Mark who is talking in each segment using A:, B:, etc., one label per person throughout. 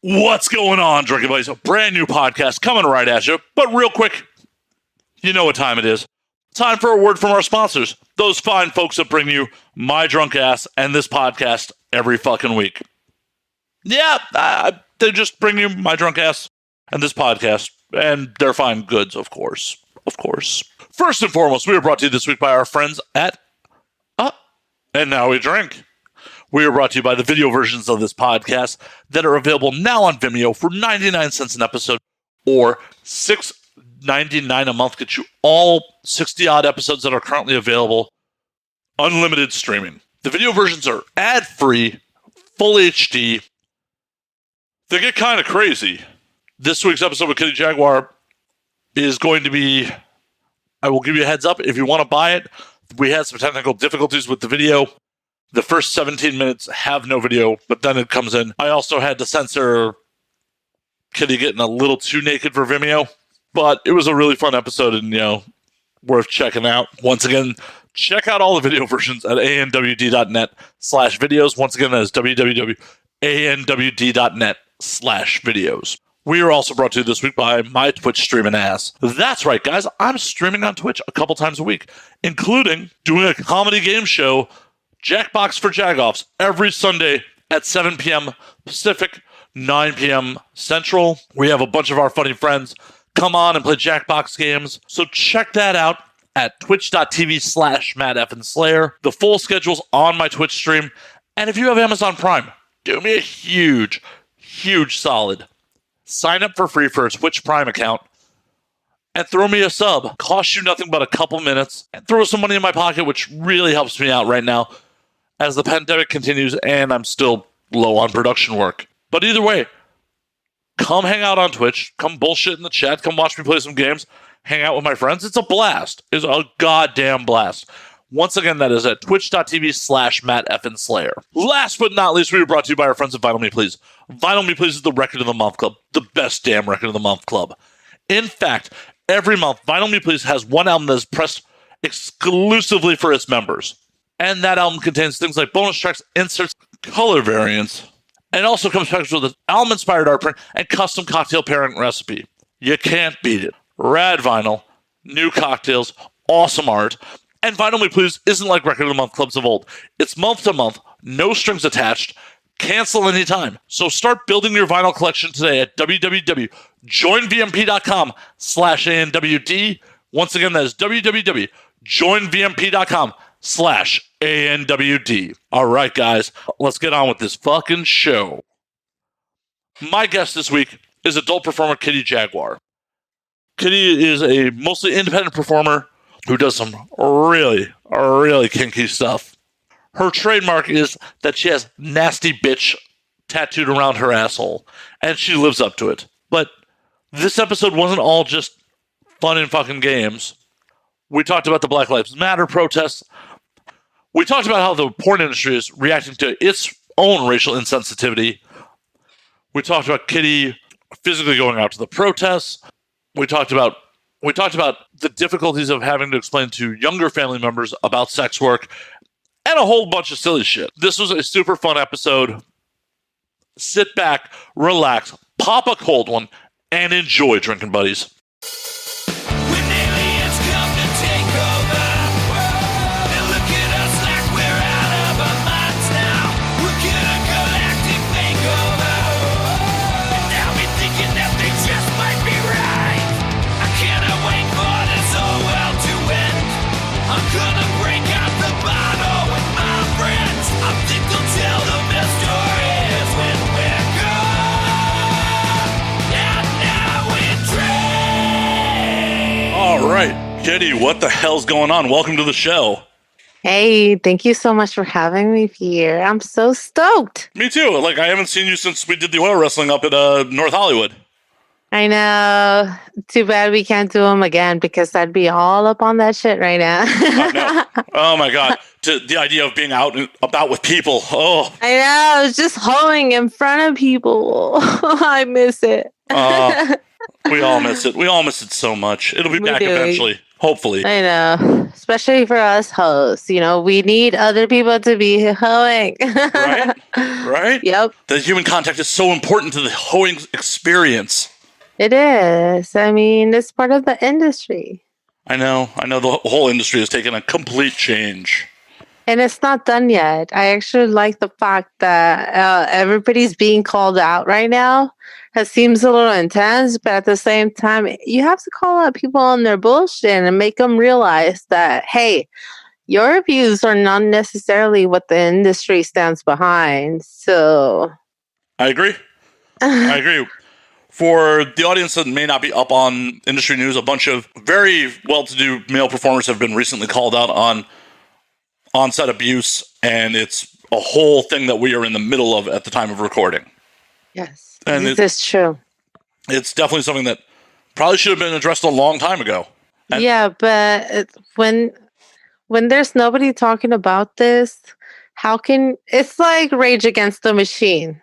A: What's going on, Drinking Buddies? A brand new podcast coming right at you. But real quick, you know what time it is. Time for a word from our sponsors. Those fine folks that bring you My Drunk Ass and this podcast every fucking week. Yeah, they just bring you My Drunk Ass and this podcast. And they're fine goods, of course. Of course. First and foremost, we are brought to you this week by our friends at And Now We Drink. We are brought to you by the video versions of this podcast that are available now on Vimeo for 99 cents an episode or $6.99 a month. Get you all 60-odd episodes that are currently available. Unlimited streaming. The video versions are ad-free, full HD. They get kind of crazy. This week's episode with Kitty Jaguar is going to be... I will give you a heads up. If you want to buy it, we had some technical difficulties with the video. The first 17 minutes have no video, but then it comes in. I also had to censor Kitty getting a little too naked for Vimeo, but it was a really fun episode and, worth checking out. Once again, check out all the video versions at anwd.net/videos. Once again, that is www.anwd.net/videos. We are also brought to you this week by my Twitch streaming ass. That's right, guys. I'm streaming on Twitch a couple times a week, including doing a comedy game show, Jackbox for Jagoffs, every Sunday at 7 p.m. Pacific, 9 p.m. Central. We have a bunch of our funny friends come on and play Jackbox games. So check that out at twitch.tv/MattFandSlayer. The full schedule's on my Twitch stream. And if you have Amazon Prime, do me a huge, huge solid. Sign up for free for a Twitch Prime account and throw me a sub. Costs you nothing but a couple minutes. And throw some money in my pocket, which really helps me out right now as the pandemic continues and I'm still low on production work. But either way, come hang out on Twitch. Come bullshit in the chat. Come watch me play some games. Hang out with my friends. It's a blast. It's a goddamn blast. Once again, that is at twitch.tv/MattFandSlayer. Last but not least, we were brought to you by our friends at Vinyl Me Please. Vinyl Me Please is the Record of the Month Club. The best damn Record of the Month Club. In fact, every month, Vinyl Me Please has one album that is pressed exclusively for its members. And that album contains things like bonus tracks, inserts, color variants, and also comes packaged with an album-inspired art print and custom cocktail pairing recipe. You can't beat it. Rad vinyl, new cocktails, awesome art. And Vinyl Me Please isn't like Record of the Month clubs of old. It's month to month, no strings attached, cancel anytime. So start building your vinyl collection today at www.joinvmp.com/ANWD. Once again, that is www.joinvmp.com/ANWD. All right, guys, let's get on with this fucking show. My guest this week is adult performer Kitty Jaguar. Kitty is a mostly independent performer who does some really, really kinky stuff. Her trademark is that she has nasty bitch tattooed around her asshole, and she lives up to it. But this episode wasn't all just fun and fucking games. We talked about the Black Lives Matter protests. We talked about how the porn industry is reacting to its own racial insensitivity. We talked about Kitty physically going out to the protests. We talked about the difficulties of having to explain to younger family members about sex work and a whole bunch of silly shit. This was a super fun episode. Sit back, relax, pop a cold one, and enjoy, Drinking Buddies. All right, Kitty, what the hell's going on? Welcome to the show.
B: Hey, thank you so much for having me here. I'm so stoked.
A: Me too. Like, I haven't seen you since we did the oil wrestling up at North Hollywood.
B: I know. Too bad we can't do them again because I'd be all up on that shit right now.
A: I know. Oh my God. The idea of being out and about with people. Oh.
B: I know. It's just hoeing in front of people. I miss it.
A: We all miss it. We all miss it so much. It'll be back eventually. Hopefully.
B: I know. Especially for us hosts. You know, we need other people to be hoeing.
A: Right? Right?
B: Yep.
A: The human contact is so important to the hoeing experience.
B: It is. I mean, it's part of the industry.
A: I know. The whole industry has taken a complete change.
B: And it's not done yet. I actually like the fact that everybody's being called out right now. It seems a little intense, but at the same time, you have to call out people on their bullshit and make them realize that, hey, your views are not necessarily what the industry stands behind. So
A: I agree. I agree. For the audience that may not be up on industry news, a bunch of very well-to-do male performers have been recently called out on on-set abuse, and it's a whole thing that we are in the middle of at the time of recording.
B: yes,
A: And
B: this is true.
A: It's definitely something that probably should have been addressed a long time ago. And
B: yeah, but when there's nobody talking about this, how can it's like Rage Against the Machine?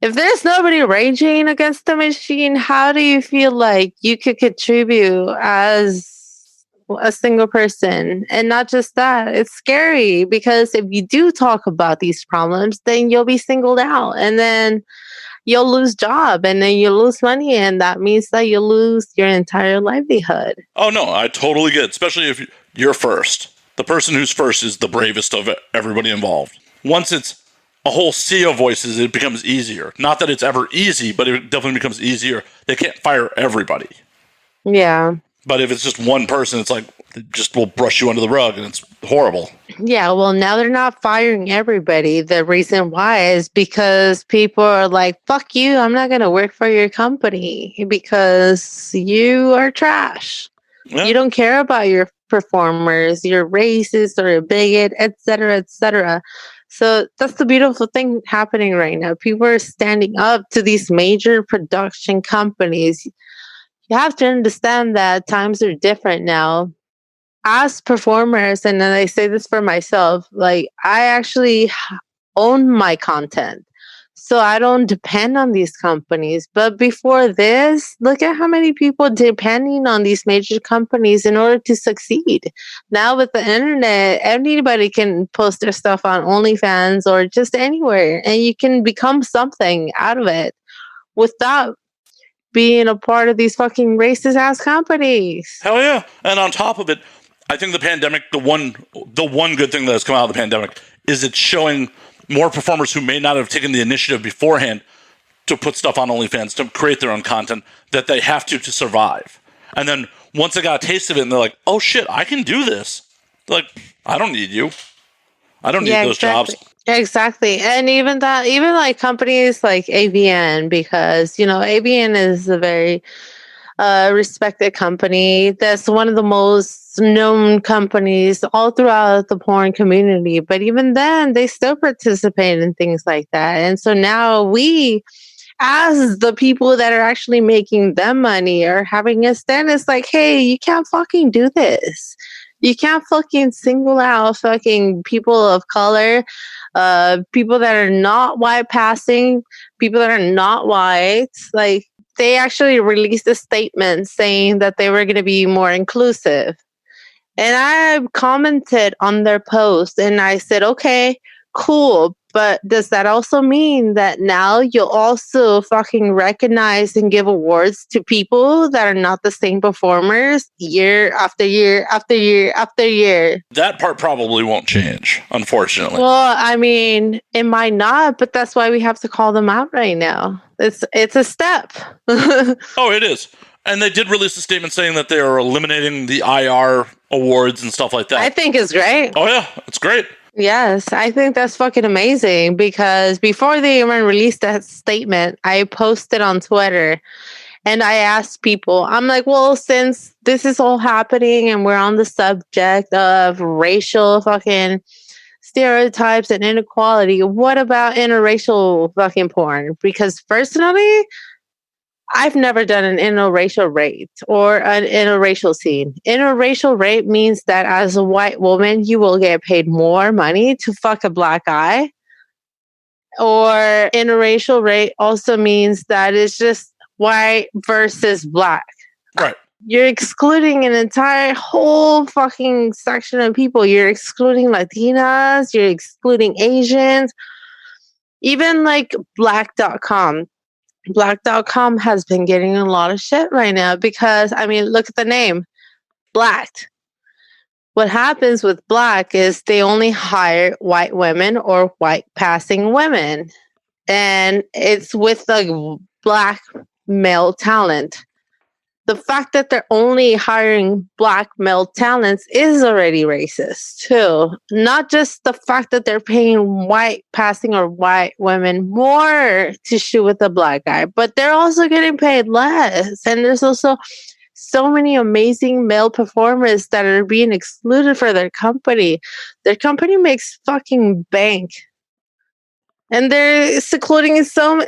B: If there's nobody raging against the machine, how do you feel like you could contribute as a single person? And not just that, it's scary because if you do talk about these problems, then you'll be singled out and then you'll lose job and then you'll lose money. And that means that you'll lose your entire livelihood.
A: Oh, no, I totally get it, especially if you're first. The person who's first is the bravest of everybody involved. Once it's a whole sea of voices, it becomes easier. Not that it's ever easy, but it definitely becomes easier. They can't fire everybody.
B: Yeah.
A: But if it's just one person, it's like, it just will brush you under the rug, and it's horrible.
B: Yeah, well, now they're not firing everybody. The reason why is because people are like, fuck you, I'm not going to work for your company because you are trash.
A: Yeah.
B: You don't care about your performers, you're racist or a bigot, etc., etc. So that's the beautiful thing happening right now. People are standing up to these major production companies. You have to understand that times are different now. As performers, and then I say this for myself, like I actually own my content. So I don't depend on these companies. But before this, look at how many people depending on these major companies in order to succeed. Now with the internet, anybody can post their stuff on OnlyFans or just anywhere, and you can become something out of it without being a part of these fucking racist ass companies.
A: Hell yeah. And on top of it, I think the pandemic, the one good thing that has come out of the pandemic is it's showing more performers who may not have taken the initiative beforehand to put stuff on OnlyFans, to create their own content, that they have to survive. And then once they got a taste of it and they're like, oh shit, I can do this. They're like, I don't need you. I don't need those jobs.
B: Exactly. And even like companies like AVN, because, you know, AVN is a very respected company. That's one of the most known companies all throughout the porn community. But even then, they still participate in things like that. And so now we, as the people that are actually making them money, are having a stand. It's like, hey, you can't fucking do this. You can't fucking single out fucking people of color, people that are not white passing, people that are not white. Like, they actually released a statement saying that they were going to be more inclusive. And I commented on their post and I said, okay, cool. But does that also mean that now you'll also fucking recognize and give awards to people that are not the same performers year after year after year after year? That
A: part probably won't change, unfortunately.
B: Well, I mean, it might not, but that's why we have to call them out right now. It's a step.
A: Oh, it is. And they did release a statement saying that they are eliminating the IR awards and stuff like that.
B: I think it's great.
A: Oh, yeah. It's great.
B: Yes, I think that's fucking amazing because before they even released that statement, I posted on Twitter and I asked people, I'm like, well, since this is all happening and we're on the subject of racial fucking stereotypes and inequality, what about interracial fucking porn? Because personally, I've never done an interracial rape or an interracial scene. Interracial rape means that as a white woman, you will get paid more money to fuck a black guy. Or interracial rape also means that it's just white versus black.
A: Right.
B: you're excluding an entire whole fucking section of people. You're excluding Latinas, you're excluding Asians, even like black.com. Black.com has been getting a lot of shit right now because, I mean, look at the name, Black. What happens with Black is they only hire white women or white passing women. And it's with the Black male talent. The fact that they're only hiring Black male talents is already racist too. Not just the fact that they're paying white passing or white women more to shoot with a Black guy, but they're also getting paid less. And there's also so many amazing male performers that are being excluded for their company. Their company makes fucking bank. And they're secluding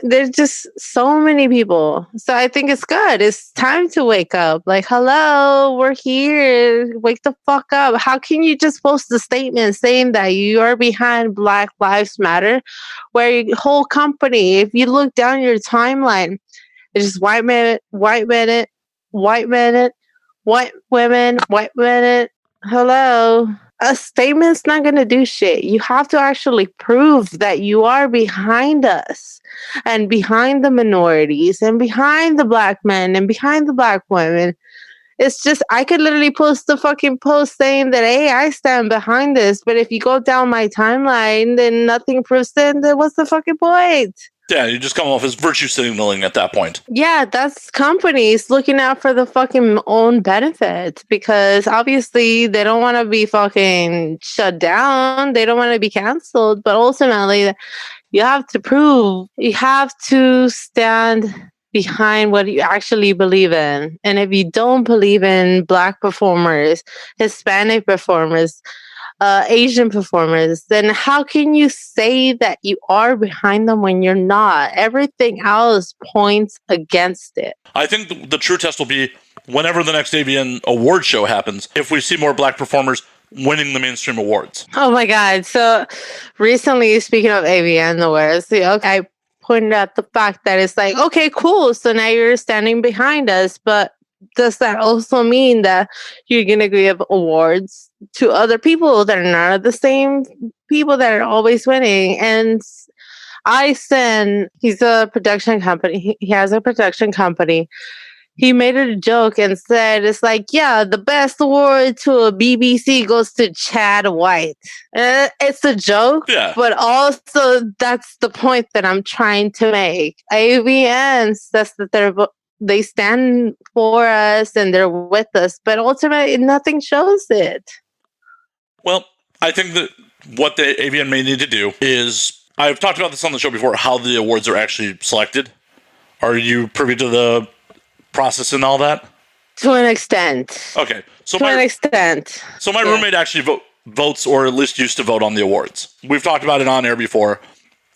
B: there's just so many people. So I think it's good. It's time to wake up. Like, hello, we're here. Wake the fuck up. How can you just post a statement saying that you are behind Black Lives Matter, where your whole company, if you look down your timeline, it's just white men, white men, white men, white women, white men. Hello. A statement's not going to do shit. You have to actually prove that you are behind us and behind the minorities and behind the Black men and behind the Black women. It's just, I could literally post the fucking post saying that, hey, I stand behind this. But if you go down my timeline, then nothing proves it. Then what's the fucking point?
A: Yeah, you just come off as virtue signaling at that point.
B: Yeah, that's companies looking out for the fucking own benefit because obviously they don't want to be fucking shut down. They don't want to be canceled. But ultimately, you have to prove, you have to stand behind what you actually believe in. And if you don't believe in Black performers, Hispanic performers, Asian performers, then how can you say that you are behind them when you're not? Everything else points against it.
A: I think the true test will be whenever the next AVN award show happens, if we see more Black performers winning the mainstream awards.
B: Oh my God. So recently, speaking of AVN awards, I pointed out the fact that it's like, okay, cool. So now you're standing behind us, but does that also mean that you're going to give awards to other people that are not the same people that are always winning? And he's a production company. He has a production company. He made a joke and said, it's like, yeah, the best award to a BBC goes to Chad White. It's a joke,
A: yeah,
B: but also that's the point that I'm trying to make. AVN says that they stand for us and they're with us, but ultimately nothing shows it.
A: Well, I think that what the AVN may need to do is, I've talked about this on the show before, how the awards are actually selected. Are you privy to the process and all that?
B: To an extent.
A: Okay. So
B: an extent.
A: So my roommate actually votes, or at least used to vote on the awards. We've talked about it on air before.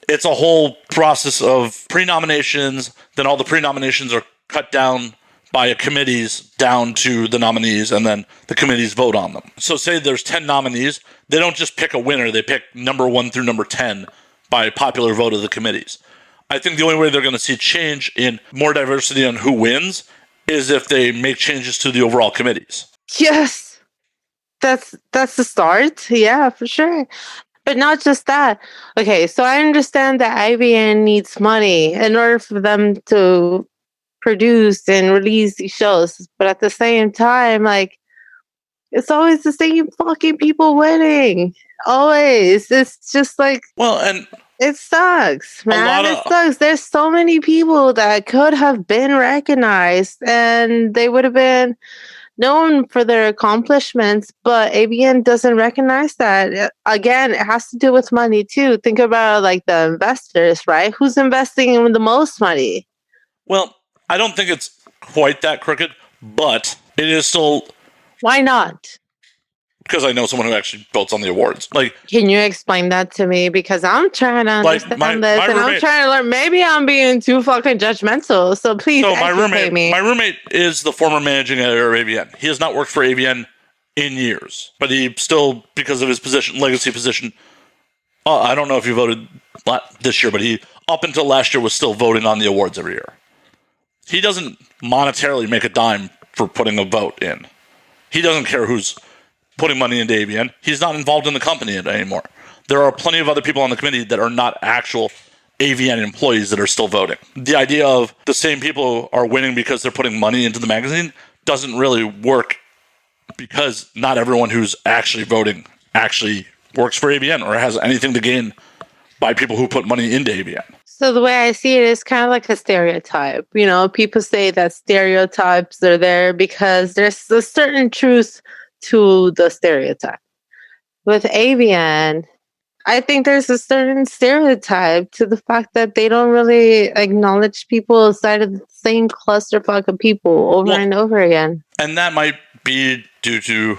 A: It's a whole process of pre-nominations, then all the pre-nominations are cut down by committees down to the nominees, and then the committees vote on them. So say there's 10 nominees, they don't just pick a winner, they pick number 1 through number 10 by popular vote of the committees. I think the only way they're going to see change in more diversity on who wins is if they make changes to the overall committees.
B: Yes. That's the start. Yeah, for sure. But not just that. Okay, so I understand that IVN needs money in order for them to produce and release these shows. But at the same time, like, it's always the same fucking people winning. Always. It's just like...
A: Well, and...
B: It sucks, man. It sucks. There's so many people that could have been recognized and they would have been known for their accomplishments, but AVN doesn't recognize that. Again, it has to do with money too. Think about like the investors, right? Who's investing in the most money?
A: Well, I don't think it's quite that crooked, but it is still...
B: Why not?
A: Because I know someone who actually votes on the awards. Like,
B: can you explain that to me? Because I'm trying to understand this, and I'm trying to learn. Maybe I'm being too fucking judgmental. So please, educate me.
A: My roommate is the former managing editor of AVN. He has not worked for AVN in years, but he still, because of his position, legacy position. I don't know if he voted this year, but he, up until last year, was still voting on the awards every year. He doesn't monetarily make a dime for putting a vote in. He doesn't care who's putting money into AVN. He's not involved in the company anymore. There are plenty of other people on the committee that are not actual AVN employees that are still voting. The idea of the same people are winning because they're putting money into the magazine doesn't really work, because not everyone who's actually voting actually works for AVN or has anything to gain by people who put money into AVN.
B: So the way I see it is kind of like a stereotype. You know, people say that stereotypes are there because there's a certain truth to the stereotype. With AVN, I think there's a certain stereotype to the fact that they don't really acknowledge people outside of the same clusterfuck of people over and over again.
A: And that might be due to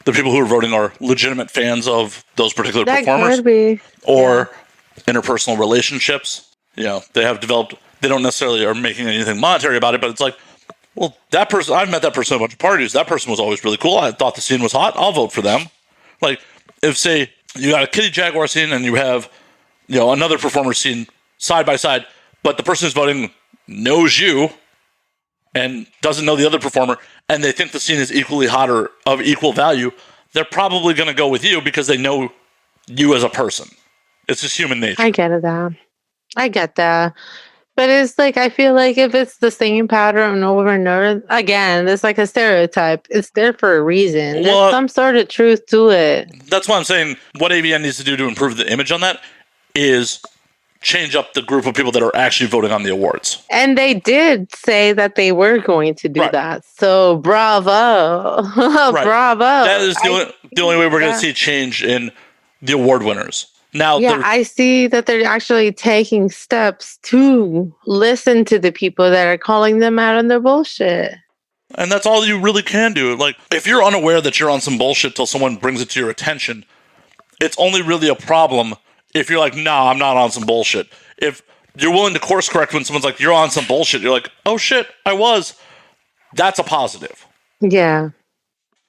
A: the people who are voting are legitimate fans of those particular performers,
B: could be.
A: Or interpersonal relationships. You know, they have developed, they don't necessarily are making anything monetary about it, but it's like, well, that person, I've met that person at a bunch of parties. That person was always really cool. I thought the scene was hot. I'll vote for them. Like, if, say, you got a Kitty Jaguar scene and you have, you know, another performer scene side by side, but the person who's voting knows you and doesn't know the other performer, and they think the scene is equally hot or of equal value, they're probably going to go with you because they know you as a person. It's just human nature.
B: I get that. But it's like, I feel like if it's the same pattern over and over, again, it's like a stereotype. It's there for a reason. There's some sort of truth to it.
A: That's why I'm saying what AVN needs to do to improve the image on that is change up the group of people that are actually voting on the awards.
B: And they did say that they were going to do that. So bravo. Bravo.
A: That is the only way we're going to see change in the award winners. Now,
B: I see that they're actually taking steps to listen to the people that are calling them out on their bullshit.
A: And that's all you really can do. Like, if you're unaware that you're on some bullshit till someone brings it to your attention, it's only really a problem if you're like, nah, I'm not on some bullshit. If you're willing to course correct when someone's like, you're on some bullshit, you're like, oh shit, I was. That's a positive.
B: Yeah.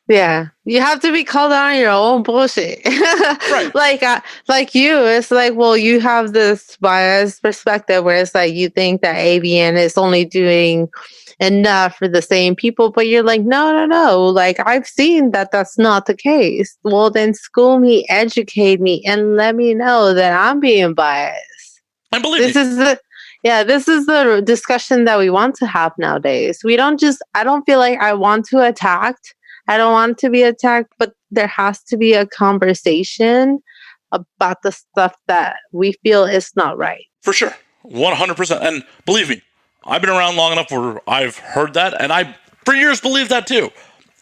B: Yeah, you have to be called out on your own bullshit.
A: Right.
B: Like you, it's like, well, you have this biased perspective where it's like you think that AVN is only doing enough for the same people, but you're like, no. Like, I've seen that that's not the case. Well, then school me, educate me, and let me know that I'm being biased.
A: And believe me.
B: This is the discussion that we want to have nowadays. I don't feel like I want to attack. I don't want to be attacked, but there has to be a conversation about the stuff that we feel is not right.
A: For sure. 100%. And believe me, I've been around long enough where I've heard that, and I, for years, believed that too.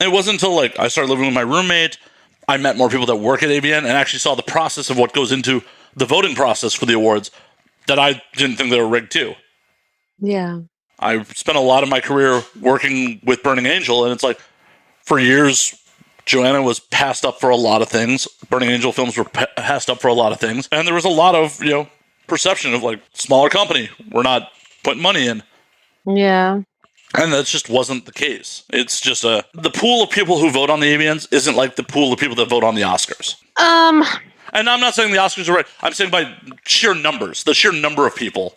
A: It wasn't until like I started living with my roommate, I met more people that work at AVN, and actually saw the process of what goes into the voting process for the awards that I didn't think they were rigged too.
B: Yeah.
A: I spent a lot of my career working with Burning Angel, and it's like, for years, Joanna was passed up for a lot of things. Burning Angel films were passed up for a lot of things. And there was a lot of, perception of like, smaller company. We're not putting money in.
B: Yeah.
A: And that just wasn't the case. It's just the pool of people who vote on the AVNs isn't like the pool of people that vote on the Oscars. And I'm not saying the Oscars are right. I'm saying by sheer numbers, the sheer number of people.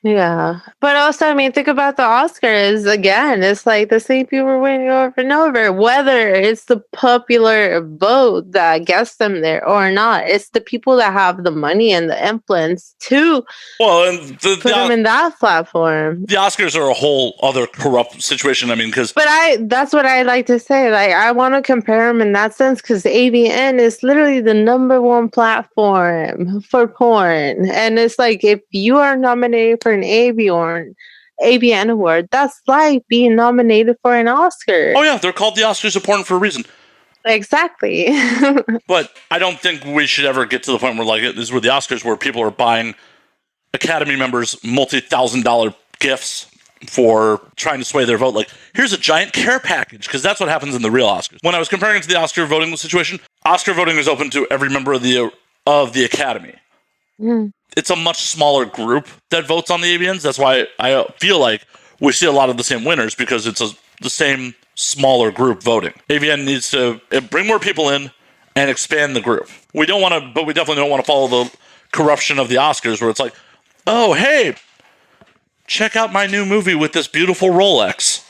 B: Yeah. But also, I mean, think about the Oscars again. It's like the same people winning over and over, whether it's the popular vote that gets them there or not. It's the people that have the money and the influence to put them in that platform.
A: The Oscars are a whole other corrupt situation. I mean,
B: that's what I like to say. Like, I want to compare them in that sense because AVN is literally the #1 platform for porn. And it's like, if you are nominated for an AVN award, that's like being nominated for an Oscar.
A: Oh yeah, they're called the Oscars of porn for a reason.
B: Exactly.
A: But I don't think we should ever get to the point where like this is where the Oscars where people are buying Academy members multi-$1,000 gifts for trying to sway their vote. Like, here's a giant care package, because that's what happens in the real Oscars. When I was comparing it to the Oscar voting situation, Oscar voting is open to every member of the Academy.
B: Mm.
A: It's a much smaller group that votes on the AVNs. That's why I feel like we see a lot of the same winners, because it's the same smaller group voting. AVN needs to bring more people in and expand the group. We definitely don't want to follow the corruption of the Oscars where it's like, oh, hey, check out my new movie with this beautiful Rolex.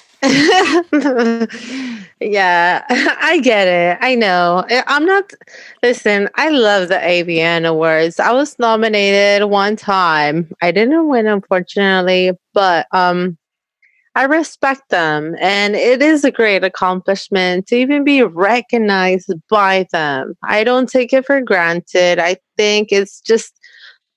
B: Yeah, I get it. I know. I'm not. Listen, I love the AVN Awards. I was nominated one time. I didn't win, unfortunately, but I respect them, and it is a great accomplishment to even be recognized by them. I don't take it for granted. I think it's just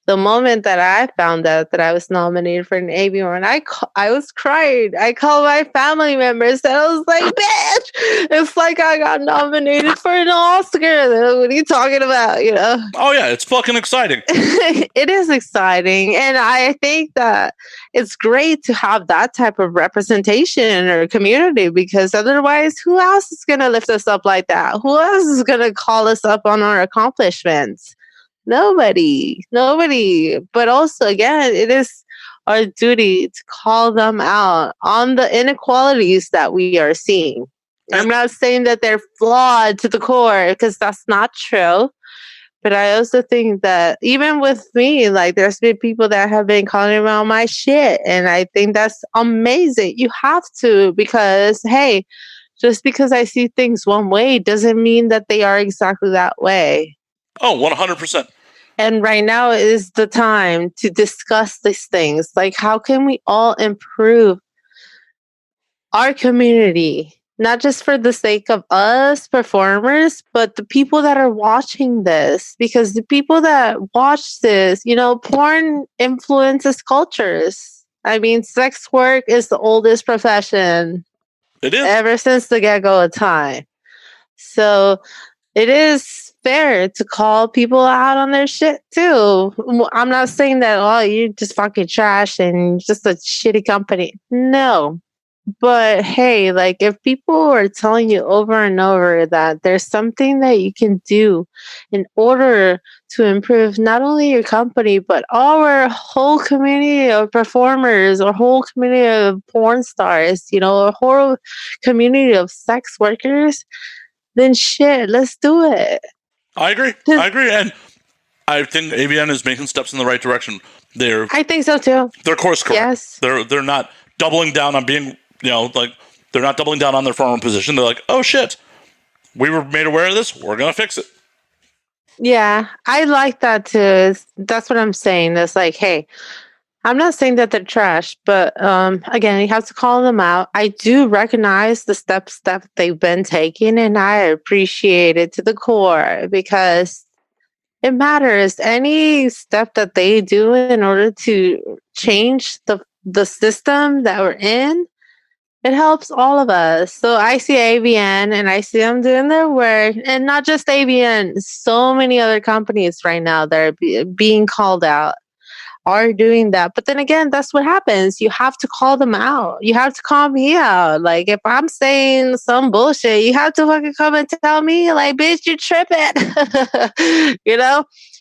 B: the moment that I found out that I was nominated for an AV award, I was crying. I called my family members and I was like, "Bitch, it's like I got nominated for an Oscar. What are you talking about?" You know?
A: Oh yeah, it's fucking exciting.
B: It is exciting, and I think that it's great to have that type of representation in our community, because otherwise, who else is going to lift us up like that? Who else is going to call us up on our accomplishments? Nobody. But also, again, it is our duty to call them out on the inequalities that we are seeing. I'm not saying that they're flawed to the core, because that's not true. But I also think that even with me, like, there's been people that have been calling around my shit. And I think that's amazing. You have to, because, hey, just because I see things one way doesn't mean that they are exactly that way.
A: Oh, 100%.
B: And right now is the time to discuss these things. Like, how can we all improve our community? Not just for the sake of us performers, but the people that are watching this. Because the people that watch this, porn influences cultures. I mean, sex work is the oldest profession.
A: It is.
B: Ever since the get-go of time. So it is fair to call people out on their shit too. I'm not saying that, oh, you're just fucking trash and just a shitty company. No. But hey, like, if people are telling you over and over that there's something that you can do in order to improve not only your company, but our whole community of performers, or whole community of porn stars, a whole community of sex workers, then shit, let's do it.
A: I agree. And I think AVN is making steps in the right direction.
B: I think so too.
A: They're course correct.
B: Yes.
A: They're not doubling down on being, they're not doubling down on their former position. They're like, oh shit, we were made aware of this. We're going to fix it.
B: Yeah, I like that too. That's what I'm saying. It's like, hey, I'm not saying that they're trash, but again, you have to call them out. I do recognize the steps that they've been taking, and I appreciate it to the core, because it matters. Any step that they do in order to change the system that we're in, it helps all of us. So I see AVN and I see them doing their work, and not just AVN. So many other companies right now that are being called out are doing that. But then again, that's what happens. You have to call them out. You have to call me out. Like, if I'm saying some bullshit, you have to fucking come and tell me, like, bitch, you tripping.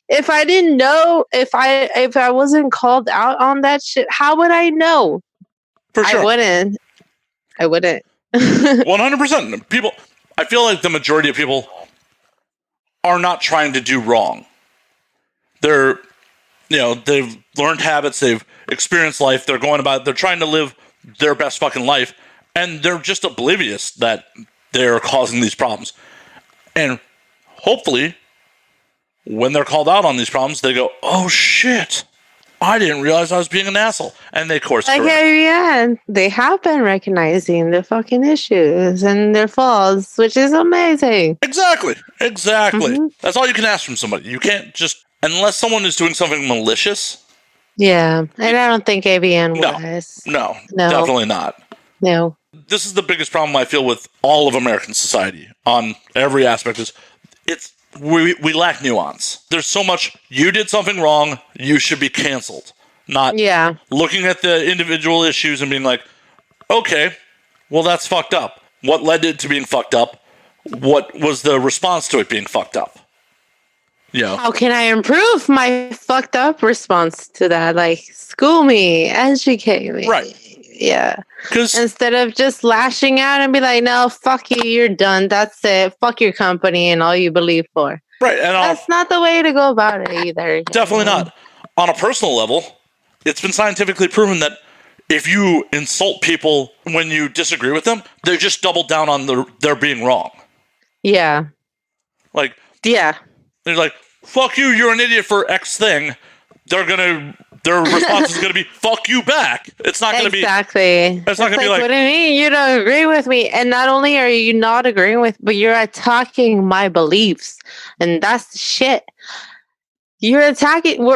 B: If I didn't know, if I wasn't called out on that shit, how would I know?
A: For sure.
B: I wouldn't.
A: 100%. People, I feel like the majority of people are not trying to do wrong. They've learned habits, they've experienced life, they're trying to live their best fucking life, and they're just oblivious that they're causing these problems. And hopefully, when they're called out on these problems, they go, oh shit, I didn't realize I was being an asshole. And they course correct.
B: Yeah, they have been recognizing the fucking issues and their flaws, which is amazing.
A: Exactly. Mm-hmm. That's all you can ask from somebody. You can't just, unless someone is doing something malicious.
B: Yeah, and I don't think AVN was.
A: No, definitely not.
B: No.
A: This is the biggest problem I feel with all of American society on every aspect is we lack nuance. There's so much, you did something wrong, you should be canceled. Not looking at the individual issues and being like, okay, well, that's fucked up. What led it to being fucked up? What was the response to it being fucked up?
B: How can I improve my fucked up response to that? Like, school me, educate me.
A: Right.
B: Yeah. Instead of just lashing out and be like, no, fuck you, you're done. That's it. Fuck your company and all you believe for.
A: Right. And
B: that's not the way to go about it either.
A: Definitely not. On a personal level, it's been scientifically proven that if you insult people when you disagree with them, they just double down on their being wrong.
B: Yeah.
A: Like,
B: yeah.
A: They're like, fuck you, you're an idiot for X thing. Their response is gonna be fuck you back. It's not gonna
B: exactly.
A: It's not gonna be like,
B: what do you mean you don't agree with me? And not only are you not agreeing with, but you're attacking my beliefs. And that's the shit. You're attacking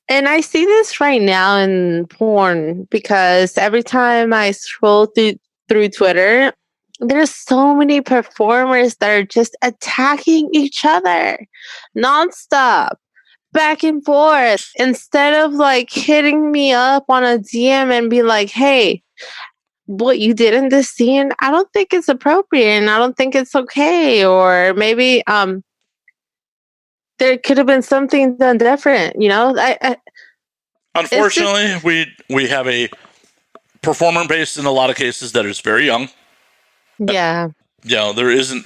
B: and I see this right now in porn because every time I scroll through Twitter, there's so many performers that are just attacking each other nonstop, back and forth, instead of like hitting me up on a DM and be like, hey, what you did in this scene, I don't think it's appropriate and I don't think it's okay. Or maybe there could have been something done different,
A: unfortunately, we have a performer base in a lot of cases that is very young.
B: Yeah.
A: There isn't,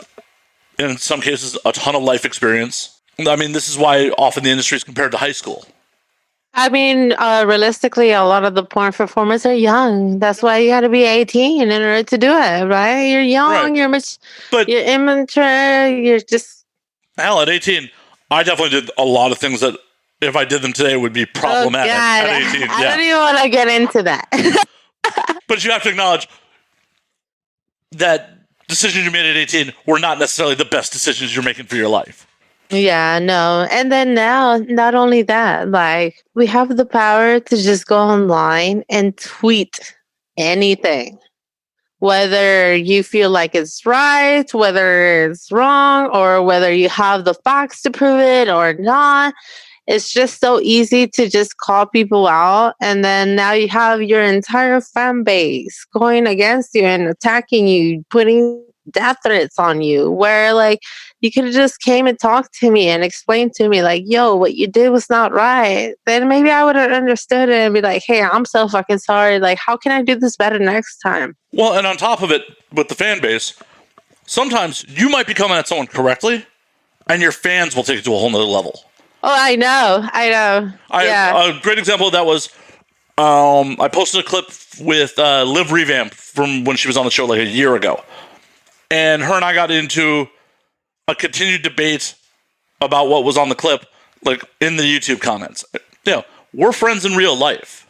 A: in some cases, a ton of life experience. I mean, this is why often the industry is compared to high school.
B: I mean, realistically, a lot of the porn performers are young. That's why you got to be 18 in order to do it, right? You're young, right. You're immature, you're just...
A: Hell, at 18, I definitely did a lot of things that, if I did them today, would be problematic at 18.
B: I don't even want to get into that.
A: But you have to acknowledge that decisions you made at 18 were not necessarily the best decisions you're making for your life.
B: Yeah, no. And then now, not only that, like, we have the power to just go online and tweet anything. Whether you feel like it's right, whether it's wrong, or whether you have the facts to prove it or not. It's just so easy to just call people out. And then now you have your entire fan base going against you and attacking you, putting death threats on you, where like you could have just came and talked to me and explained to me like, yo, what you did was not right. Then maybe I would have understood it and be like, hey, I'm so fucking sorry. Like, how can I do this better next time?
A: Well, and on top of it, with the fan base, sometimes you might be coming at someone correctly and your fans will take it to a whole nother level.
B: Oh, I know.
A: A great example of that was I posted a clip with Liv Revamp from when she was on the show like a year ago. And her and I got into a continued debate about what was on the clip, like in the YouTube comments. We're friends in real life.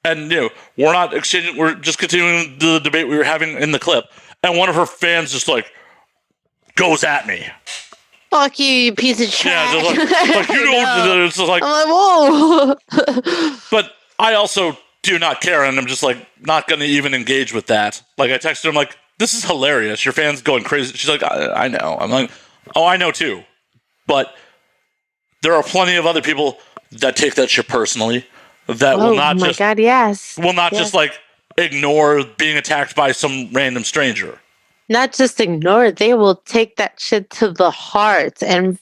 A: And, we're not exchanging, we're just continuing the debate we were having in the clip. And one of her fans just like goes at me.
B: Fuck you piece of shit.
A: Yeah, like you know, it's just like,
B: I'm like,
A: whoa. But I also do not care, and I'm just like not going to even engage with that. Like I texted her, I'm like, this is hilarious. Your fan's going crazy. She's like, I know. I'm like, oh, I know too. But there are plenty of other people that take that shit personally. That will not just,
B: God, yes.
A: Will not just like ignore being attacked by some random stranger.
B: Not just ignore it, they will take that shit to the heart and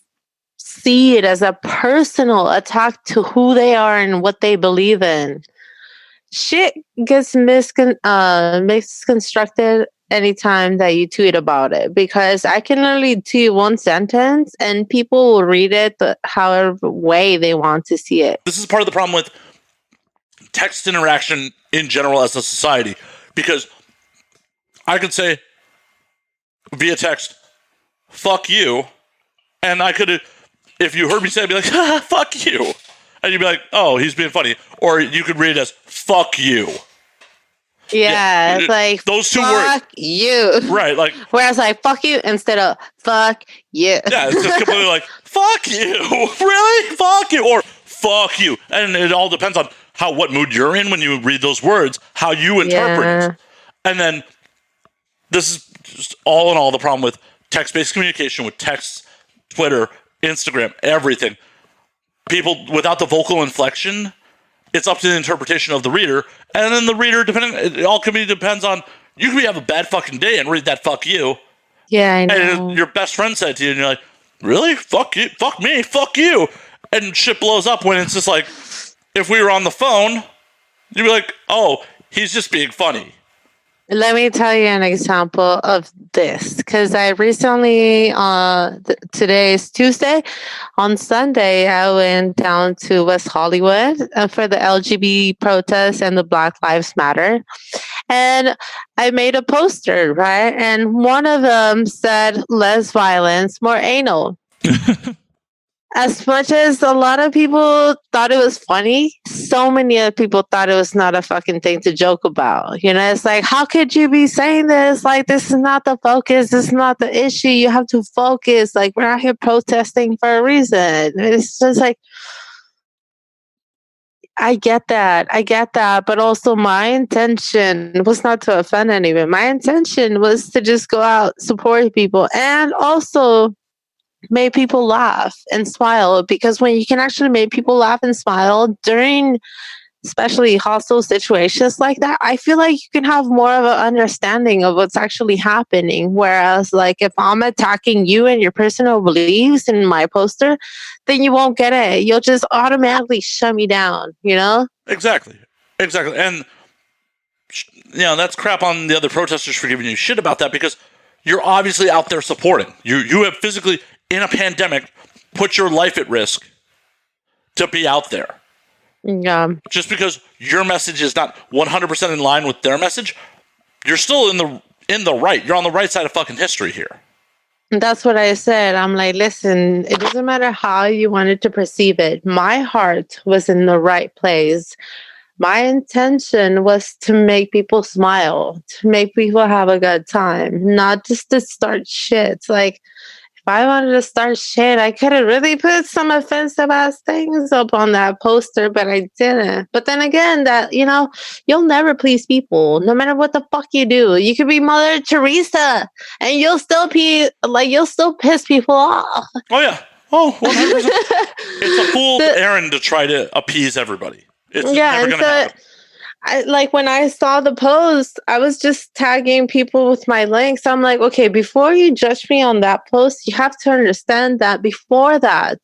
B: see it as a personal attack to who they are and what they believe in. Shit gets misconstructed anytime that you tweet about it, because I can only tweet one sentence and people will read it however way they want to see it.
A: This is part of the problem with text interaction in general as a society, because I could say via text, fuck you. And I could, if you heard me say it, I'd be like, fuck you. And you'd be like, oh, he's being funny. Or you could read it as, fuck you.
B: Yeah, it's like,
A: those two
B: fuck
A: words.
B: You.
A: Right, like.
B: Whereas like, fuck you instead of fuck you.
A: Yeah, it's just completely like, fuck you. Really? Fuck you. Or fuck you. And it all depends on what mood you're in when you read those words, how you interpret it. And then this is just all in all the problem with text-based communication, with text, Twitter, Instagram, everything. People without the vocal inflection, it's up to the interpretation of the reader. And then the reader, it all depends on, you could have a bad fucking day and read that fuck you.
B: Yeah, I know.
A: And your best friend said to you, and you're like, really? Fuck you? Fuck me? Fuck you? And shit blows up when it's just like, if we were on the phone, you'd be like, oh, he's just being funny.
B: Let me tell you an example of this because I recently, today is Tuesday. On Sunday, I went down to West Hollywood for the LGBT protests and the Black Lives Matter. And I made a poster, right? And one of them said, less violence, more anal. As much as a lot of people thought it was funny, so many other people thought it was not a fucking thing to joke about. You know, it's like, how could you be saying this? Like, this is not the focus. This is not the issue. You have to focus. Like, we're out here protesting for a reason. It's just like, I get that. I get that. But also, my intention was not to offend anyone. My intention was to just go out, support people, and also make people laugh and smile, because when you can actually make people laugh and smile during especially hostile situations like that, I feel like you can have more of an understanding of what's actually happening. Whereas, like, if I'm attacking you and your personal beliefs in my poster, then you won't get it. You'll just automatically shut me down, you know?
A: Exactly. And, that's crap on the other protesters for giving you shit about that, because you're obviously out there supporting. You have physically, in a pandemic, put your life at risk to be out there.
B: Yeah.
A: Just because your message is not 100% in line with their message, you're still in the right. You're on the right side of fucking history here.
B: That's what I said. I'm like, listen, it doesn't matter how you wanted to perceive it. My heart was in the right place. My intention was to make people smile, to make people have a good time, not just to start shit. Like, if I wanted to start shit, I could have really put some offensive ass things up on that poster, but I didn't. But then again, that, you'll never please people, no matter what the fuck you do. You could be Mother Teresa, and you'll still piss people off.
A: Oh yeah, 100%. It's a fool's errand to try to appease everybody. It's never gonna happen.
B: When I saw the post, I was just tagging people with my links. I'm like, okay, before you judge me on that post, you have to understand that before that,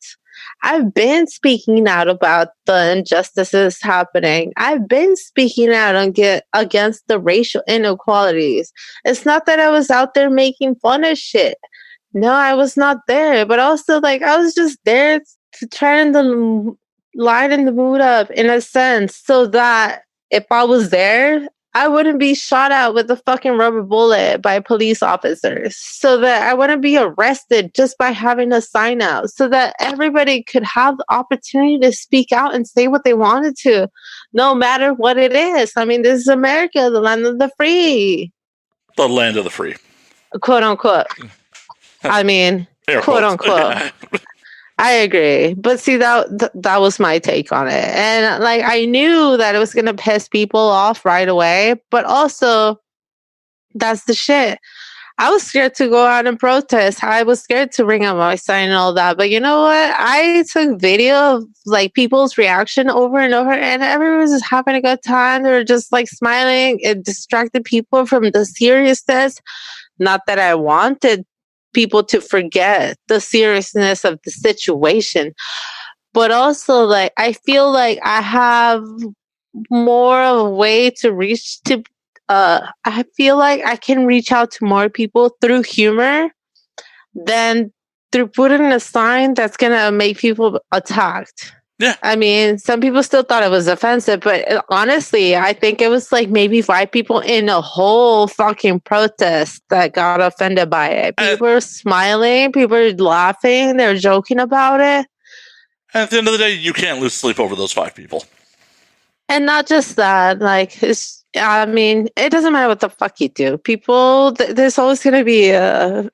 B: I've been speaking out about the injustices happening. I've been speaking out against the racial inequalities. It's not that I was out there making fun of shit. No, I was not there. But also, like, I was just there to turn the lighten the mood up in a sense, so that if I was there, I wouldn't be shot at with a fucking rubber bullet by police officers, so that I wouldn't be arrested just by having a sign out, so that everybody could have the opportunity to speak out and say what they wanted to, no matter what it is. I mean, this is America, the land of the free.
A: The land of the free.
B: Quote unquote. I mean, quote unquote. I agree. But see, that was my take on it. And like, I knew that it was going to piss people off right away, but also that's the shit. I was scared to go out and protest. I was scared to bring up my sign and all that. But you know what? I took video of like people's reaction over and over, and everyone was just having a good time. They were just like smiling. It distracted people from the seriousness. Not that I wanted people to forget the seriousness of the situation, but also, like, I feel like I have more of a way to reach to I feel like I can reach out to more people through humor than through putting a sign that's gonna make people attacked.
A: Yeah.
B: I mean, some people still thought it was offensive, but honestly, I think it was like maybe 5 people in a whole fucking protest that got offended by it. People were smiling, people were laughing, they were joking about it.
A: And at the end of the day, you can't lose sleep over those 5 people.
B: And not just that, like, I mean, it doesn't matter what the fuck you do. People, there's always going to be a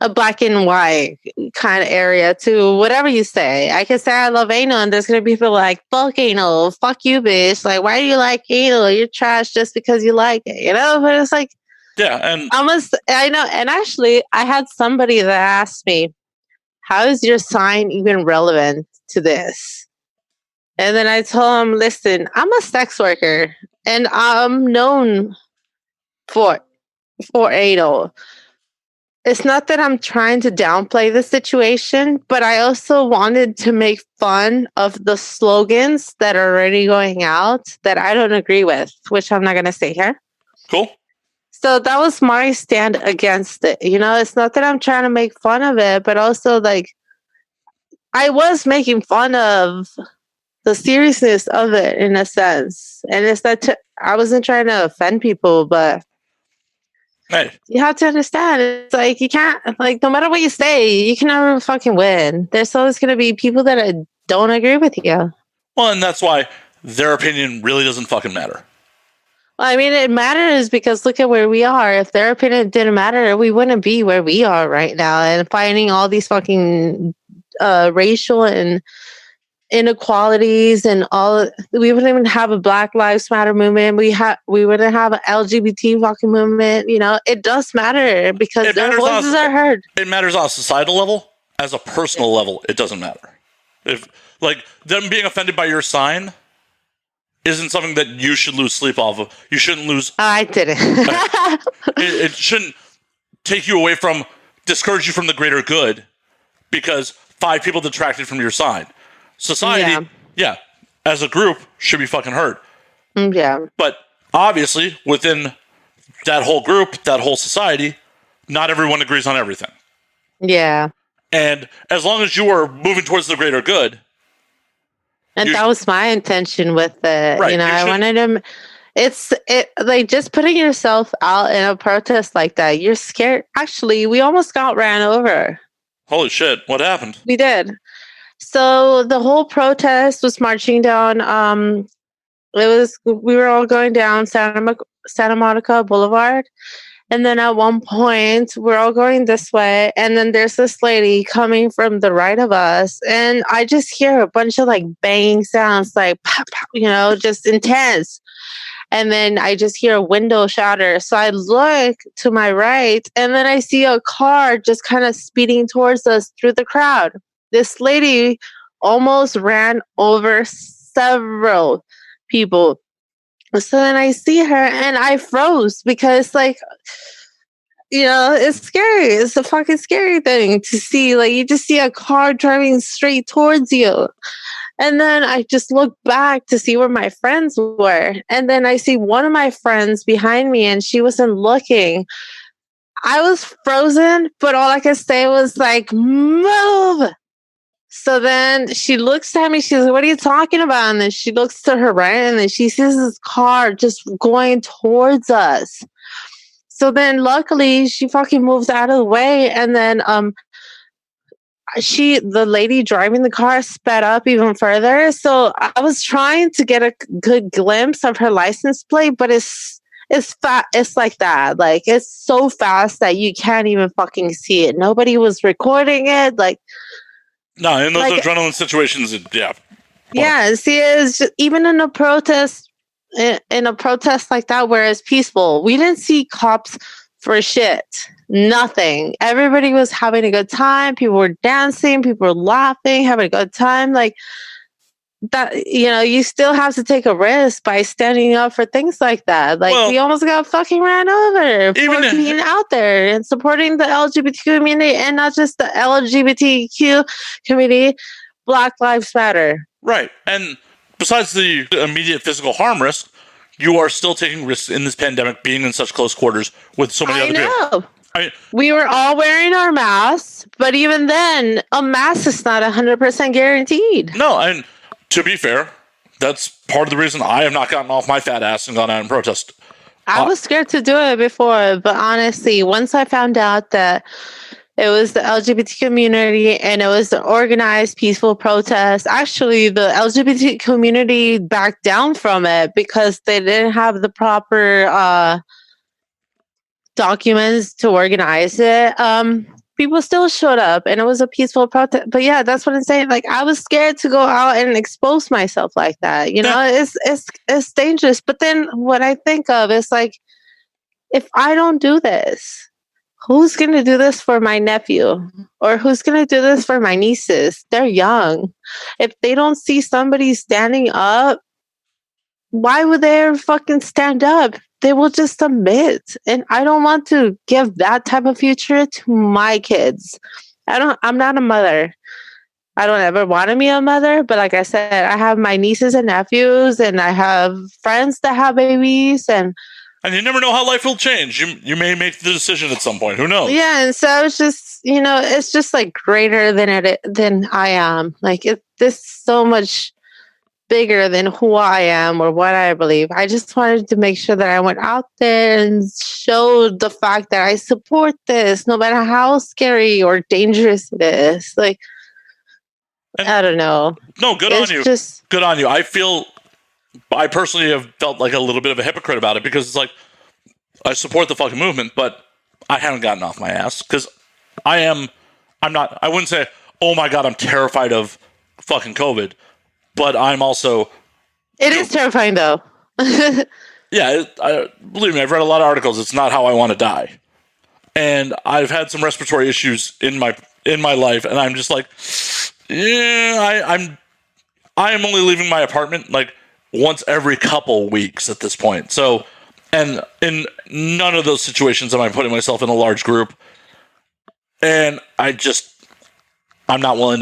B: black and white kind of area to whatever you say. I can say I love anal, and there's gonna be people like, fuck anal, fuck you, bitch. Like, why do you like anal? You're trash just because you like it, you know? But it's like,
A: yeah, and
B: I know. And actually, I had somebody that asked me, how is your sign even relevant to this? And then I told him, listen, I'm a sex worker and I'm known for anal. It's not that I'm trying to downplay the situation, but I also wanted to make fun of the slogans that are already going out that I don't agree with, which I'm not going to say here.
A: Cool.
B: So that was my stand against it. You know, it's not that I'm trying to make fun of it, but also like I was making fun of the seriousness of it in a sense. And it's that I wasn't trying to offend people, but
A: Hey,
B: you have to understand, it's like you can't, like, no matter what you say, you can never fucking win. There's always going to be people that don't agree with you.
A: well, and that's why their opinion really doesn't fucking matter.
B: Well, I mean, it matters because look at where we are. If their opinion didn't matter, we wouldn't be where we are right now and fighting all these fucking racial and inequalities and all. We wouldn't even have a Black Lives Matter movement. We wouldn't have an LGBT fucking movement. You know, it does matter because their voices are heard.
A: It matters on a societal level. As a personal level, it doesn't matter. If like them being offended by your sign isn't something that you should lose sleep off of. You shouldn't lose.
B: I didn't.
A: It shouldn't take you away from, discourage you from the greater good because 5 people detracted from your sign. Society, yeah, as a group, should be fucking heard.
B: Yeah.
A: But obviously, within that whole group, that whole society, not everyone agrees on everything.
B: Yeah.
A: And as long as you are moving towards the greater good.
B: And that was my intention with it.
A: Right,
B: you know, I wanted him. It's like just putting yourself out in a protest like that. You're scared. Actually, we almost got ran over.
A: Holy shit. What happened?
B: We did. So the whole protest was marching down. We were all going down Santa Monica Boulevard. And then at one point, we're all going this way. And then there's this lady coming from the right of us. And I just hear a bunch of like banging sounds, like, pop, pop, you know, just intense. And then I just hear a window shatter. So I look to my right, and then I see a car just kind of speeding towards us through the crowd. This lady almost ran over several people. So then I see her and I froze because, like, you know, it's scary. It's a fucking scary thing to see. Like, you just see a car driving straight towards you. And then I just look back to see where my friends were. And then I see one of my friends behind me and she wasn't looking. I was frozen, but all I could say was like, move. So then she looks at me. She's like, what are you talking about? And then she looks to her right and then she sees this car just going towards us. So then luckily she fucking moves out of the way. And then the lady driving the car sped up even further. So I was trying to get a good glimpse of her license plate, but it's fast. It's like that. Like, it's so fast that you can't even fucking see it. Nobody was recording it. Like,
A: no, in those adrenaline situations, yeah.
B: Yeah, see, it's just, even in a protest like that where it's peaceful, we didn't see cops for shit. Nothing. Everybody was having a good time. People were dancing. People were laughing, having a good time. Like that, you know, you still have to take a risk by standing up for things like that. Like, we almost got fucking ran over for being out there and supporting the LGBT community, and not just the LGBTQ community. Black Lives Matter.
A: Right. And besides the immediate physical harm risk, you are still taking risks in this pandemic, being in such close quarters with so many other people. I mean,
B: we were all wearing our masks, but even then, a mask is not 100% guaranteed.
A: No, and to be fair, that's part of the reason I have not gotten off my fat ass and gone out and protest.
B: I was scared to do it before, but honestly, once I found out that it was the LGBT community and it was an organized, peaceful protest, actually, the LGBT community backed down from it because they didn't have the proper documents to organize it. People still showed up and it was a peaceful protest. But yeah, that's what I'm saying. Like, I was scared to go out and expose myself like that. You know, it's dangerous. But then what I think of is like, if I don't do this, who's going to do this for my nephew? Or who's going to do this for my nieces? They're young. If they don't see somebody standing up, why would they ever fucking stand up? They will just submit. And I don't want to give that type of future to my kids. I'm not a mother. I don't ever want to be a mother. But like I said, I have my nieces and nephews and I have friends that have babies. And
A: And you never know how life will change. You may make the decision at some point. Who knows?
B: Yeah, and so it's just, it's just like greater than I am. Like this is so much bigger than who I am or what I believe. I just wanted to make sure that I went out there and showed the fact that I support this, no matter how scary or dangerous it is. Like, and I don't know.
A: No, good on you. Good on you. I personally have felt like a little bit of a hypocrite about it because it's like, I support the fucking movement, but I haven't gotten off my ass because I wouldn't say, oh my God, I'm terrified of fucking COVID, but I'm also.
B: It is terrifying though.
A: Yeah, believe me, I've read a lot of articles. It's not how I want to die. And I've had some respiratory issues in my life, and I'm just like, yeah, I am only leaving my apartment like once every couple weeks at this point. So, and in none of those situations am I putting myself in a large group. And I'm not willing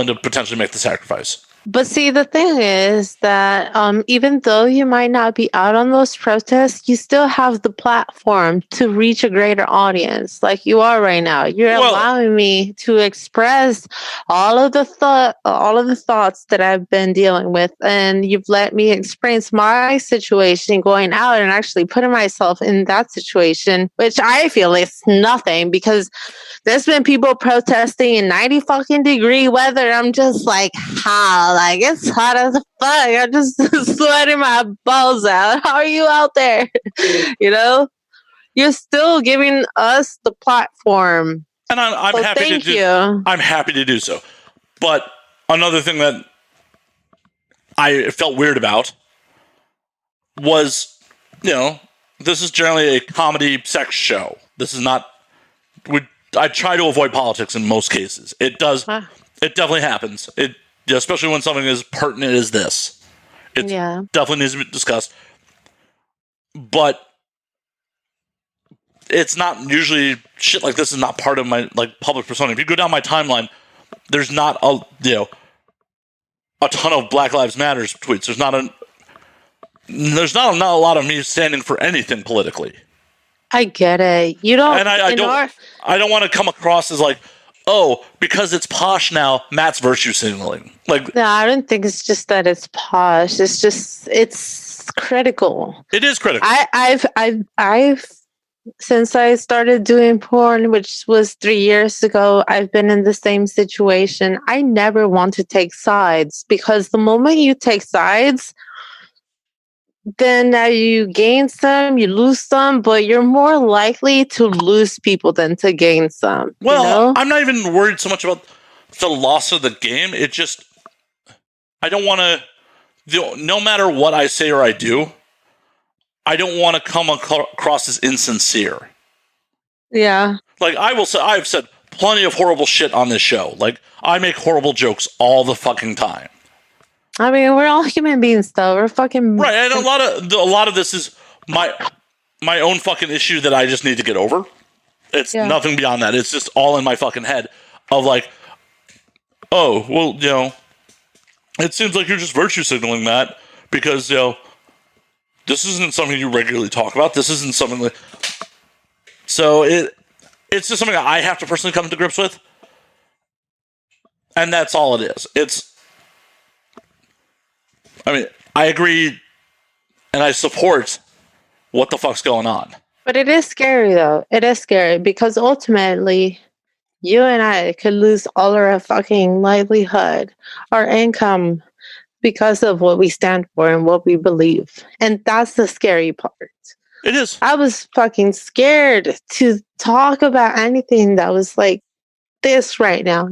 A: to potentially make the sacrifice.
B: But see, the thing is that even though you might not be out on those protests, you still have the platform to reach a greater audience, like you are right now. You're allowing me to express all of the thoughts that I've been dealing with, and you've let me experience my situation, going out and actually putting myself in that situation, which I feel is nothing because there's been people protesting in 90 fucking degree weather. I'm just like, how? Like, it's hot as fuck. I'm just sweating my balls out. How are you out there? You're still giving us the platform.
A: And I'm happy to do so. But another thing that I felt weird about was, this is generally a comedy sex show. This is not. I try to avoid politics in most cases. It does. Huh. It definitely happens. Especially when something as pertinent as this. It definitely needs to be discussed. But it's not usually shit like this is not part of my public persona. If you go down my timeline, there's not a ton of Black Lives Matters tweets. There's not a lot of me standing for anything politically.
B: I get it. You don't.
A: And I don't want to come across as like, oh, because it's posh now, Matt's virtue signaling.
B: No, I don't think it's just that it's posh. It's critical.
A: It is critical.
B: I've since I started doing porn, which was 3 years ago, I've been in the same situation. I never want to take sides because the moment you take sides, then now you gain some, you lose some, but you're more likely to lose people than to gain some.
A: Well, I'm not even worried so much about the loss of the game. It just, I don't want to, no matter what I say or I do, I don't want to come across as insincere.
B: Yeah.
A: Like I will say, I've said plenty of horrible shit on this show. Like I make horrible jokes all the fucking time.
B: I mean, we're all human beings, though. We're fucking
A: right, and a lot of this is my own fucking issue that I just need to get over. It's nothing beyond that. It's just all in my fucking head of like, oh, well, it seems like you're just virtue signaling that because this isn't something you regularly talk about. This isn't something that. So it's just something that I have to personally come to grips with, and that's all it is. I mean, I agree, and I support what the fuck's going on.
B: But it is scary, though. It is scary because ultimately, you and I could lose all our fucking livelihood, our income, because of what we stand for and what we believe. And that's the scary part.
A: It is.
B: I was fucking scared to talk about anything that was like this right now,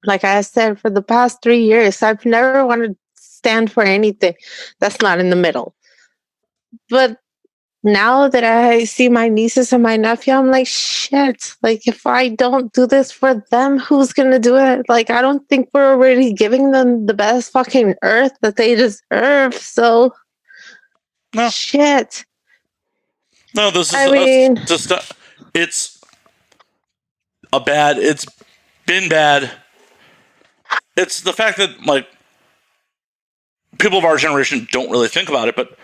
B: Like I said, for the past 3 years, I've never wanted to stand for anything that's not in the middle. But now that I see my nieces and my nephew, I'm like, shit. Like, if I don't do this for them, who's going to do it? Like, I don't think we're already giving them the best fucking earth that they deserve. So,
A: no.
B: Shit.
A: No, this is it's been bad. It's the fact that, like, people of our generation don't really think about it, but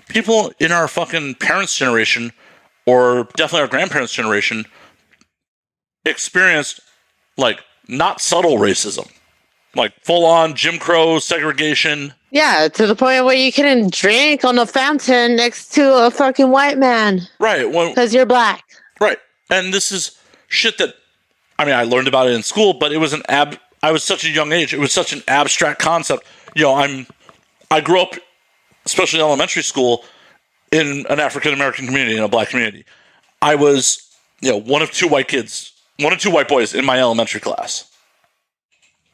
A: people in our fucking parents' generation, or definitely our grandparents' generation, experienced, like, not subtle racism. Like, full-on Jim Crow segregation.
B: Yeah, to the point where you couldn't drink on a fountain next to a fucking white man.
A: Right.
B: Because you're black.
A: Right. And this is shit that, I mean, I learned about it in school, but it was I was such a young age. It was such an abstract concept. You know, I grew up, especially in elementary school, in an African-American community, in a black community. I was, you know, one of two white boys in my elementary class.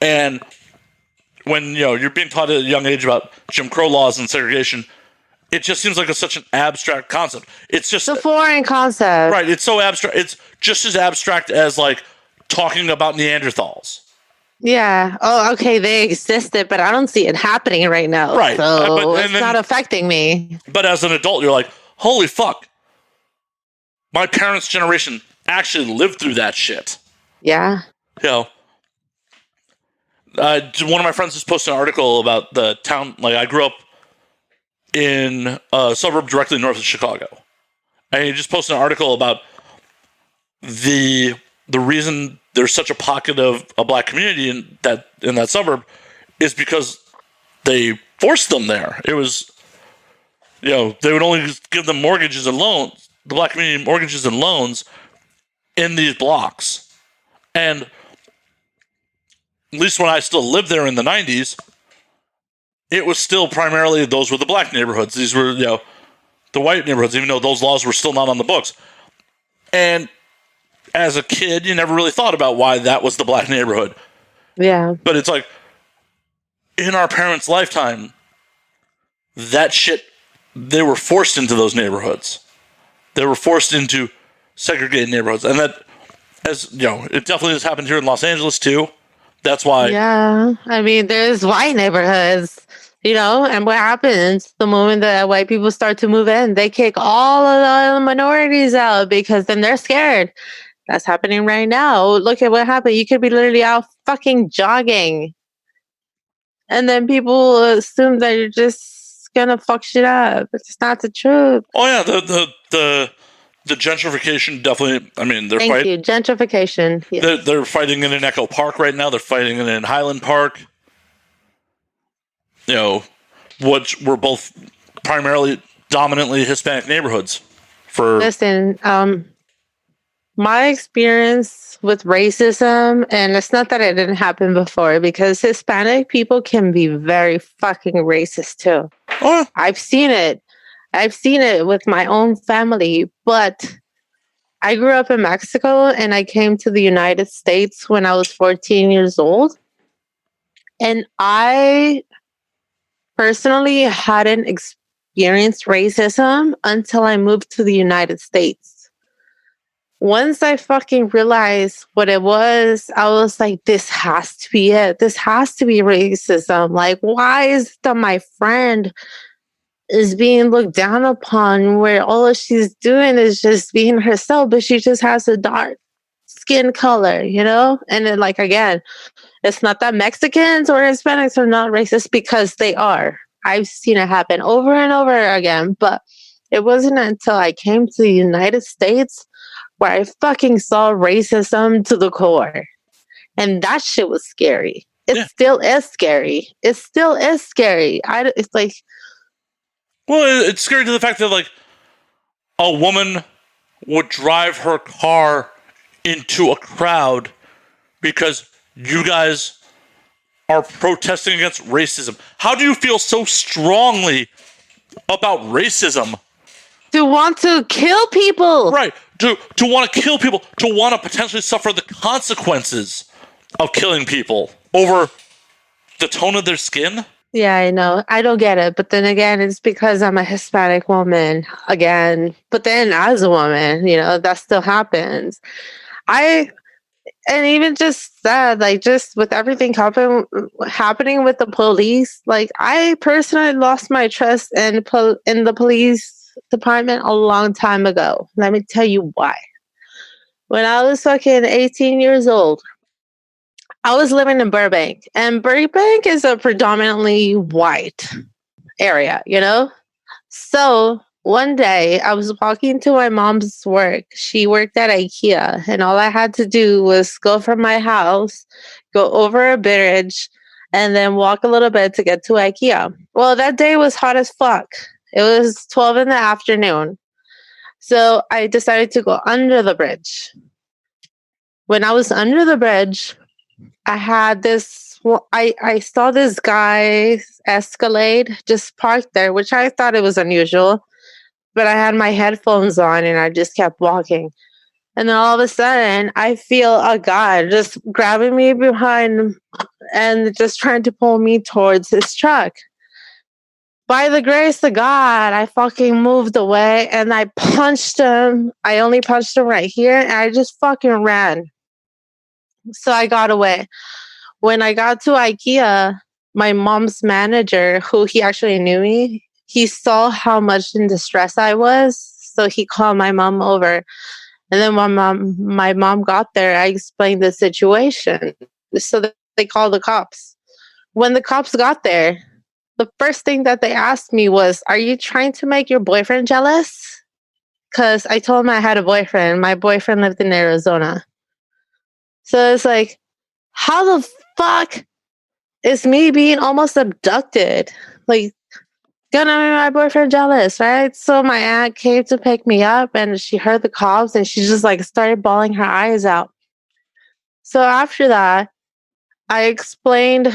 A: And when, you know, you're being taught at a young age about Jim Crow laws and segregation, it just seems like such an abstract concept. It's just
B: a foreign concept.
A: Right. It's so abstract. It's just as abstract as, like, talking about Neanderthals.
B: Yeah. Oh, okay. They existed, but I don't see it happening right now.
A: Right.
B: So it's not affecting me.
A: But as an adult, you're like, holy fuck. My parents' generation actually lived through that shit.
B: Yeah.
A: You know, one of my friends just posted an article about the town. Like, I grew up in a suburb directly north of Chicago. And he just posted an article about the reason there's such a pocket of a black community in that suburb is because they forced them there. It was, you know, they would only give them mortgages and loans, the black community mortgages and loans in these blocks. And at least when I still lived there in the 90s, it was still primarily, those were the black neighborhoods. These were, you know, the white neighborhoods, even though those laws were still not on the books. And as a kid, you never really thought about why that was the black neighborhood.
B: Yeah.
A: But it's like, in our parents' lifetime, that shit, they were forced into those neighborhoods. They were forced into segregated neighborhoods. And that, as you know, it definitely has happened here in Los Angeles too. That's why.
B: Yeah. I mean, there's white neighborhoods, you know, and what happens the moment that white people start to move in, they kick all of the minorities out because then they're scared. That's happening right now. Look at what happened. You could be literally out fucking jogging. And then people assume that you're just gonna fuck shit up. It's not the truth.
A: Oh yeah, the gentrification definitely. I mean, they're fighting.
B: Thank you, gentrification. Yes.
A: They're fighting it in Echo Park right now. They're fighting it in Highland Park. You know, which were both primarily dominantly Hispanic neighborhoods.
B: Listen, my experience with racism, and it's not that it didn't happen before, because Hispanic people can be very fucking racist too.
A: Oh.
B: I've seen it. I've seen it with my own family, but I grew up in Mexico and I came to the United States when I was 14 years old. And I personally hadn't experienced racism until I moved to the United States. Once I fucking realized what it was, I was like, this has to be it. This has to be racism. Like, why is it that my friend is being looked down upon where all she's doing is just being herself, but she just has a dark skin color, you know? And then, like, again, it's not that Mexicans or Hispanics are not racist, because they are. I've seen it happen over and over again, but it wasn't until I came to the United States where I fucking saw racism to the core. And that shit was scary. It still is scary. It still is scary. It's like...
A: Well, it's scary to the fact that, like, a woman would drive her car into a crowd because you guys are protesting against racism. How do you feel so strongly about racism?
B: To want to kill people.
A: Right. To want to kill people. To want to potentially suffer the consequences of killing people over the tone of their skin.
B: Yeah, I know. I don't get it. But then again, it's because I'm a Hispanic woman again. But then as a woman, you know, that still happens. And even just that, like, just with everything happening with the police, like, I personally lost my trust in the police department a long time ago. Let me tell you why. When I was fucking 18 years old, I was living in Burbank, and Burbank is a predominantly white area, you know? So one day I was walking to my mom's work. She worked at IKEA, and all I had to do was go from my house, go over a bridge, and then walk a little bit to get to IKEA. Well, that day was hot as fuck. It was 12 in the afternoon. So I decided to go under the bridge. When I was under the bridge, I had this. I saw this guy's Escalade just parked there, which I thought it was unusual. But I had my headphones on and I just kept walking. And then all of a sudden, I feel a guy just grabbing me behind and just trying to pull me towards his truck. By the grace of God, I fucking moved away and I punched him. I only punched him right here and I just fucking ran. So I got away. When I got to IKEA, my mom's manager, who he actually knew me, he saw how much in distress I was. So he called my mom over. And then when my mom got there, I explained the situation. So they called the cops. When the cops got there, the first thing that they asked me was, "Are you trying to make your boyfriend jealous?" Because I told him I had a boyfriend. My boyfriend lived in Arizona. So it's like, how the fuck is me being almost abducted like gonna make my boyfriend jealous, right? So my aunt came to pick me up and she heard the cops and she just like started bawling her eyes out. So after that, I explained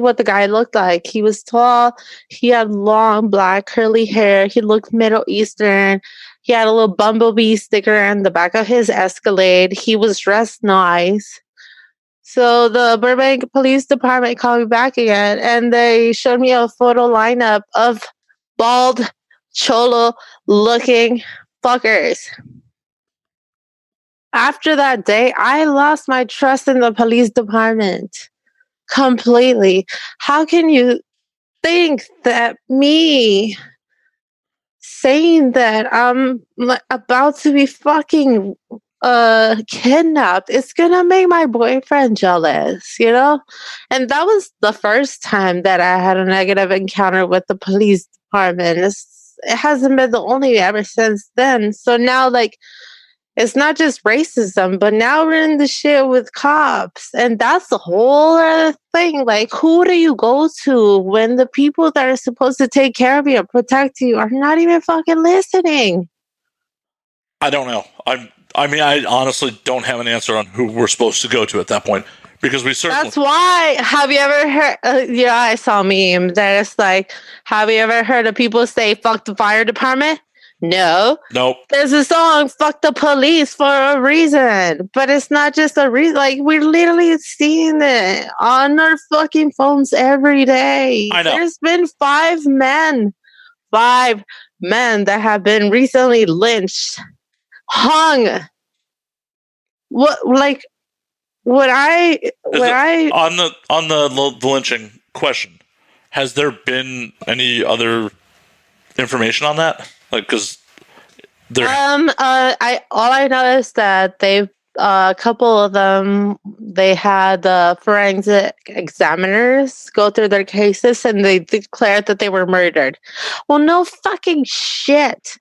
B: what the guy looked like. He was tall, he had long black curly hair, he looked Middle Eastern. He had a little bumblebee sticker on the back of his Escalade. He was dressed nice. So the Burbank Police Department called me back again, and they showed me a photo lineup of bald, cholo-looking fuckers. After that day, I lost my trust in the police department completely. How can you think that me saying that I'm about to be fucking kidnapped, it's gonna make my boyfriend jealous, you know? And that was the first time that I had a negative encounter with the police department. It hasn't been the only ever since then. So now, like, it's not just racism, but now we're in the shit with cops. And that's the whole other thing. Like, who do you go to when the people that are supposed to take care of you and protect you are not even fucking listening?
A: I don't know. I honestly don't have an answer on who we're supposed to go to at that point, because we certainly.
B: That's why. Have you ever heard? I saw a meme that it's like, have you ever heard of people say "fuck the fire department"? No.
A: Nope.
B: There's a song "fuck the police" for a reason, but it's not just a reason. Like, we're literally seeing it on our fucking phones every day.
A: I know.
B: There's been five men that have been recently lynched, hung. What, like?
A: On the lynching question, has there been any other information on that? Like, because there.
B: All I know is that they've a couple of them, they had forensic examiners go through their cases and they declared that they were murdered. Well, no fucking shit.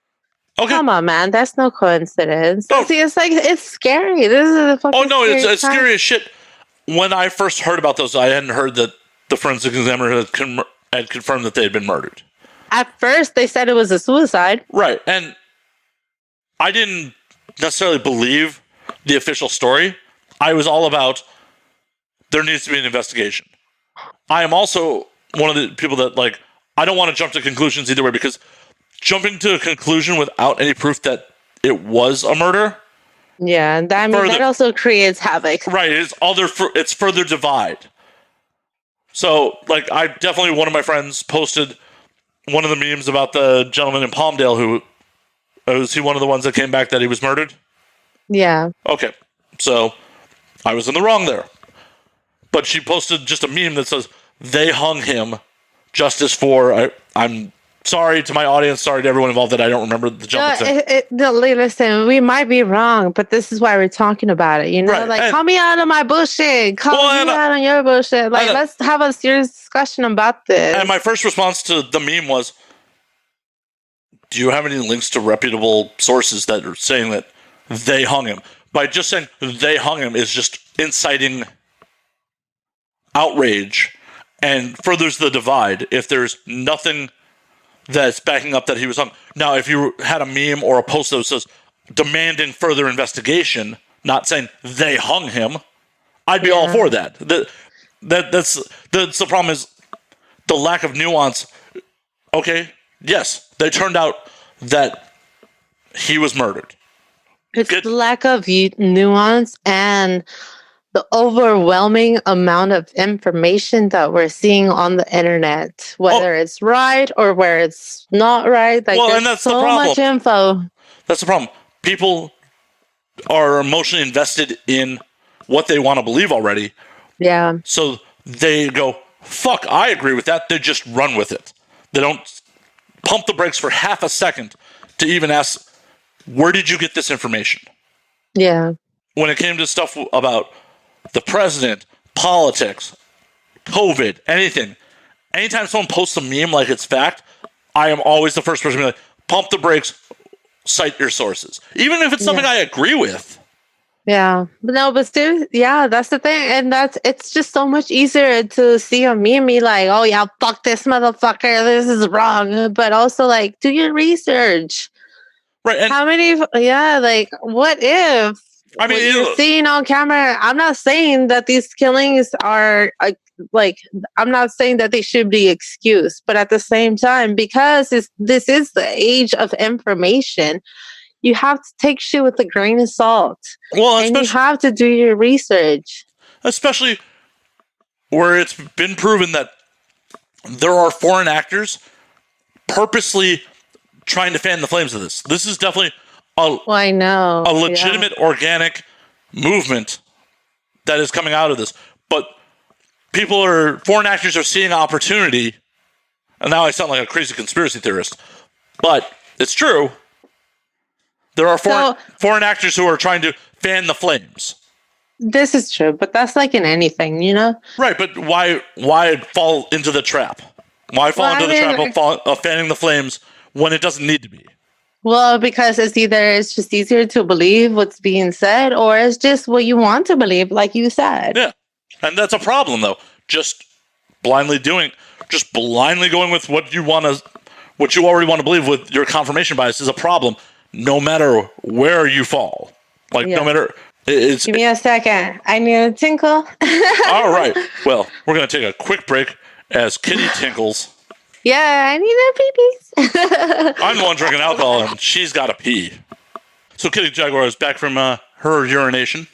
B: Okay. Come on, man. That's no coincidence. Oh. See, it's like, it's scary. This is a fucking
A: it's scary as shit. When I first heard about those, I hadn't heard that the forensic examiner had confirmed that they had been murdered.
B: At first, they said it was a suicide.
A: Right. And I didn't necessarily believe the official story. I was all about, there needs to be an investigation. I am also one of the people that, like, I don't want to jump to conclusions either way, because jumping to a conclusion without any proof that it was a murder.
B: Yeah, and that also creates havoc.
A: Right, it's further divide. So, like, one of my friends posted one of the memes about the gentleman in Palmdale who, was he one of the ones that came back that he was murdered?
B: Yeah.
A: Okay, so I was in the wrong there. But she posted just a meme that says, they hung him, justice for, I'm Sorry to my audience. Sorry to everyone involved that I don't remember the jumping thing.
B: No, listen, we might be wrong, but this is why we're talking about it. You know,
A: Right,
B: like,
A: and-
B: call me out of my bullshit. Call you out on your bullshit. Like, let's have a serious discussion about this.
A: And my first response to the meme was, do you have any links to reputable sources that are saying that they hung him? By just saying they hung him is just inciting outrage and furthers the divide if there's nothing that's backing up that he was hung. Now, if you had a meme or a post that says demanding further investigation, not saying they hung him, I'd be all for that. That's the problem is the lack of nuance. Okay, yes, they turned out that he was murdered.
B: It's the lack of nuance and the overwhelming amount of information that we're seeing on the internet, whether it's right or where it's not right. Like,
A: and that's
B: so
A: the problem.
B: much info.
A: That's the problem. People are emotionally invested in what they want to believe already.
B: Yeah.
A: So they go, fuck, I agree with that. They just run with it. They don't pump the brakes for half a second to even ask, where did you get this information?
B: Yeah.
A: When it came to stuff about the president, politics, COVID, anything, anytime someone posts a meme like it's fact, I am always the first person to be like, pump the brakes, cite your sources. Even if it's something I agree with.
B: Yeah. But still, that's the thing. And it's just so much easier to see a meme be like, oh yeah, fuck this motherfucker, this is wrong. But also, like, do your research.
A: Right. And
B: how many, like, what if? I mean, you're seeing on camera. I'm not saying that these killings are like. I'm not saying that they should be excused, but at the same time, because this is the age of information, you have to take shit with a grain of salt.
A: Well,
B: and you have to do your research,
A: especially where it's been proven that there are foreign actors purposely trying to fan the flames of this. This is definitely
B: I know.
A: A legitimate organic movement that is coming out of this. But foreign actors are seeing opportunity, and now I sound like a crazy conspiracy theorist, but it's true. There are foreign actors who are trying to fan the flames.
B: This is true, but that's like in anything, you know?
A: Right, but why fall into the trap? Why fall into the trap of fanning the flames when it doesn't need to be?
B: Well, because it's just easier to believe what's being said, or it's just what you want to believe, like you said.
A: Yeah. And that's a problem, though. Just blindly going with what you already want to believe with your confirmation bias is a problem, no matter where you fall. Like, no matter. Give
B: me a second. I need a tinkle.
A: All right. Well, we're going to take a quick break as Kitty tinkles.
B: Yeah, I need a pee-pee.
A: I'm the one drinking alcohol, and she's got to pee. So Kitty Jaguar is back from her urination.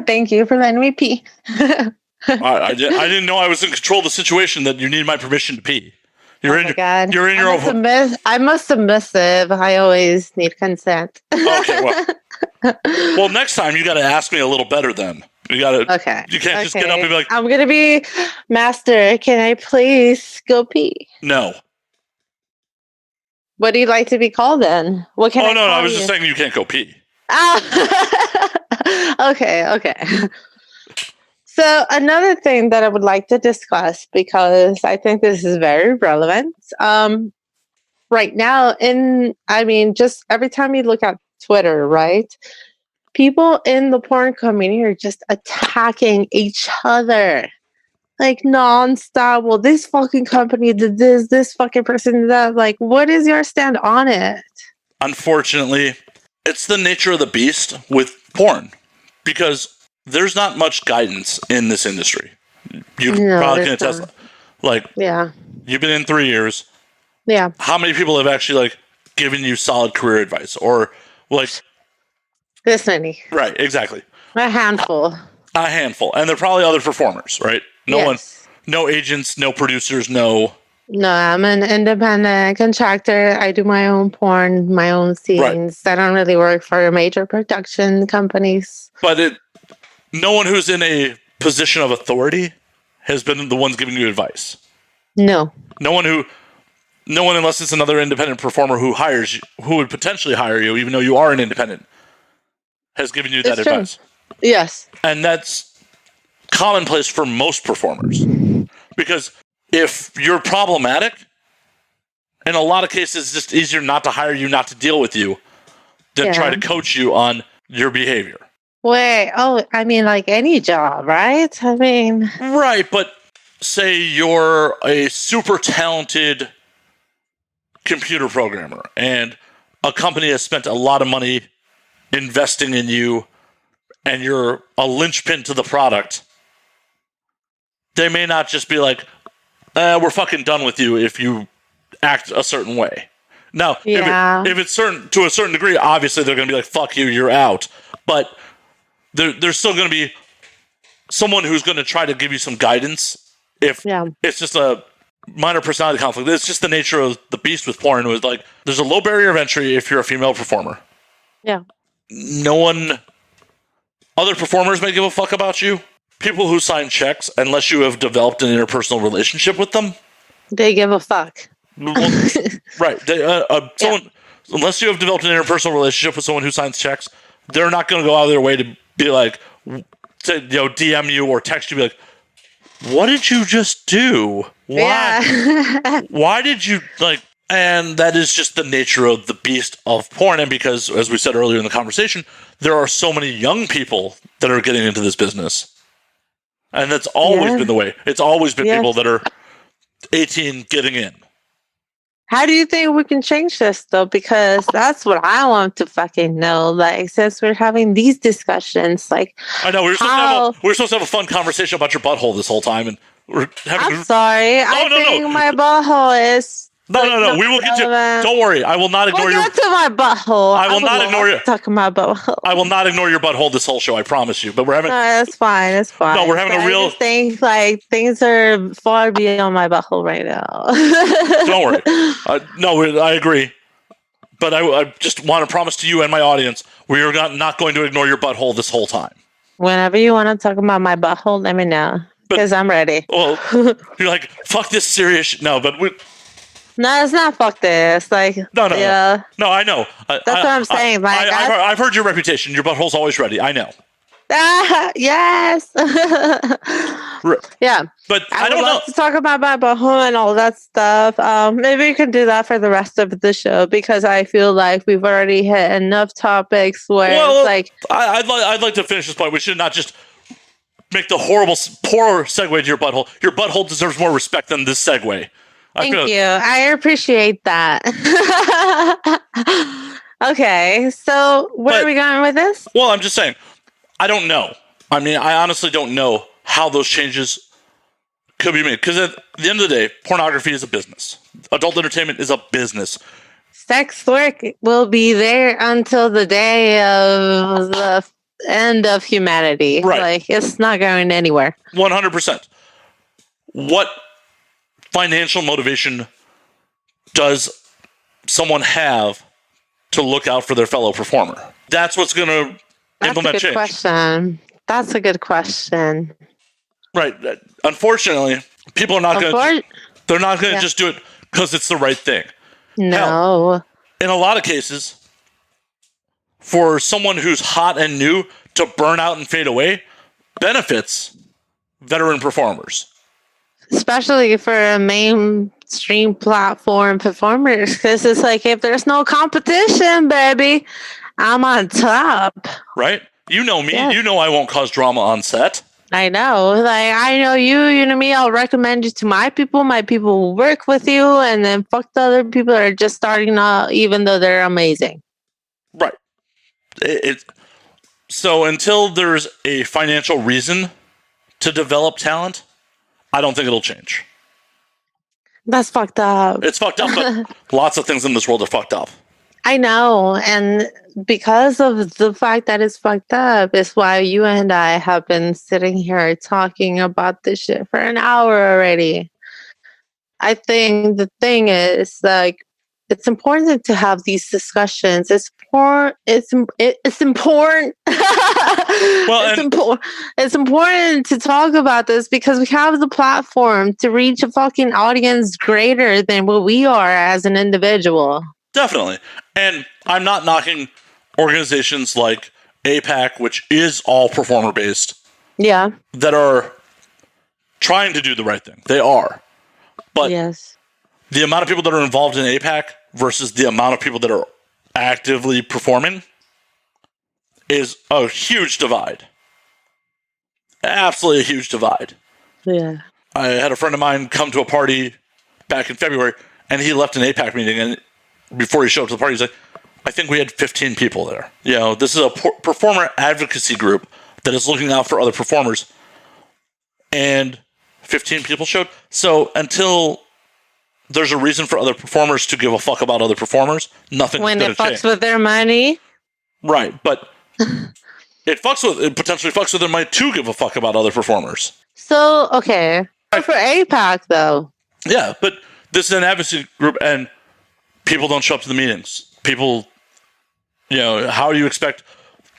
B: Thank you for letting me pee.
A: I didn't know I was in control of the situation, that you need my permission to pee. You're in your own.
B: I'm a submissive. I always need consent.
A: Okay, well, next time you got to ask me a little better then. You got to.
B: Okay.
A: You can't just get up and be like,
B: I'm going to be master. Can I please go pee?
A: No.
B: What do you like to be called then? What can I call
A: I was just saying you can't go pee.
B: Okay. So another thing that I would like to discuss, because I think this is very relevant. Right now, just every time you look at Twitter, right? People in the porn community are just attacking each other. Like, nonstop. Well, this fucking company did this fucking person did that. Like, what is your stand on it?
A: Unfortunately, it's the nature of the beast with porn, because there's not much guidance in this industry. You probably can attest. Like, you've been in 3 years.
B: Yeah.
A: How many people have actually given you solid career advice, or
B: this many?
A: Right, exactly.
B: A handful,
A: and they're probably other performers, right? No agents, no producers, no.
B: No, I'm an independent contractor. I do my own porn, my own scenes. Right. I don't really work for major production companies.
A: But no one who's in a position of authority has been the ones giving you advice.
B: No.
A: No one who no one, unless it's another independent performer who hires you, who would potentially hire you, even though you are an independent, has given you that advice.
B: Yes.
A: And that's commonplace for most performers. Because if you're problematic, in a lot of cases, it's just easier not to hire you, not to deal with you, than try to coach you on your behavior.
B: Wait, I mean, like any job, right? I mean...
A: Right, but say you're a super talented computer programmer and a company has spent a lot of money investing in you and you're a linchpin to the product. They may not just be like, we're fucking done with you if you act a certain way. Now, if it's certain to a certain degree, obviously they're going to be like, fuck you, you're out. But there's still going to be someone who's going to try to give you some guidance if it's just a minor personality conflict. It's just the nature of the beast with porn. It was like, there's a low barrier of entry if you're a female performer.
B: Yeah.
A: No one, other performers may give a fuck about you. People who sign checks, unless you have developed an interpersonal relationship with them,
B: they give a fuck.
A: Well, right. Unless you have developed an interpersonal relationship with someone who signs checks, they're not going to go out of their way to be like, to DM you or text you, be like, what did you just do? Why? Yeah. Why did you like? And that is just the nature of the beast of porn. And because, as we said earlier in the conversation, there are so many young people that are getting into this business, and that's always been the way. It's always been people that are 18 getting in.
B: How do you think we can change this, though? Because that's what I want to fucking know. Like, since we're having these discussions, like,
A: I know we're supposed to have a fun conversation about your butthole this whole time, and we're having.
B: I'm sorry. I think my butthole is.
A: No. We will get you. Don't worry. I will not ignore your.
B: Get to my butthole.
A: I will not ignore you.
B: Talking about butthole.
A: I will not ignore your butthole this whole show. I promise you. But we're having.
B: No, that's fine. It's fine.
A: No, we're having a real.
B: I think like things are far beyond my butthole right now.
A: Don't worry. No, I agree. But I just want to promise to you and my audience, we are not going to ignore your butthole this whole time.
B: Whenever you want to talk about my butthole, let me know. Because I'm ready.
A: Well, you're like, fuck this serious. No, but we.
B: No, it's not fuck this. Like,
A: no, I know.
B: That's what I'm saying.
A: I've heard your reputation. Your butthole's always ready. I know.
B: Yes. Yeah.
A: But I
B: would
A: don't
B: love
A: know.
B: to talk about my butthole and all that stuff. Maybe we can do that for the rest of the show because I feel like we've already hit enough topics where it's like.
A: I'd like to finish this point. We should not just make the poor segue to your butthole. Your butthole deserves more respect than this segue.
B: Thank you. I appreciate that. Okay, so where are we going with this?
A: Well, I'm just saying, I don't know. I mean, I honestly don't know how those changes could be made. Because at the end of the day, pornography is a business. Adult entertainment is a business.
B: Sex work will be there until the day of the end of humanity.
A: Right.
B: Like, it's not going anywhere.
A: 100%. What financial motivation does someone have to look out for their fellow performer? That's what's going to implement change.
B: That's a good question.
A: Right. Unfortunately, people are not going to. They're not going to just do it because it's the right thing.
B: No.
A: Hell, in a lot of cases, for someone who's hot and new to burn out and fade away, benefits veteran performers.
B: Especially for a mainstream platform performers, because it's like, if there's no competition, baby, I'm on top.
A: Right? You know me. Yes. You know I won't cause drama on set.
B: I know. Like, I know you know me. I'll recommend you to my people. My people will work with you, and then fuck the other people that are just starting out, even though they're amazing.
A: Right. So until there's a financial reason to develop talent, I don't think it'll change.
B: That's fucked up.
A: It's fucked up, but lots of things in this world are fucked up.
B: I know, and because of the fact that it's fucked up is why you and I have been sitting here talking about this shit for an hour already. I think the thing is, like, it's important to have these discussions. It's important. It's important. It's important to talk about this because we have the platform to reach a fucking audience greater than what we are as an individual.
A: Definitely. And I'm not knocking organizations like APAC, which is all performer based.
B: Yeah.
A: That are trying to do the right thing. They are. But
B: yes.
A: The amount of people that are involved in APAC versus the amount of people that are actively performing is a huge divide. Absolutely a huge divide.
B: Yeah.
A: I had a friend of mine come to a party back in February, and he left an APAC meeting, and before he showed up to the party, he's like, I think we had 15 people there. You know, this is a performer advocacy group that is looking out for other performers. And 15 people showed. So until there's a reason for other performers to give a fuck about other performers, nothing's going to change.
B: When it fucks with their money.
A: Right, but it potentially fucks with their money to give a fuck about other performers.
B: So, okay. For APAC, though.
A: Yeah, but this is an advocacy group, and people don't show up to the meetings. People, how do you expect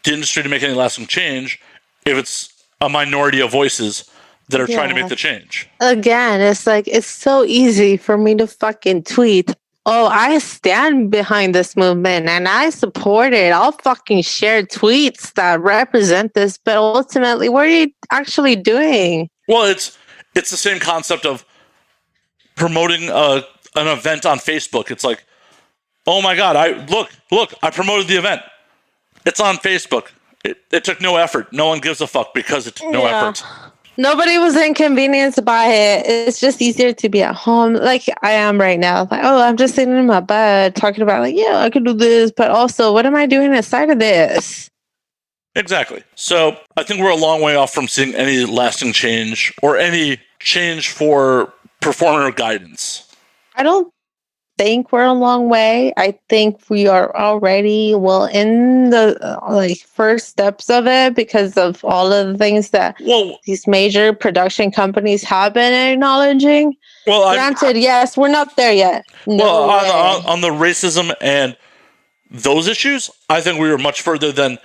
A: the industry to make any lasting change if it's a minority of voices that are trying to make the change?
B: Again, it's like, it's so easy for me to fucking tweet, oh, I stand behind this movement and I support it. I'll fucking share tweets that represent this, but ultimately, what are you actually doing?
A: Well, it's the same concept of promoting an event on Facebook. It's like, oh my God, I promoted the event. It's on Facebook. It took no effort. No one gives a fuck because it took no effort.
B: Nobody was inconvenienced by it. It's just easier to be at home like I am right now. Like, oh, I'm just sitting in my bed talking about like, yeah, I could do this, but also what am I doing aside of this?
A: Exactly. So I think we're a long way off from seeing any lasting change or any change for performer guidance.
B: I don't think we're a long way. I think we are already in the first steps of it because of all of the things that these major production companies have been acknowledging. Well, granted, yes, we're not there yet.
A: On the racism and those issues, I think we were much further than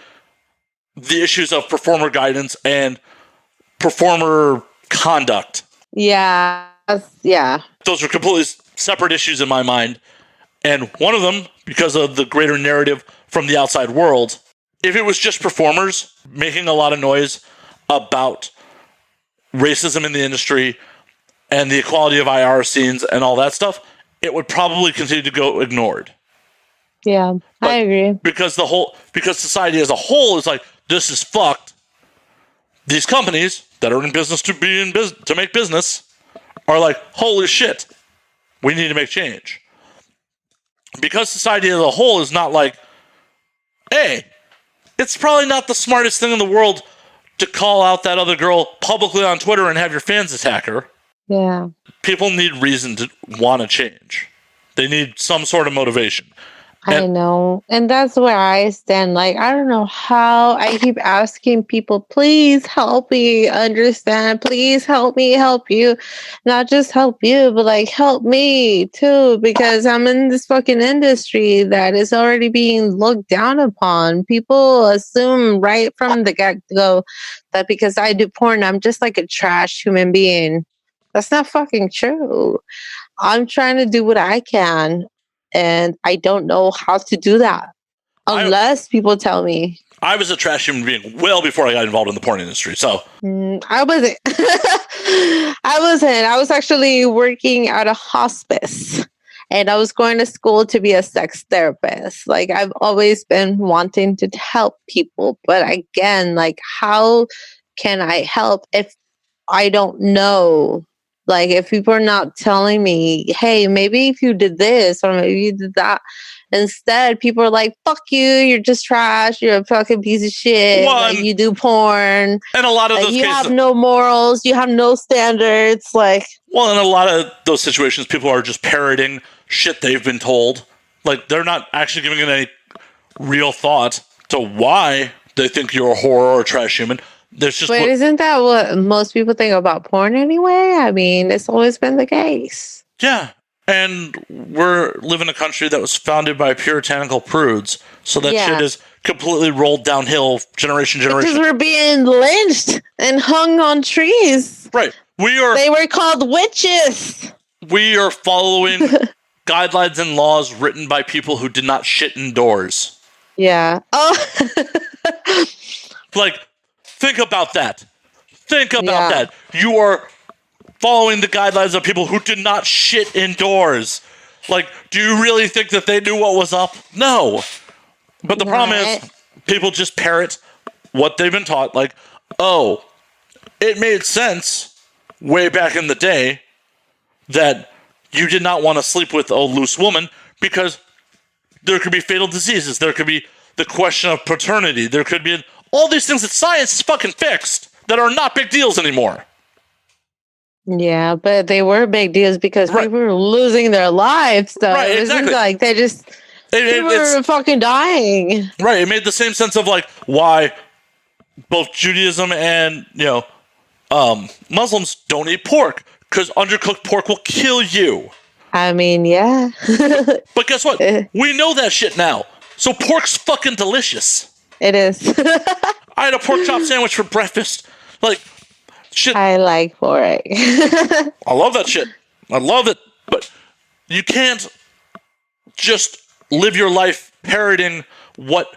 A: the issues of performer guidance and performer conduct.
B: Yeah.
A: Those are completely separate issues in my mind. And one of them, because of the greater narrative from the outside world, if it was just performers making a lot of noise about racism in the industry and the equality of IR scenes and all that stuff, it would probably continue to go ignored.
B: Yeah, I agree.
A: Because society as a whole is like, this is fucked. These companies that are in business to make business are like, holy shit, we need to make change. Because society as a whole is not like, hey, it's probably not the smartest thing in the world to call out that other girl publicly on Twitter and have your fans attack her.
B: Yeah.
A: People need reason to want to change. They need some sort of motivation.
B: I know. And that's where I stand. Like, I don't know how I keep asking people, please help me understand. Please help me help you. Not just help you, but like help me too. Because I'm in this fucking industry that is already being looked down upon. People assume right from the get-go that because I do porn, I'm just like a trash human being. That's not fucking true. I'm trying to do what I can. And I don't know how to do that unless people tell me.
A: I was a trash human being well before I got involved in the porn industry. So
B: I wasn't. I was actually working at a hospice and I was going to school to be a sex therapist. Like I've always been wanting to help people. But again, like how can I help if I don't know? Like, if people are not telling me, hey, maybe if you did this or maybe you did that. Instead, people are like, fuck you, you're just trash, you're a fucking piece of shit, like, you do porn.
A: And a lot of those
B: cases, you have no morals, you have no standards. Like,
A: well, in a lot of those situations, people are just parroting shit they've been told. Like, they're not actually giving it any real thought to why they think you're a whore or a trash human.
B: Isn't that what most people think about porn anyway? I mean, it's always been the case.
A: Yeah. And we're live in a country that was founded by puritanical prudes, so that shit is completely rolled downhill generation.
B: Because we're being lynched and hung on trees.
A: Right.
B: They were called witches.
A: We are following guidelines and laws written by people who did not shit indoors.
B: Yeah. Oh.
A: Like, think about that. Think about that. You are following the guidelines of people who did not shit indoors. Like, do you really think that they knew what was up? No. But the problem is, people just parrot what they've been taught. Like, oh, it made sense way back in the day that you did not want to sleep with a loose woman because there could be fatal diseases. There could be the question of paternity. There could be all these things that science is fucking fixed that are not big deals anymore.
B: Yeah, but they were big deals because people were losing their lives. So it wasn't like they just were fucking dying.
A: Right. It made the same sense of like why both Judaism and Muslims don't eat pork, because undercooked pork will kill you.
B: I mean, yeah.
A: But guess what? We know that shit now. So pork's fucking delicious.
B: It is.
A: I had a pork chop sandwich for breakfast. Like, shit.
B: I like pork.
A: I love that shit. I love it. But you can't just live your life parroting what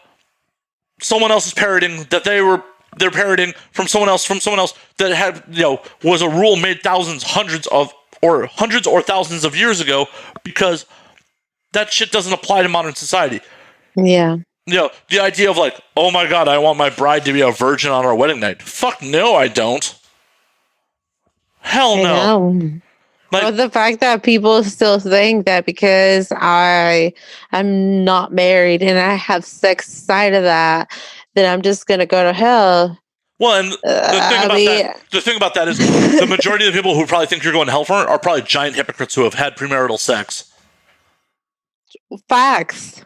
A: someone else is parroting, that they're parroting from someone else that had, was a rule made hundreds or thousands of years ago, because that shit doesn't apply to modern society.
B: Yeah.
A: The idea of like, oh my God, I want my bride to be a virgin on our wedding night. Fuck no, I don't. Hell no.
B: Like, or the fact that people still think that because I'm not married and I have sex side of that I'm just gonna go to hell.
A: Well, and the thing about that is the majority of the people who probably think you're going to hell for it are probably giant hypocrites who have had premarital sex.
B: Facts.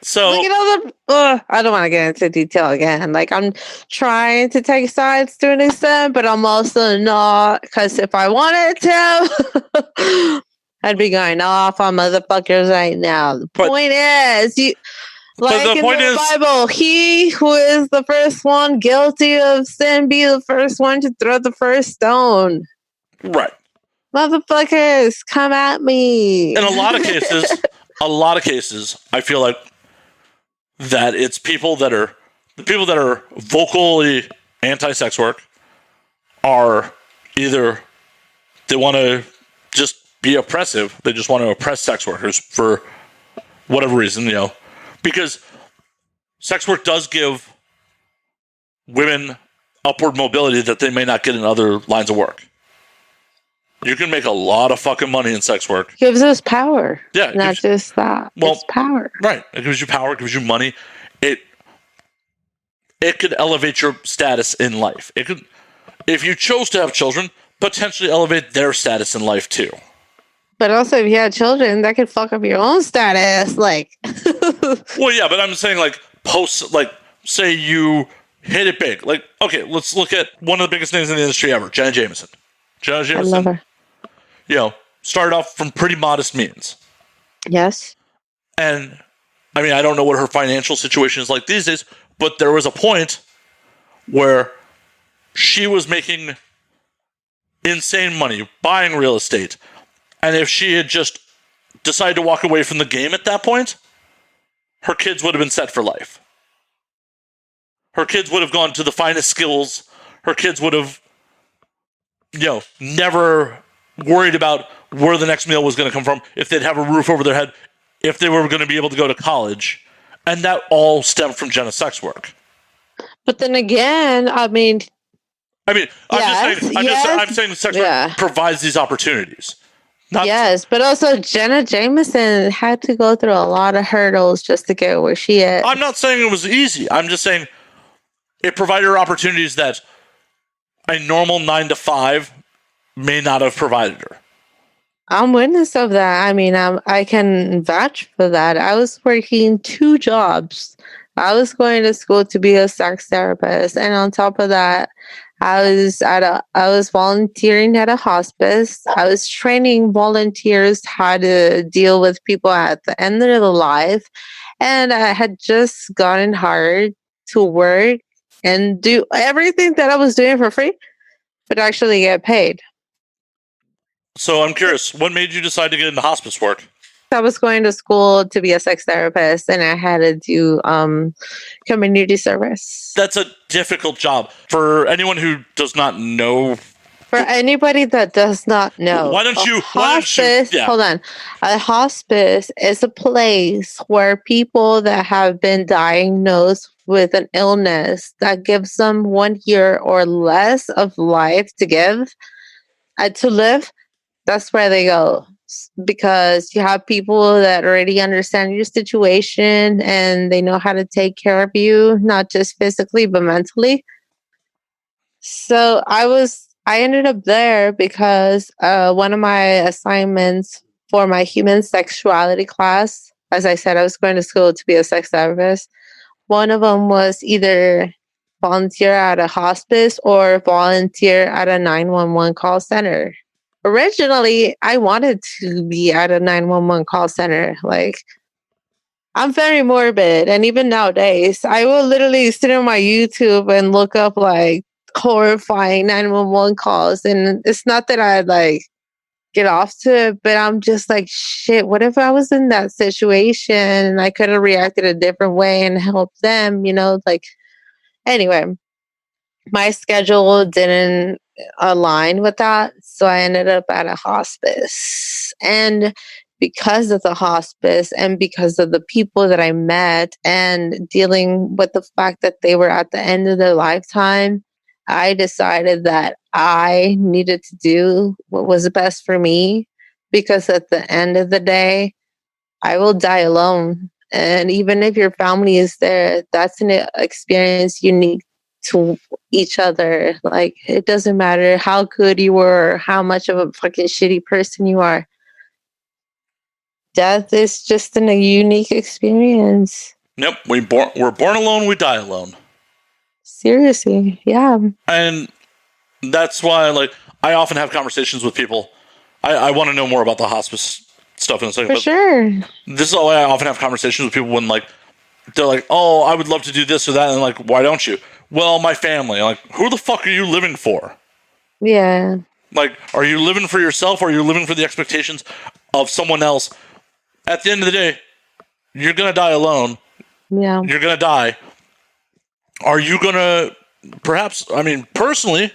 B: So look at all the. I don't want to get into detail again. Like, I'm trying to take sides to an extent, but I'm also not, because if I wanted to, I'd be going off on motherfuckers right now. The point is, like in the Bible, he who is the first one guilty of sin be the first one to throw the first stone.
A: Right.
B: Motherfuckers, come at me.
A: In a lot of cases, I feel like that it's people that are vocally anti-sex work are either they want to just be oppressive. They just want to oppress sex workers for whatever reason, because sex work does give women upward mobility that they may not get in other lines of work. You can make a lot of fucking money in sex work.
B: Gives us power.
A: Yeah.
B: Not just that. Well, it's power.
A: Right. It gives you power. It gives you money. It could elevate your status in life. It could, if you chose to have children, potentially elevate their status in life too.
B: But also, if you had children, that could fuck up your own status. Like,
A: well, yeah, but I'm saying say you hit it big. Like, okay, let's look at one of the biggest names in the industry ever, Jenna Jameson. Jenna Jameson. I love her. Started off from pretty modest means.
B: Yes.
A: And I mean, I don't know what her financial situation is like these days, but there was a point where she was making insane money buying real estate. And if she had just decided to walk away from the game at that point, her kids would have been set for life. Her kids would have gone to the finest schools. Her kids would have, never worried about where the next meal was going to come from, if they'd have a roof over their head, if they were going to be able to go to college. And that all stemmed from Jenna's sex work. But
B: then again, I'm saying
A: sex work provides these opportunities.
B: But also Jenna Jameson had to go through a lot of hurdles just to get where she is.
A: I'm not saying it was easy. I'm just saying it provided her opportunities that a normal 9-to-5 may not have provided her.
B: I'm witness of that. I mean, I can vouch for that. I was working 2 jobs. I was going to school to be a sex therapist, and on top of that, I was volunteering at a hospice. I was training volunteers how to deal with people at the end of their life. And I had just gotten hired to work and do everything that I was doing for free, but actually get paid.
A: So I'm curious, what made you decide to get into hospice work?
B: I was going to school to be a sex therapist, and I had to do community service.
A: That's a difficult job. For anyone who does not know,
B: For anybody that does not know,
A: why don't you? Yeah.
B: Hold on. A hospice is a place where people that have been diagnosed with an illness that gives them 1 year or less of life to live. That's where they go, because you have people that already understand your situation and they know how to take care of you, not just physically but mentally. So I ended up there because one of my assignments for my human sexuality class, as I said, I was going to school to be a sex therapist. One of them was either volunteer at a hospice or volunteer at a 911 call center. Originally, I wanted to be at a 911 call center. Like, I'm very morbid. And even nowadays, I will literally sit on my YouTube and look up like horrifying 911 calls. And it's not that I like get off to it, but I'm just like, shit, what if I was in that situation and I could have reacted a different way and helped them, like, anyway, my schedule didn't align with that. So I ended up at a hospice. And because of the hospice and because of the people that I met and dealing with the fact that they were at the end of their lifetime, I decided that I needed to do what was best for me, because at the end of the day, I will die alone. And even if your family is there, that's an experience unique to each other. Like, it doesn't matter how good you were or how much of a fucking shitty person you are. Death is just a unique experience.
A: Yep, we're born alone, we die alone.
B: Seriously, yeah.
A: And that's why, like, I often have conversations with people. I want to know more about the hospice stuff in a second.
B: For sure.
A: This is why I often have conversations with people when, like, they're like, oh, I would love to do this or that. And, like, why don't you? Well, my family. Like, who the fuck are you living for?
B: Yeah.
A: Like, are you living for yourself or are you living for the expectations of someone else? At the end of the day, you're going to die alone.
B: Yeah.
A: You're going to die. Are you going to, perhaps, I mean, personally,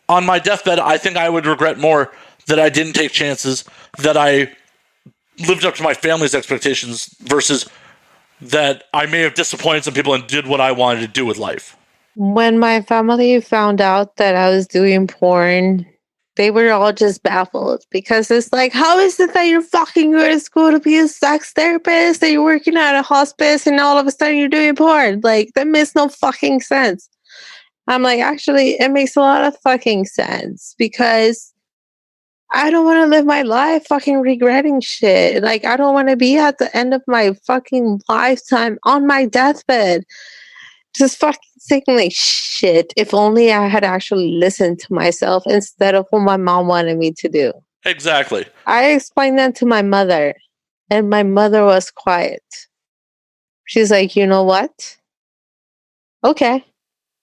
A: on my deathbed, I think I would regret more that I didn't take chances, that I lived up to my family's expectations versus that I may have disappointed some people and did what I wanted to do with life.
B: When my family found out that I was doing porn, they were all just baffled, because it's like, how is it that you're fucking going to school to be a sex therapist, that you're working at a hospice, and all of a sudden you're doing porn? Like, that makes no fucking sense. I'm like, actually, it makes a lot of fucking sense, because I don't want to live my life fucking regretting shit. Like, I don't want to be at the end of my fucking lifetime on my deathbed just fucking thinking like, shit, if only I had actually listened to myself instead of what my mom wanted me to do.
A: Exactly.
B: I explained that to my mother, and my mother was quiet. She's like, you know what? Okay,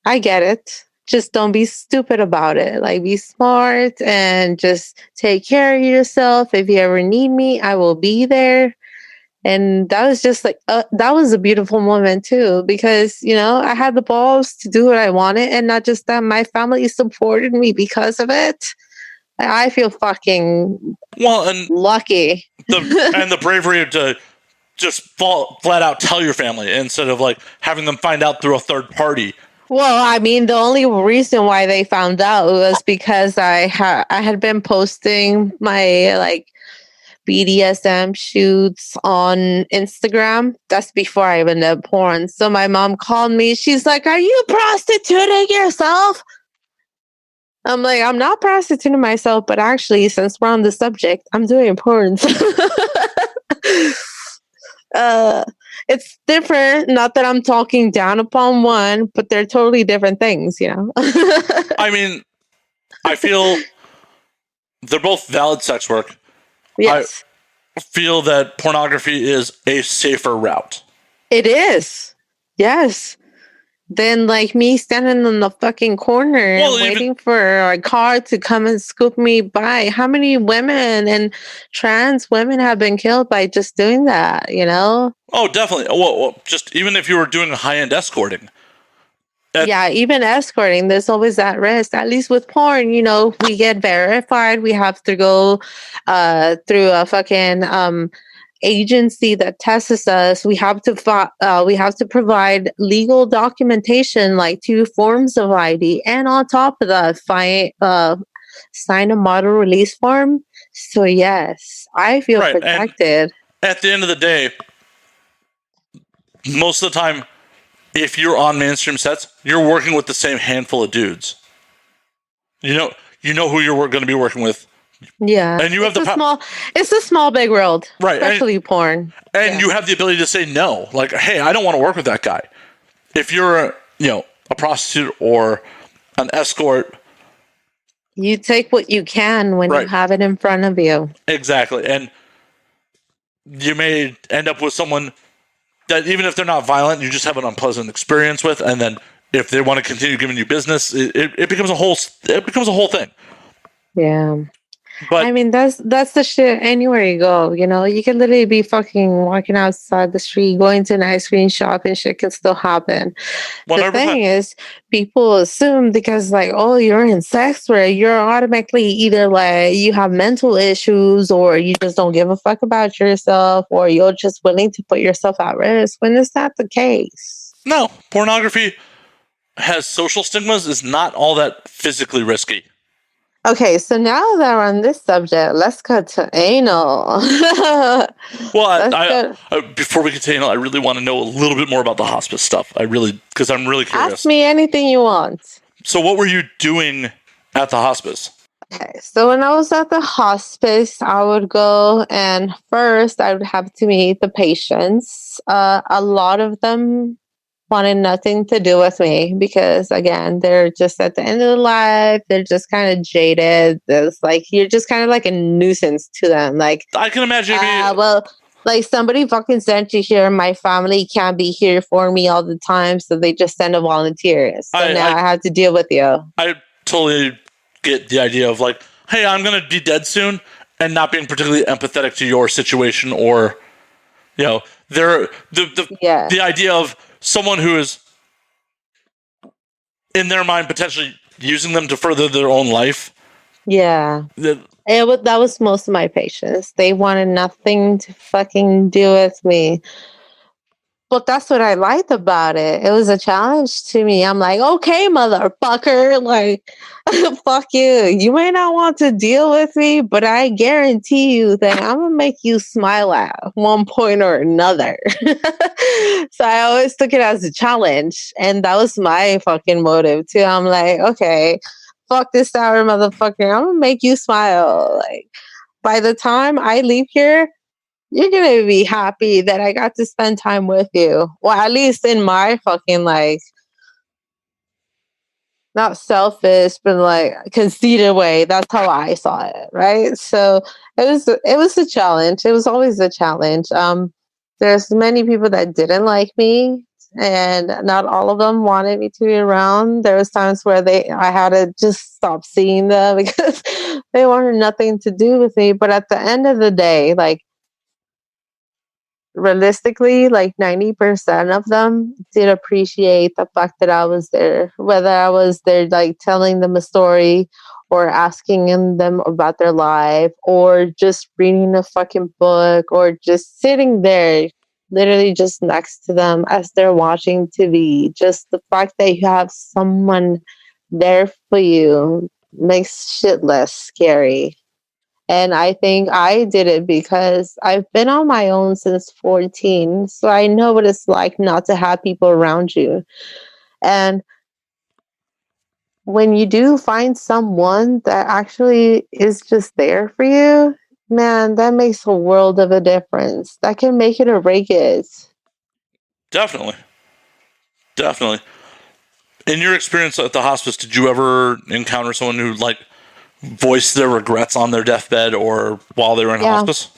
B: I get it. Just don't be stupid about it. Like, be smart and just take care of yourself. If you ever need me, I will be there. And that was just like, that was a beautiful moment too, because, I had the balls to do what I wanted, and not just that, my family supported me because of it. I feel fucking lucky.
A: And the bravery to just flat out tell your family instead of like having them find out through a third party.
B: Well, I mean, the only reason why they found out was because I had been posting my like BDSM shoots on Instagram. That's before I even did porn. So my mom called me. She's like, "Are you prostituting yourself?" I'm like, "I'm not prostituting myself, but actually, since we're on the subject, I'm doing porn." it's different. Not that I'm talking down upon one, but they're totally different things, you know?
A: I mean, I feel they're both valid sex work.
B: Yes.
A: I feel that pornography is a safer route.
B: It is. Yes. Than like me standing in the fucking corner and waiting for a car to come and scoop me by. How many women and trans women have been killed by just doing that, you know?
A: Oh, definitely. Well, just even if you were doing high-end escorting.
B: Yeah, even escorting, there's always that risk. At least with porn, you know, we get verified. We have to go through a fucking agency that tests us. We have to provide legal documentation like 2 forms of ID, and on top of that, sign a model release form. So yes, I feel protected.
A: And at the end of the day, most of the time, if you're on mainstream sets, you're working with the same handful of dudes. You know who you're going to be working with.
B: Yeah,
A: and you have
B: it's a small big world,
A: right?
B: Especially porn,
A: and you have the ability to say no. Like, hey, I don't want to work with that guy. If you're a prostitute or an escort,
B: you take what you can when you have it in front of you.
A: Exactly, and you may end up with someone that even if they're not violent, you just have an unpleasant experience with, and then if they want to continue giving you business, it becomes a whole thing.
B: Yeah. But I mean, that's the shit anywhere you go, you know? You can literally be fucking walking outside the street, going to an ice cream shop, and shit can still happen. 100%. The thing is, people assume because, like, oh, you're in sex work, you're automatically either, like, you have mental issues, or you just don't give a fuck about yourself, or you're just willing to put yourself at risk, when it's not the case.
A: No, pornography has social stigmas, is not all that physically risky.
B: Okay, so now that we're on this subject, let's go to anal.
A: Well, before we get to anal, I really want to know a little bit more about the hospice stuff. Because I'm really curious.
B: Ask me anything you want.
A: So what were you doing at the hospice?
B: Okay, so when I was at the hospice, I would go and first I would have to meet the patients. A lot of them wanted nothing to do with me because, again, they're just at the end of their life. They're just kind of jaded. It's like you're just kind of like a nuisance to them. Like,
A: I can imagine.
B: Like somebody fucking sent you here. My family can't be here for me all the time, so they just send a volunteer. So now I have to deal with you.
A: I totally get the idea of like, hey, I'm gonna be dead soon, and not being particularly empathetic to your situation, or the idea of someone who is, in their mind, potentially using them to further their own life.
B: Yeah. That was most of my patients. They wanted nothing to fucking do with me. But that's what I liked about it. It was a challenge to me. I'm like, okay, motherfucker. Like, fuck you. You may not want to deal with me, but I guarantee you that I'm going to make you smile at one point or another. So I always took it as a challenge. And that was my fucking motive, too. I'm like, okay, fuck this sour motherfucker. I'm going to make you smile. Like, by the time I leave here, you're going to be happy that I got to spend time with you. Well, at least in my fucking, like, not selfish, but like conceited way. That's how I saw it, right? So it was a challenge. It was always a challenge. There's many people that didn't like me, and not all of them wanted me to be around. There was times where I had to just stop seeing them because they wanted nothing to do with me. But at the end of the day, like, realistically, like 90% of them did appreciate the fact that I was there, whether I was there like telling them a story or asking them about their life or just reading a fucking book or just sitting there literally just next to them as they're watching TV. Just the fact that you have someone there for you makes shit less scary. And I think I did it because I've been on my own since 14. So I know what it's like not to have people around you. And when you do find someone that actually is just there for you, man, that makes a world of a difference. That can make it or break it.
A: Definitely. Definitely. In your experience at the hospice, did you ever encounter someone who like voiced their regrets on their deathbed or while they were in hospice?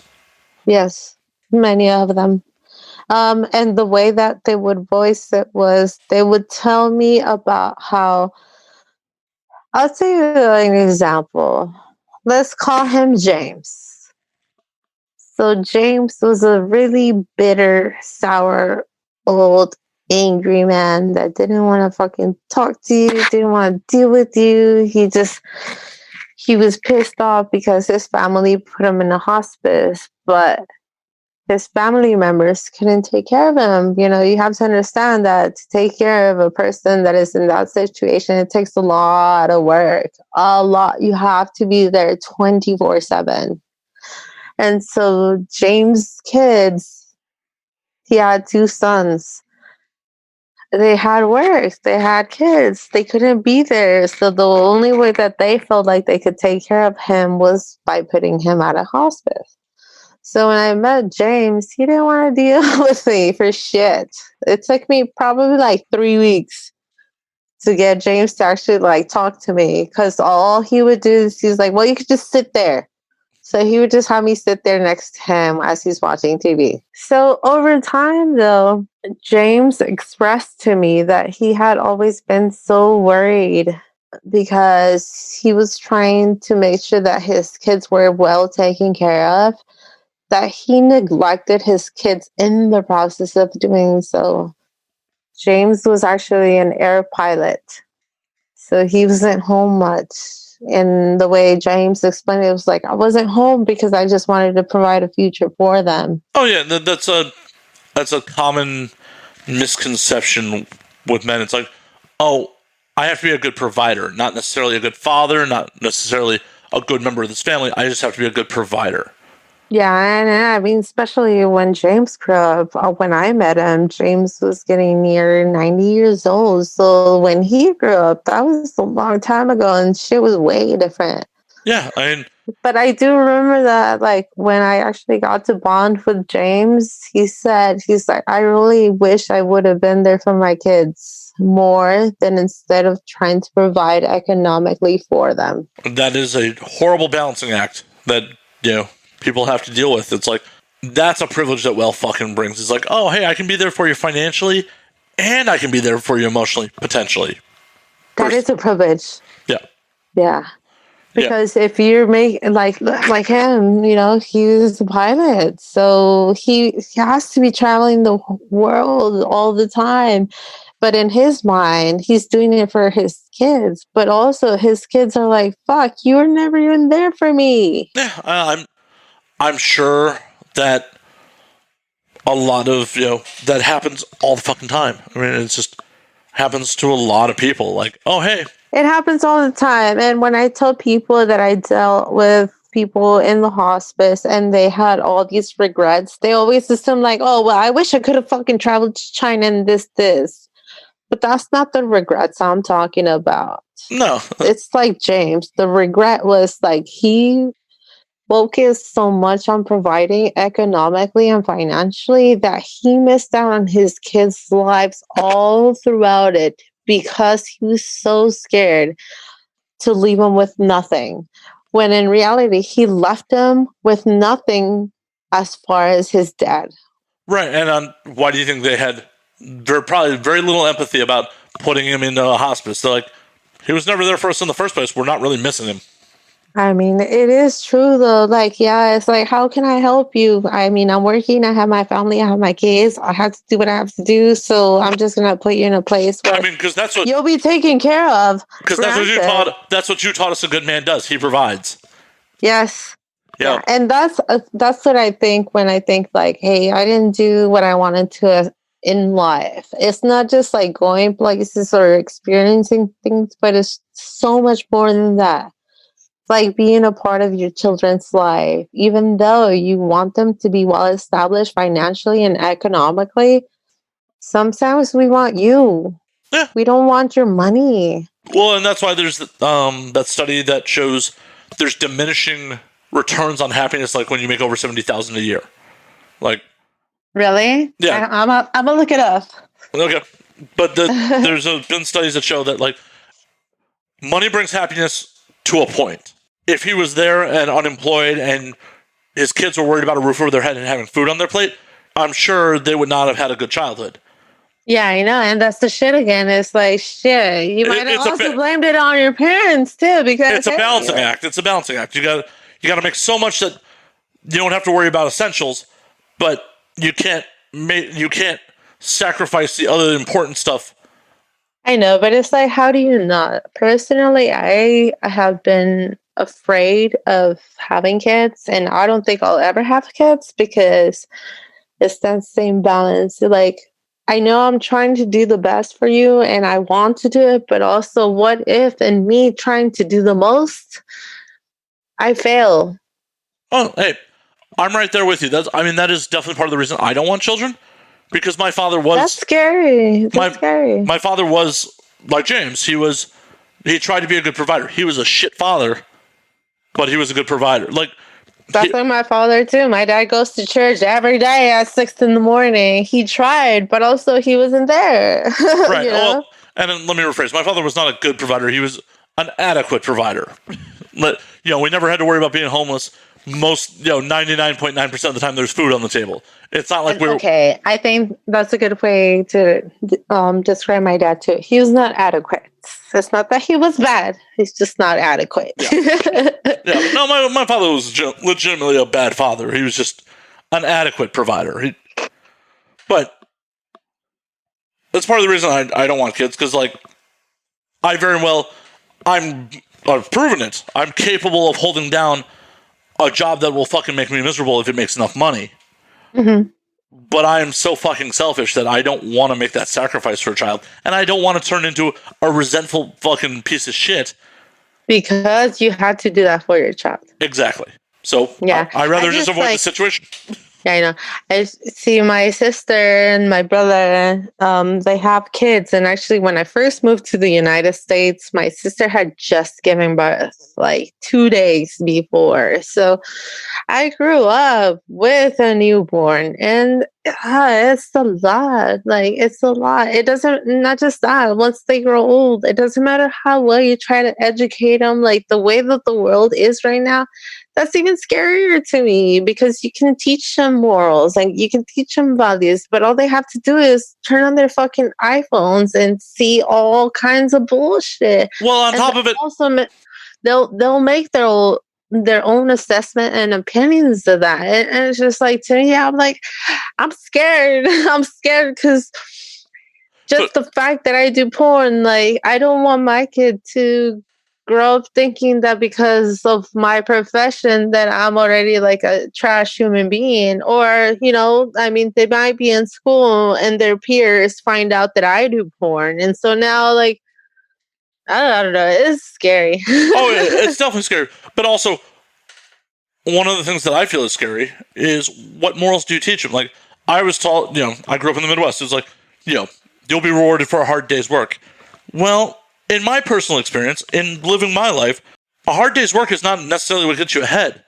B: Yes, many of them. And the way that they would voice it was they would tell me about how, I'll tell you an example. Let's call him James. So James was a really bitter, sour, old, angry man that didn't want to fucking talk to you, didn't want to deal with you. He was pissed off because his family put him in a hospice, but his family members couldn't take care of him. You know, you have to understand that to take care of a person that is in that situation, it takes a lot of work. A lot. You have to be there 24/7. And so James' kids, he had two sons. They had work, they had kids, they couldn't be there. So the only way that they felt like they could take care of him was by putting him at a hospice. So when I met James, he didn't want to deal with me for shit. It took me probably like 3 weeks to get James to actually like talk to me, because all he would do is he's like, well, you could just sit there. So he would just have me sit there next to him as he's watching TV. So over time, though, James expressed to me that he had always been so worried because he was trying to make sure that his kids were well taken care of, that he neglected his kids in the process of doing so. James was actually an air pilot, so he wasn't home much. And the way James explained it was like, I wasn't home because I just wanted to provide a future for them.
A: Oh yeah, that's a common misconception with men. It's like, oh, I have to be a good provider, not necessarily a good father, not necessarily a good member of this family. I just have to be a good provider.
B: Yeah, and I mean, especially when James grew up, when I met him, James was getting near 90 years old. So when he grew up, that was a long time ago, and shit was way different.
A: Yeah, I mean,
B: but I do remember that, like, when I actually got to bond with James, he's like, I really wish I would have been there for my kids more than instead of trying to provide economically for them.
A: that is a horrible balancing act that, you know, people have to deal with. It's like, that's a privilege that wealth fucking brings. It's like, oh, hey, I can be there for you financially, and I can be there for you emotionally, potentially.
B: That is a privilege.
A: Yeah.
B: Yeah. Because if you're making like him, you know, he was a pilot, so he has to be traveling the world all the time. But in his mind, he's doing it for his kids. But also, his kids are like, "Fuck, you were never even there for me."
A: Yeah, I'm sure that a lot of, you know, that happens all the fucking time. I mean, it's just happens to a lot of people. Like, oh, hey.
B: It happens all the time. And when I tell people that I dealt with people in the hospice and they had all these regrets, they always assume like, oh, well, I wish I could have fucking traveled to China and this. But that's not the regrets I'm talking about.
A: No.
B: It's like James. The regret was like he focused so much on providing economically and financially that he missed out on his kids' lives all throughout it because he was so scared to leave them with nothing. When in reality, he left them with nothing as far as his dad.
A: Right. And why do you think they had probably very little empathy about putting him into a hospice? They're like, he was never there for us in the first place. We're not really missing him.
B: I mean, it is true though. Like, yeah, it's like, how can I help you? I mean, I'm working, I have my family, I have my kids, I have to do what I have to do. So I'm just gonna put you in a place where
A: because that's what
B: you'll be taken care of.
A: Because that's what you taught. That's what you taught us. A good man does. He provides.
B: Yes.
A: Yeah.
B: And that's what I think when I think like, hey, I didn't do what I wanted to in life. It's not just like going places or experiencing things, but it's so much more than that. Like being a part of your children's life, even though you want them to be well established financially and economically, sometimes we want you.
A: Yeah.
B: We don't want your money.
A: Well, and that's why there's that study that shows there's diminishing returns on happiness, like when you make over $70,000 a year. Like
B: Really?
A: Yeah.
B: I'm gonna look it up.
A: Okay. But there's been studies that show that, like, money brings happiness to a point. If he was there and unemployed and his kids were worried about a roof over their head and having food on their plate, I'm sure they would not have had a good childhood.
B: Yeah, I know. And that's the shit again. It's like, shit. You might have also blamed it on your parents, too, because
A: it's a balancing act. It's a balancing act. You got to make so much that you don't have to worry about essentials, but you can't sacrifice the other important stuff.
B: I know, but it's like, how do you not? Personally, I have been afraid of having kids, and I don't think I'll ever have kids because it's that same balance. Like, I know I'm trying to do the best for you and I want to do it, but also what if in me trying to do the most, I fail?
A: Oh, hey, I'm right there with you. That is definitely part of the reason I don't want children, because my father was...
B: That's scary. That's scary.
A: My father was like James. He tried to be a good provider. He was a shit father, but he was a good provider. Like,
B: that's like my father too. My dad goes to church every day at 6 a.m. He tried, but also he wasn't there.
A: Right.
B: You know?
A: Well, and then let me rephrase. My father was not a good provider. He was an adequate provider. We never had to worry about being homeless. 99.9% of the time there's food on the table. It's not like
B: okay. I think that's a good way to describe my dad too. He was not adequate. It's not that he was bad. He's just not adequate.
A: Yeah. No, my father was legitimately a bad father. He was just an adequate provider. But that's part of the reason I don't want kids, because, like, I've proven it. I'm capable of holding down a job that will fucking make me miserable if it makes enough money.
B: Mm-hmm.
A: But I am so fucking selfish that I don't want to make that sacrifice for a child. And I don't want to turn into a resentful fucking piece of shit.
B: Because you had to do that for your child.
A: Exactly. So
B: yeah,
A: I'd rather just avoid the situation.
B: Yeah, I know. I see my sister and my brother, they have kids. And actually, when I first moved to the United States, my sister had just given birth like 2 days before. So I grew up with a newborn, and it's a lot. Like, it's a lot. It doesn't, not just that. Once they grow old, it doesn't matter how well you try to educate them. Like, the way that the world is right now, that's even scarier to me, because you can teach them morals and you can teach them values, but all they have to do is turn on their fucking iPhones and see all kinds of bullshit.
A: Well, on top of it,
B: also, they'll make their own assessment and opinions of that. And it's just like, to me, I'm like, I'm scared. I'm scared because the fact that I do porn, like, I don't want my kid to grow up thinking that because of my profession that I'm already like a trash human being. Or, they might be in school and their peers find out that I do porn. And so now, like, I don't know. It's scary.
A: Oh, it's definitely scary. But also, one of the things that I feel is scary is, what morals do you teach them? Like, I was taught, I grew up in the Midwest. It was like, you'll be rewarded for a hard day's work. Well, in my personal experience, in living my life, a hard day's work is not necessarily what gets you ahead.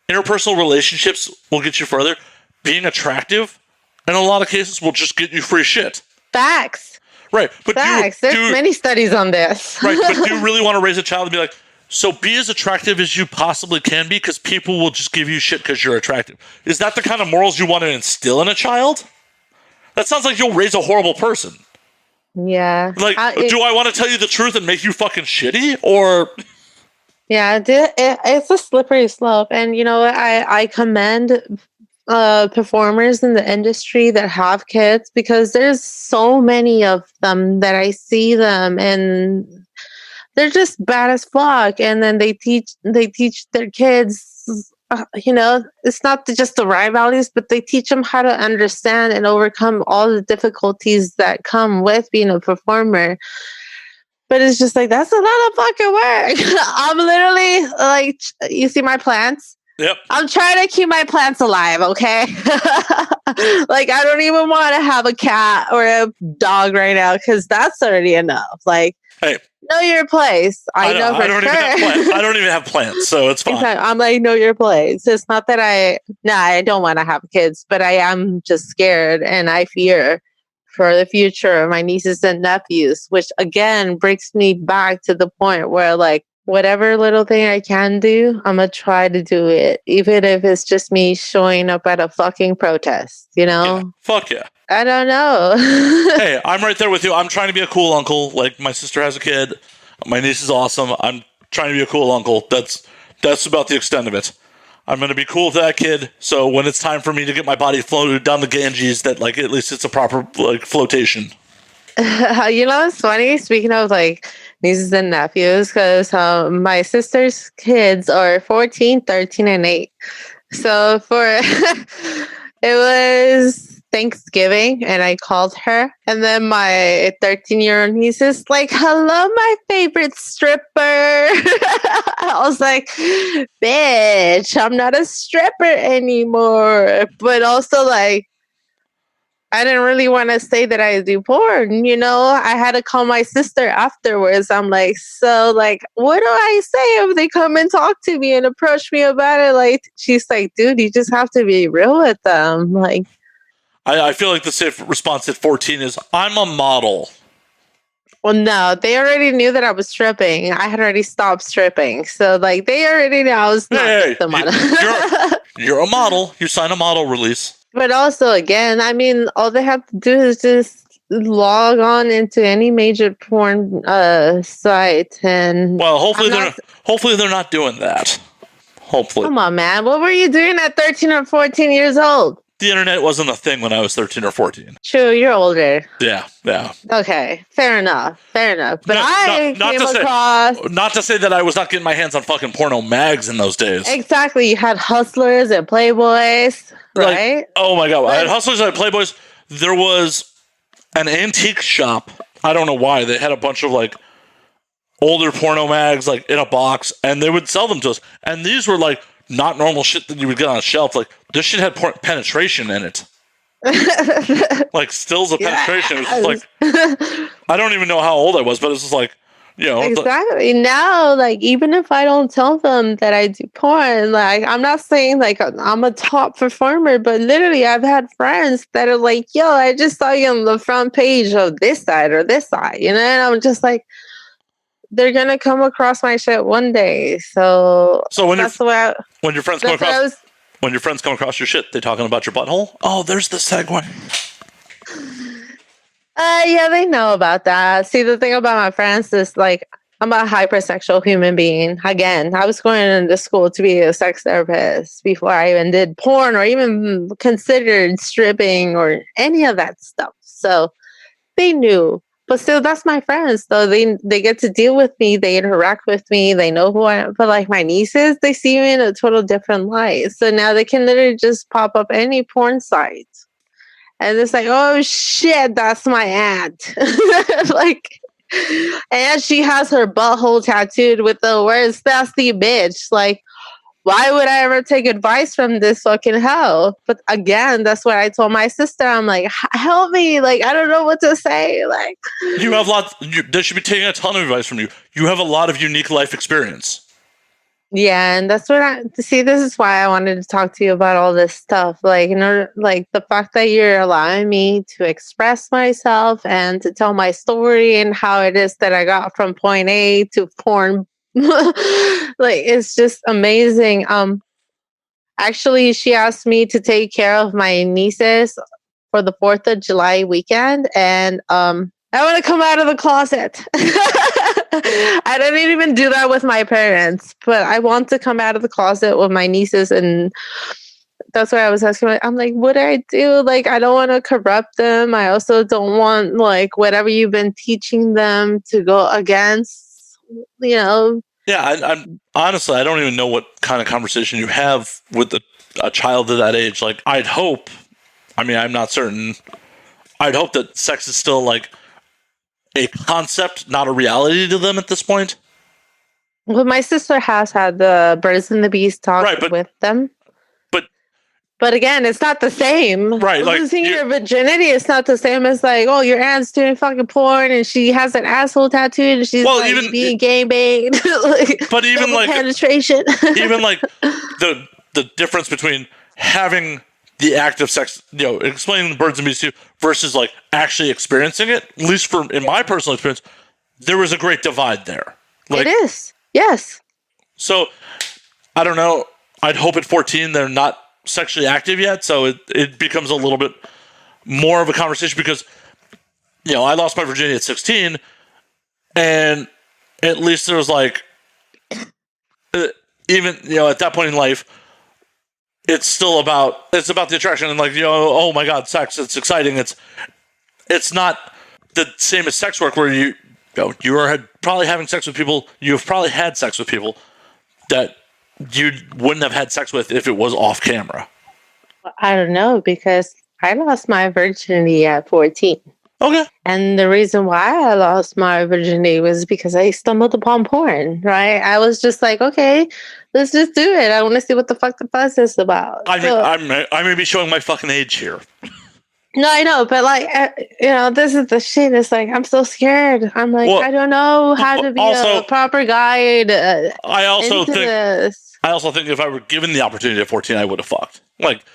A: Interpersonal relationships will get you further. Being attractive, in a lot of cases, will just get you free shit.
B: Facts.
A: Right. But
B: Facts. There's many studies on this.
A: Right. But do you really want to raise a child and be like, so be as attractive as you possibly can be, because people will just give you shit because you're attractive? Is that the kind of morals you want to instill in a child? That sounds like you'll raise a horrible person.
B: Yeah.
A: Like, do I want to tell you the truth and make you fucking shitty? Or...
B: Yeah, it's a slippery slope. And, I commend performers in the industry that have kids, because there's so many of them that I see them and they're just bad as fuck. And then they teach their kids, it's not just the right values, but they teach them how to understand and overcome all the difficulties that come with being a performer. But it's just like, that's a lot of fucking work. I'm literally like, you see my plants?
A: Yep.
B: I'm trying to keep my plants alive, okay? Like, I don't even want to have a cat or a dog right now, because that's already enough. Like,
A: hey,
B: know your place. I know for sure.
A: I don't even have plans, so it's fine.
B: Exactly. I'm like, know your place. It's not that I don't want to have kids, but I am just scared and I fear for the future of my nieces and nephews, which again brings me back to the point where like whatever little thing I can do, I'm gonna try to do it, even if it's just me showing up at a fucking protest, you know?
A: Yeah, fuck yeah.
B: I don't know.
A: Hey, I'm right there with you. I'm trying to be a cool uncle. Like, my sister has a kid. My niece is awesome. I'm trying to be a cool uncle. That's about the extent of it. I'm going to be cool with that kid, so when it's time for me to get my body floated down the Ganges, that, like, at least it's a proper, like, flotation.
B: You know what's funny? Speaking of, like, nieces and nephews, because my sister's kids are 14, 13, and 8. So it was Thanksgiving and I called her, and then my 13-year-old niece is like, hello, my favorite stripper. I was like, bitch, I'm not a stripper anymore. But also, like, I didn't really want to say that I do porn, you know? I had to call my sister afterwards. I'm like, so, like, what do I say if they come and talk to me and approach me about it? Like, she's like, dude, you just have to be real with them. Like,
A: I feel like the safe response at 14 is, I'm a model.
B: well, no, they already knew that I was stripping. I had already stopped stripping. So, like, they already knew I was not the model.
A: You're a model. You sign a model release.
B: But also, again, I mean, all they have to do is just log on into any major porn site, and
A: well, hopefully they're not doing that. Hopefully.
B: Come on, man. What were you doing at 13 or 14 years old?
A: The internet wasn't a thing when I was 13 or 14.
B: True, you're older.
A: Yeah.
B: Okay, fair enough. But
A: not to say that I was not getting my hands on fucking porno mags in those days.
B: Exactly. You had Hustlers and Playboys, right?
A: Like, oh my god, I had Hustlers and Playboys. There was an antique shop. I don't know why. They had a bunch of like older porno mags like in a box, and they would sell them to us. And these were like not normal shit that you would get on a shelf. Like, this shit had penetration in it. Like, stills of penetration. It was just like, I don't even know how old I was, but it's just like, you know.
B: Exactly. Now, like, even if I don't tell them that I do porn, like, I'm not saying like I'm a top performer, but literally I've had friends that are like, yo, I just saw you on the front page of this side or this side, you know? And I'm just like, they're gonna come across my shit one day. So
A: when your friends come across your shit, they talking about your butthole? Oh, there's the segue.
B: Yeah, they know about that. See, the thing about my friends is like, I'm a hypersexual human being. Again, I was going into school to be a sex therapist before I even did porn or even considered stripping or any of that stuff. So they knew. But still, that's my friends. So they get to deal with me. They interact with me. They know who I am. But like my nieces, they see me in a total different light. So now they can literally just pop up any porn site. And it's like, oh shit, that's my aunt. Like, and she has her butthole tattooed with the words "nasty bitch." Like, why would I ever take advice from this fucking hell? But again, that's what I told my sister. I'm like, help me. Like, I don't know what to say. Like,
A: you have lots. They should be taking a ton of advice from you. You have a lot of unique life experience.
B: Yeah, and that's what this is why I wanted to talk to you about all this stuff. Like, in order, like the fact that you're allowing me to express myself and to tell my story and how it is that I got from point A to porn. Like, it's just amazing. Actually, she asked me to take care of my nieces for the 4th of July weekend, and I want to come out of the closet. I didn't even do that with my parents, but I want to come out of the closet with my nieces, and that's why I was asking. I'm like, what do I do? Like, I don't want to corrupt them. I also don't want like whatever you've been teaching them to go against, you know.
A: Yeah, I'm honestly, I don't even know what kind of conversation you have with a child of that age. Like, I'd hope. I mean, I'm not certain. I'd hope that sex is still like a concept, not a reality to them at this point. Well,
B: my sister has had the birds and the bees talk with them.
A: But
B: But again, it's not the same.
A: Right, like,
B: losing your virginity is not the same as like, oh, your aunt's doing fucking porn and she has an asshole tattoo and she's being gang banged.
A: But even like
B: penetration.
A: even like the difference between having the act of sex, explaining the birds and bees to you versus like actually experiencing it, at least in my personal experience, there was a great divide there. Like,
B: it is. Yes.
A: So I don't know. I'd hope at 14 they're not sexually active yet, so it becomes a little bit more of a conversation because I lost my virginity at 16, and at least there was like even at that point in life, it's about the attraction and like oh my god, sex, it's exciting. It's not the same as sex work where you are probably having sex with people, you've probably had sex with people that you wouldn't have had sex with if it was off camera.
B: I don't know, because I lost my virginity at 14.
A: Okay.
B: And the reason why I lost my virginity was because I stumbled upon porn, right? I was just like, okay, let's just do it. I want to see what the fuck the fuss is about.
A: I may be showing my fucking age here.
B: No, I know, but like, this is the shit. It's like, I'm so scared. I'm like, I don't know how to be a proper guide.
A: I also think if I were given the opportunity at 14, I would have fucked. Like,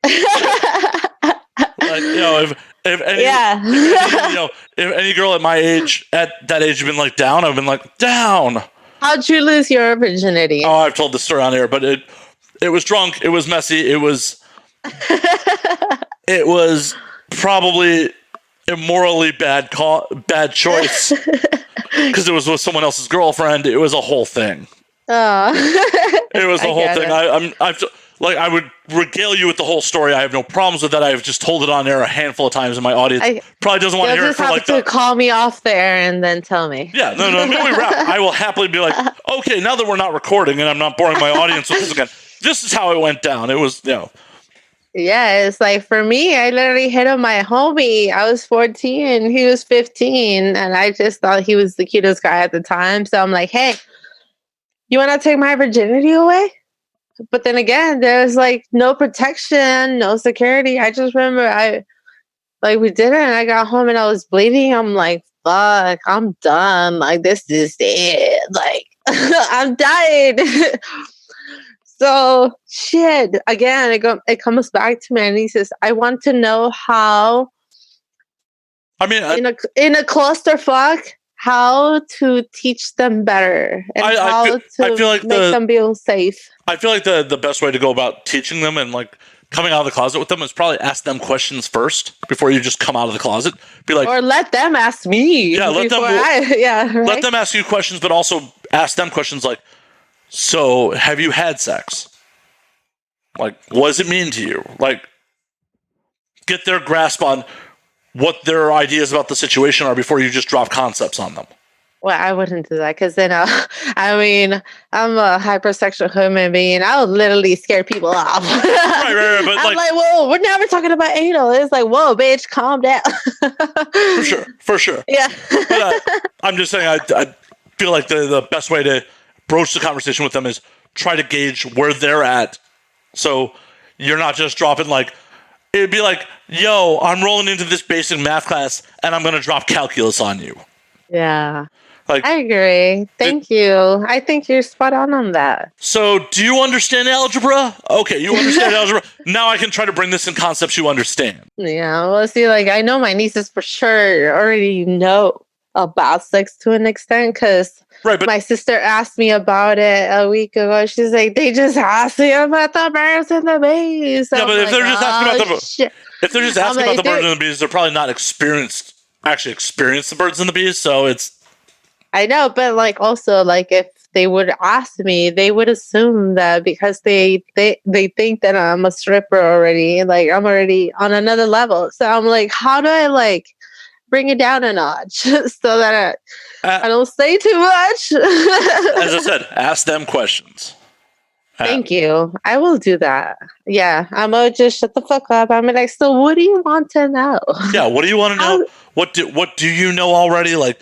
A: if any girl at my age, at that age, had been like down, I've been like down.
B: How'd you lose your virginity?
A: Oh, I've told this story on air, but it was drunk. It was messy. It was probably immorally bad choice because it was with someone else's girlfriend. It was a whole thing. It was a whole thing. I would regale you with the whole story. I have no problems with that. I have just told it on air a handful of times, and my audience probably doesn't want to hear it for like that.
B: Call me off the air and then tell me.
A: Yeah, no. When we wrap, I will happily be like, okay, now that we're not recording and I'm not boring my audience with this again, this is how it went down. It was,
B: Yeah, it's like for me, I literally hit on my homie. I was 14 and he was 15, and I just thought he was the cutest guy at the time. So I'm like, hey, you want to take my virginity away? But then again, there's like no protection, no security. I just remember we did it and I got home and I was bleeding. I'm like, fuck, I'm done. Like, this is it. Like, I'm dying. So shit, again, it comes back to me and he says, I want to know how, in a clusterfuck, how to teach them better and I feel like make them feel safe.
A: I feel like the best way to go about teaching them and like coming out of the closet with them is probably ask them questions first before you just come out of the closet. Be like,
B: or let them ask me.
A: Yeah, let them ask you questions, but also ask them questions like, so have you had sex? Like, what does it mean to you? Like, get their grasp on what their ideas about the situation are before you just drop concepts on them.
B: Well, I wouldn't do that because then, I'm a hypersexual human being. I would literally scare people off.
A: Right. But
B: I'm like, whoa, we're never talking about anal. It's like, whoa, bitch, calm down.
A: For sure.
B: Yeah.
A: But, I'm just saying, I feel like the best way to broach the conversation with them is try to gauge where they're at. So you're not just dropping like, it'd be like, yo, I'm rolling into this basic math class and I'm going to drop calculus on you.
B: Yeah. Like, I agree. Thank you. I think you're spot on that.
A: So, do you understand algebra? Okay, you understand algebra. Now I can try to bring this in concepts you understand.
B: Yeah, well, see, like, I know my nieces for sure already know about sex to an extent because my sister asked me about it a week ago. She's like, they just asked me about the birds and the bees.
A: Yeah, but if they're just asking about the birds and the bees, they're probably not experienced the birds and the bees, so it's...
B: I know, but like also like if they would ask me, they would assume that because they think that I'm a stripper already, like I'm already on another level. So I'm like, how do I like bring it down a notch so that I don't say too much?
A: As I said, ask them questions.
B: Thank you. I will do that. Yeah, I'm gonna just shut the fuck up. I'm like, so what do you want to know?
A: Yeah, what do you want to know? What do you know already? Like,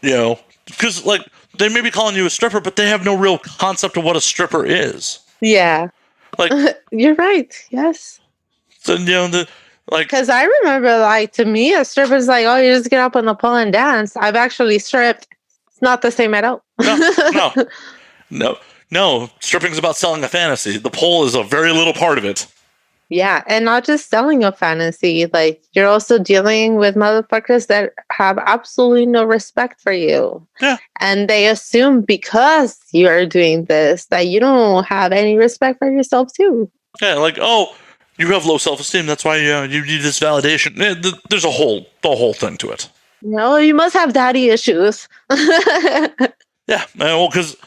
A: because like they may be calling you a stripper, but they have no real concept of what a stripper is.
B: Yeah,
A: like
B: you're right. Yes.
A: So, like,
B: because I remember, like, to me, a stripper is like, oh, you just get up on the pole and dance. I've actually stripped. It's not the same at all.
A: No. Stripping's about selling a fantasy. The pole is a very little part of it.
B: Yeah, and not just selling a fantasy. Like, you're also dealing with motherfuckers that have absolutely no respect for you.
A: Yeah.
B: And they assume because you're doing this that you don't have any respect for yourself too.
A: Yeah, like, oh, you have low self-esteem. That's why you need this validation. There's the whole thing to it.
B: No, you must have daddy issues.
A: Yeah, well, because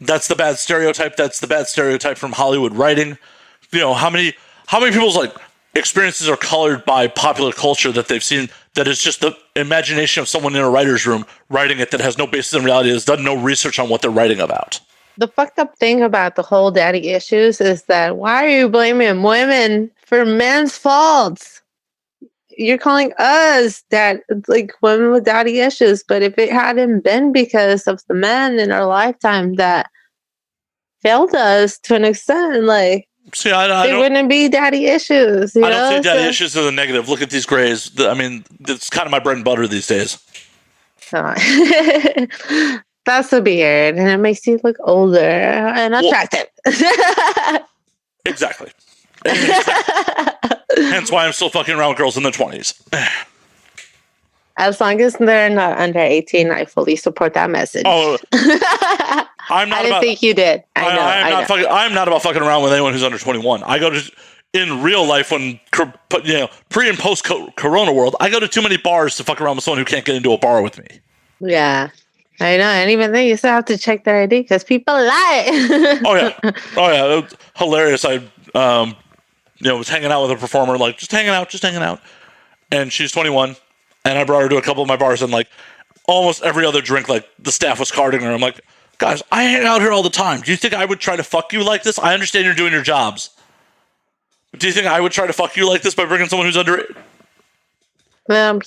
A: that's the bad stereotype. That's the bad stereotype from Hollywood writing. How many people's like experiences are colored by popular culture that they've seen that is just the imagination of someone in a writer's room writing it that has no basis in reality, has done no research on what they're writing about.
B: The fucked up thing about the whole daddy issues is that why are you blaming women for men's faults? You're calling us that like women with daddy issues, but if it hadn't been because of the men in our lifetime that failed us to an extent, like
A: see, I
B: it wouldn't be daddy issues. I
A: don't see daddy issues as a negative. Look at these grays. I mean, it's kind of my bread and butter these days.
B: That's the beard, and it makes you look older and attractive.
A: Exactly. Hence why I'm still fucking around with girls in their 20s.
B: As long as they're not under 18, I fully support that message.
A: Oh, I
B: didn't think you did.
A: I'm not about fucking around with anyone who's under 21. I go to, in real life, when pre and post Corona world, I go to too many bars to fuck around with someone who can't get into a bar with me.
B: Yeah. I know, and even then, you still have to check their ID because people lie.
A: Oh yeah, it was hilarious. I was hanging out with a performer, like just hanging out, and she's 21, and I brought her to a couple of my bars, and like almost every other drink, like the staff was carding her. I'm like, guys, I hang out here all the time. Do you think I would try to fuck you like this? I understand you're doing your jobs. Do you think I would try to fuck you like this by bringing someone who's under?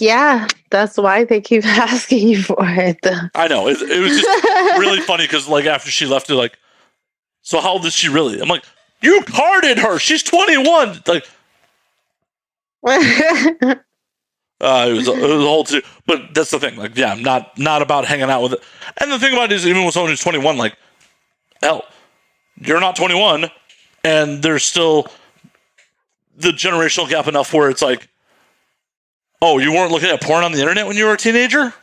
B: Yeah, that's why they keep asking you for it.
A: I know. It was just really funny because, like, after she left, they're like, so how old is she really? I'm like, you carded her. She's 21. Like, it was a whole two. But that's the thing. Like, yeah, I'm not about hanging out with it. And the thing about it is, even with someone who's 21, like, hell, you're not 21, and there's still the generational gap enough where it's like, oh, you weren't looking at porn on the internet when you were a teenager?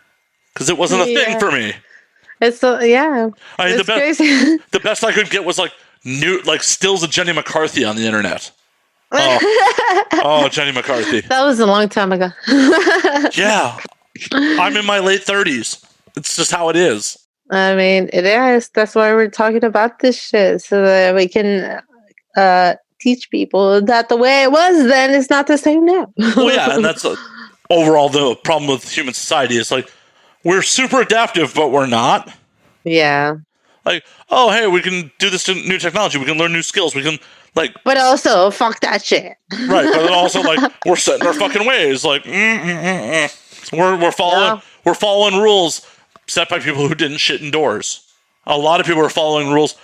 A: Because it wasn't a thing for me.
B: It's yeah.
A: I mean,
B: it's crazy.
A: The best I could get was like stills of Jenny McCarthy on the internet. Jenny McCarthy.
B: That was a long time ago.
A: Yeah, I'm in my late 30s. It's just how it is.
B: I mean, it is. That's why we're talking about this shit, so that we can teach people that the way it was then is not the same now.
A: Well, yeah, and that's overall the problem with human society is like we're super adaptive, but we're not.
B: Yeah.
A: Like, oh, hey, we can do this new technology. We can learn new skills. We can like.
B: But also, fuck that shit.
A: Right, but then also like we're set in our fucking ways. Like, we're following rules set by people who didn't shit indoors. A lot of people are following rules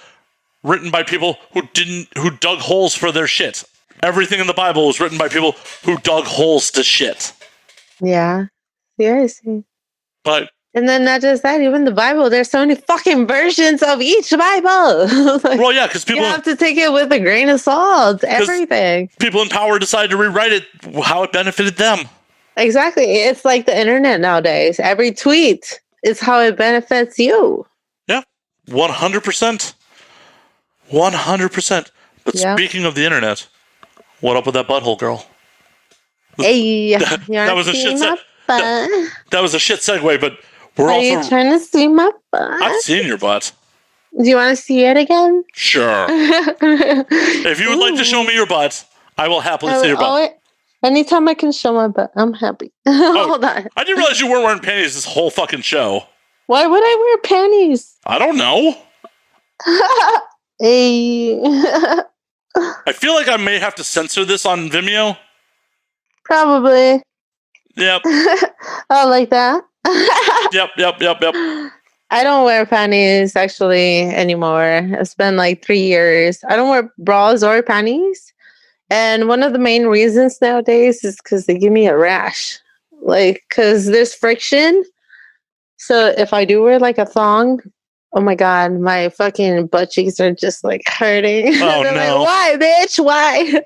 A: written by people who dug holes for their shit. Everything in the Bible was written by people who dug holes to shit.
B: Yeah. Seriously.
A: But
B: and then not just that, even the Bible, there's so many fucking versions of each Bible. Like,
A: well, yeah, because people
B: you have to take it with a grain of salt. Everything.
A: People in power decide to rewrite it how it benefited them. Exactly.
B: It's like the internet nowadays. Every tweet is how it benefits you.
A: Yeah, 100%. 100%. But speaking of the internet, what up with that butthole girl?
B: Hey,
A: that was a shit. That was a shit segue, but we're
B: Are you trying to see my butt?
A: I've seen your butt.
B: Do you want to see it again?
A: Sure. If you would like to show me your butt, I will happily see your butt.
B: Anytime I can show my butt, I'm happy. Hold on.
A: I didn't realize you weren't wearing panties this whole fucking show.
B: Why would I wear panties?
A: I don't know.
B: Hey.
A: I feel like I may have to censor this on Vimeo.
B: Probably.
A: Yep.
B: Oh, like that?
A: Yep.
B: I don't wear panties actually anymore. It's been like 3 years. I don't wear bras or panties. And one of the main reasons nowadays is because they give me a rash. Like, because there's friction. So if I do wear like a thong, oh my God, my fucking butt cheeks are just like hurting.
A: Oh,
B: They're
A: no.
B: like, why, bitch? Why?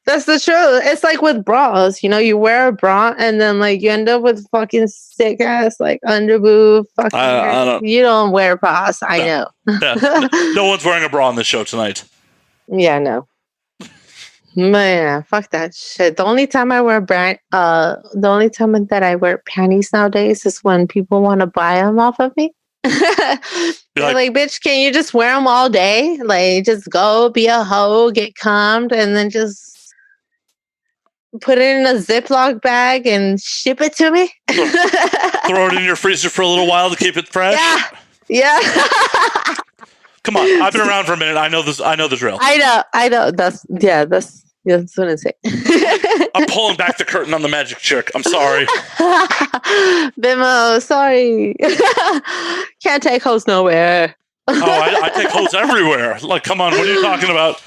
B: That's the truth. It's like with bras, you know, you wear a bra and then like you end up with fucking sick ass like underboob. Fucking,
A: I don't.
B: you don't wear bras. I know.
A: Yeah, no one's wearing a bra on this show tonight.
B: Yeah, no. Man, fuck that shit. The only time I wear the only time that I wear panties nowadays is when people want to buy them off of me. They're like, bitch, can you just wear them all day? Like, just go be a hoe, get cummed, and then just put it in a Ziploc bag and ship it to me.
A: Throw it in your freezer for a little while to keep it fresh.
B: Yeah.
A: Come on, I've been around for a minute. I know this. I know the drill.
B: I know. That's what I say.
A: I'm pulling back the curtain on the magic trick. I'm sorry.
B: Bimo, sorry. Can't take hoes nowhere.
A: I take hoes everywhere. Like, come on, what are you talking about?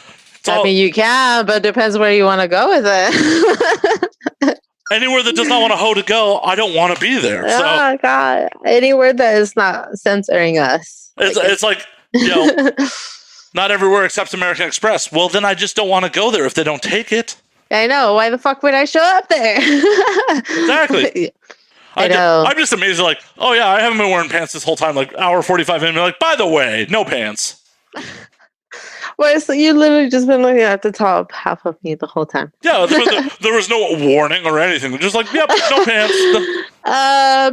B: I mean, you can, but it depends where you want to go with it.
A: Anywhere that does not want a hoe to go, I don't want to be there. So.
B: Oh, God. Anywhere that is not censoring us.
A: It's like, not everywhere except American Express. Well, then I just don't want to go there if they don't take it.
B: I know. Why the fuck would I show up there?
A: Exactly.
B: I know.
A: I'm just amazed. Like, oh yeah, I haven't been wearing pants this whole time. Like hour 45 in. Like, by the way, no pants.
B: Well, so you literally just been looking at the top half of me the whole time.
A: Yeah, there was no warning or anything. Just like, yep, no pants.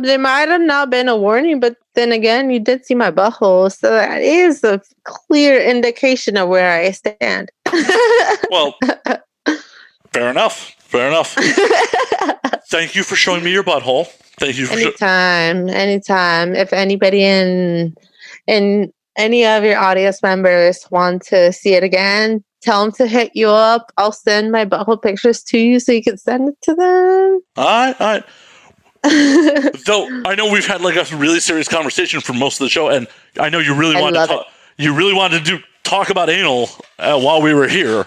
B: There might have not been a warning, but then again, you did see my butthole, so that is a clear indication of where I stand.
A: Well, fair enough. Thank you for showing me your butthole. Thank you for
B: anytime. If anybody in any of your audience members want to see it again, tell them to hit you up. I'll send my butthole pictures to you so you can send it to them.
A: All right. Though I know we've had like a really serious conversation for most of the show, and I know you really wanted to talk about anal while we were here.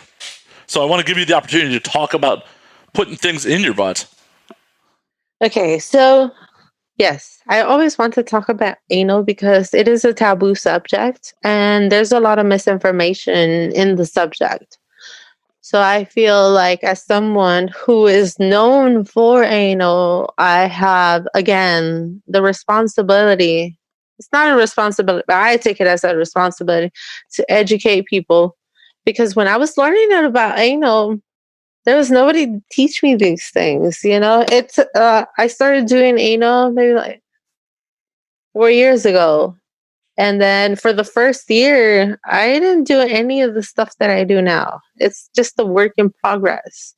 A: So I want to give you the opportunity to talk about putting things in your butt.
B: Okay, so yes, I always want to talk about anal because it is a taboo subject and there's a lot of misinformation in the subject. So I feel like as someone who is known for anal, I have, again, the responsibility. It's not a responsibility, but I take it as a responsibility to educate people. Because when I was learning about anal, there was nobody to teach me these things, you know? I started doing anal maybe like 4 years ago. And then for the first year, I didn't do any of the stuff that I do now. It's just a work in progress.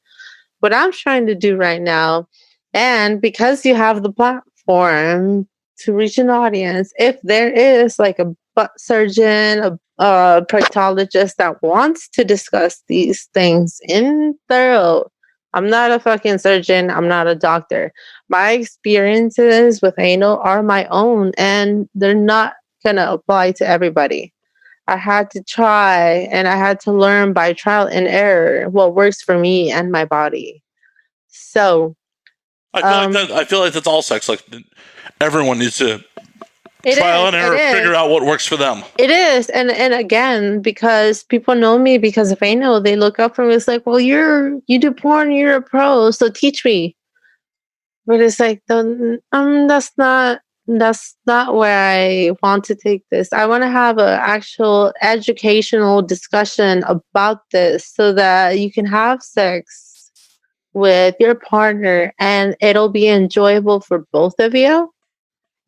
B: What I'm trying to do right now, and because you have the platform to reach an audience, if there is like a butt surgeon, a proctologist that wants to discuss these things in thorough. I'm not a fucking surgeon. I'm not a doctor. My experiences with anal are my own, and they're not going to apply to everybody. I had to try, and I had to learn by trial and error what works for me and my body. So
A: I feel like that's all sex. Like everyone needs to trial and error, figure out what works for them.
B: It is. And again, because people know me because of anal, they look up for me. It's like, well, you do porn, you're a pro, so teach me. But it's like, that's not where I want to take this. I want to have an actual educational discussion about this so that you can have sex with your partner and it'll be enjoyable for both of you.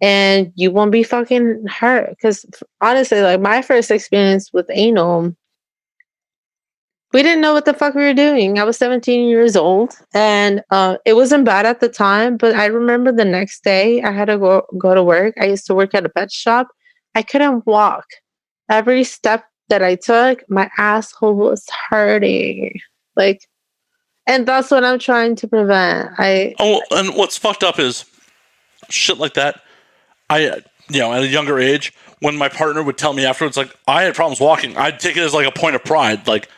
B: And you won't be fucking hurt. Because honestly, like my first experience with anal, we didn't know what the fuck we were doing. I was 17 years old and it wasn't bad at the time. But I remember the next day I had to go to work. I used to work at a pet shop. I couldn't walk. Every step that I took, my asshole was hurting. And that's what I'm trying to prevent.
A: And what's fucked up is shit like that. At a younger age, when my partner would tell me afterwards, like, I had problems walking, I'd take it as like a point of pride. Like,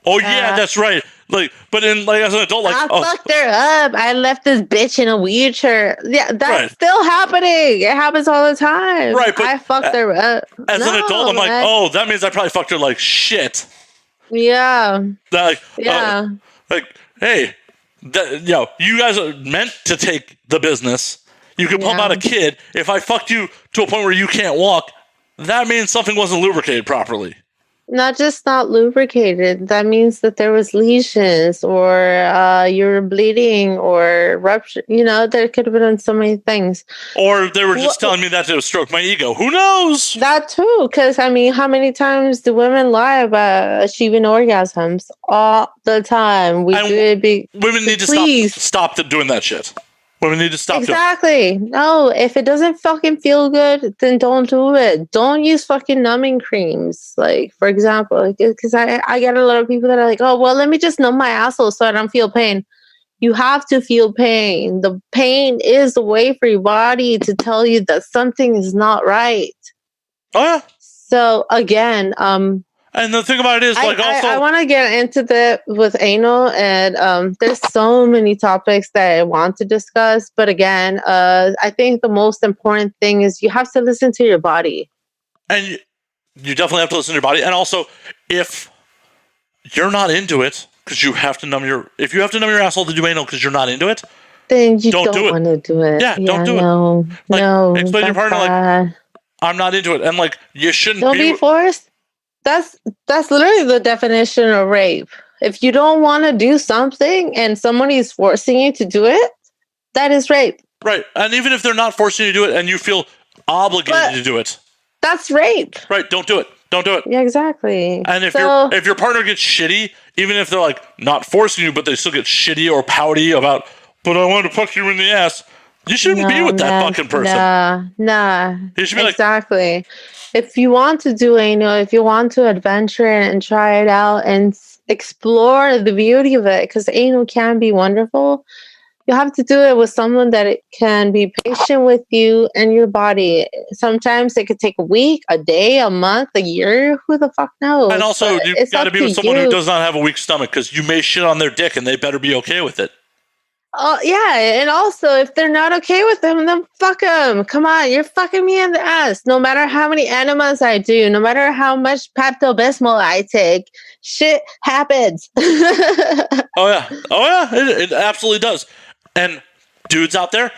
A: Oh yeah, that's right. Like, but in like as an adult, like,
B: I fucked her up. I left this bitch in a wheelchair. Yeah, that's still happening. It happens all the time.
A: Right, but
B: I fucked her up.
A: As an adult, I'm like, oh, that means I probably fucked her like shit.
B: Yeah.
A: Like,
B: yeah.
A: Hey, you guys are meant to take the business. You can pump out a kid. If I fucked you to a point where you can't walk, that means something wasn't lubricated properly.
B: Not just not lubricated. That means that there was lesions or you were bleeding or rupture. There could have been so many things.
A: Or they were just telling me that to stroke my ego. Who knows?
B: That too. Because, how many times do women lie about achieving orgasms? All the time.
A: Women need to stop doing that shit. Women need to stop
B: Exactly. No, if it doesn't fucking feel good, then don't do it. Don't use fucking numbing creams. Like, for example, because I get a lot of people that are like, oh, well, let me just numb my asshole so I don't feel pain. You have to feel pain. The pain is the way for your body to tell you that something is not right.
A: Oh, yeah.
B: So, again,
A: and the thing about it is,
B: I want to get into that with anal, and there's so many topics that I want to discuss. But again, I think the most important thing is you have to listen to your body.
A: And you definitely have to listen to your body. And also, if you're not into it, because you have to numb your asshole to do anal because you're not into it,
B: then you don't want to do it.
A: Yeah, don't do
B: it. No,
A: explain to your partner, like, I'm not into it. And, like, you shouldn't
B: Don't be forced. That's literally the definition of rape. If you don't want to do something and somebody is forcing you to do it, that is rape.
A: Right. And even if they're not forcing you to do it and you feel obligated to do it,
B: that's rape.
A: Right. Don't do it. Don't do it.
B: Yeah, exactly.
A: And if your partner gets shitty, even if they're like not forcing you, but they still get shitty or pouty about, but I want to fuck you in the ass, you shouldn't be with that fucking person.
B: Nah.
A: You should be
B: exactly. If you want to do anal, if you want to adventure and try it out and explore the beauty of it, because anal can be wonderful, you have to do it with someone that can be patient with you and your body. Sometimes it could take a week, a day, a month, a year. Who the fuck knows?
A: And also, you've got to be with someone who does not have a weak stomach, because you may shit on their dick and they better be okay with it.
B: Oh, yeah. And also, if they're not okay with them, then fuck them. Come on, you're fucking me in the ass. No matter how many enemas I do, no matter how much Pepto-Bismol I take, shit happens.
A: Oh, yeah. It absolutely does. And dudes out there,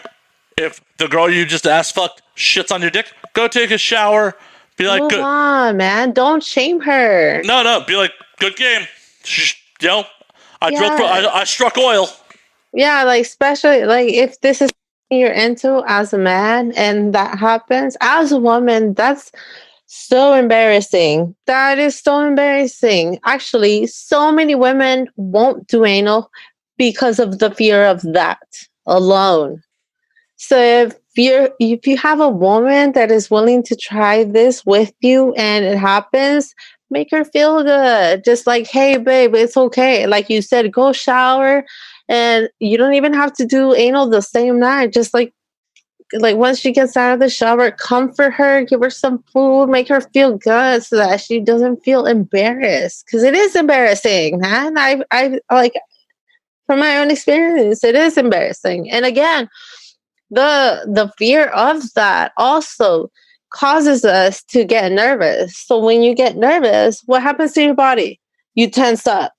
A: if the girl you just ass fucked shits on your dick, go take a shower. Be like,
B: come on, man. Don't shame her.
A: No. Be like, good game. I struck oil.
B: Yeah, like, especially, like, if this is you're into as a man and that happens, as a woman, that's so embarrassing. That is so embarrassing. Actually, so many women won't do anal because of the fear of that alone. So if you have a woman that is willing to try this with you and it happens, make her feel good. Just like, hey, babe, it's okay. Like you said, go shower. And you don't even have to do anal the same night. Just like once she gets out of the shower, comfort her, give her some food, make her feel good so that she doesn't feel embarrassed. Because it is embarrassing, man. I like, from my own experience, it is embarrassing. And again, the fear of that also causes us to get nervous. So when you get nervous, what happens to your body? You tense up.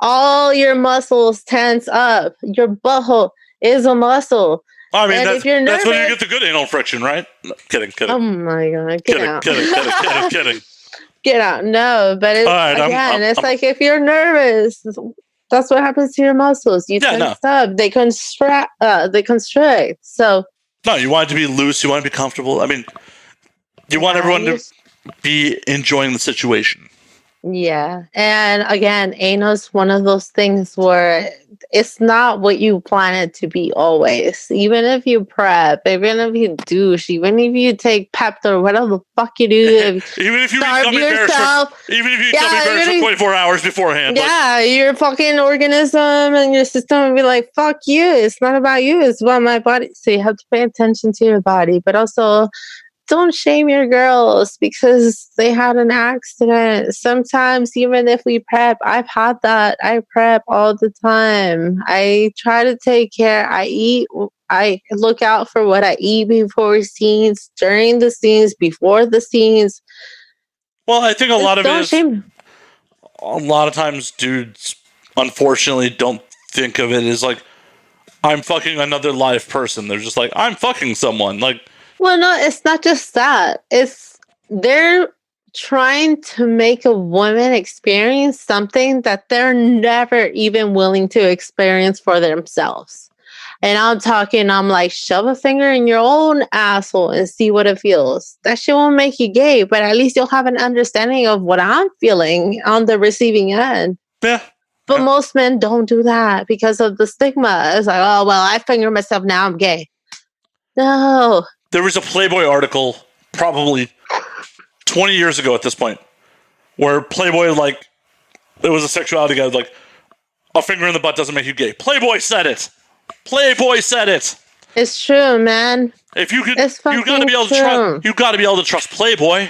B: All your muscles tense up. Your butthole is a muscle.
A: I mean, that's when you get the good anal friction, right? No, kidding.
B: Oh my God.
A: Kidding.
B: Get out. No, but it's like if you're nervous, that's what happens to your muscles. You tense up. They constrict. So.
A: No, you want it to be loose. You want it to be comfortable. I mean, you want everyone to be enjoying the situation.
B: Yeah. And again, anal is one of those things where it's not what you plan it to be always. Even if you prep, even if you douche, even if you take Pepto, whatever the fuck you do.
A: Even if you eat gummy bears for 24 hours beforehand.
B: Yeah, your fucking organism and your system will be like, fuck you. It's not about you. It's about my body. So you have to pay attention to your body. But also, don't shame your girls because they had an accident. Sometimes, even if we prep, I've had that. I prep all the time. I try to take care. I eat. I look out for what I eat before scenes, during the scenes, before the scenes.
A: Well, I think a lot of it
B: Don't
A: is,
B: shame.
A: a lot of times dudes unfortunately don't think of it as like, I'm fucking another live person. They're just like, I'm fucking someone. Like,
B: Well, no, it's not just that. It's they're trying to make a woman experience something that they're never even willing to experience for themselves. And I'm like, shove a finger in your own asshole and see what it feels. That shit won't make you gay, but at least you'll have an understanding of what I'm feeling on the receiving end.
A: yeah.
B: But most men don't do that because of the stigma. It's like, oh, well, I finger myself, now I'm gay. No.
A: There was a Playboy article probably 20 years ago at this point where Playboy, like, it was a sexuality guide, like, a finger in the butt doesn't make you gay. Playboy said it. Playboy said it.
B: It's true, man.
A: If you could,
B: It's
A: you gotta be able to trust. You gotta be able to trust Playboy.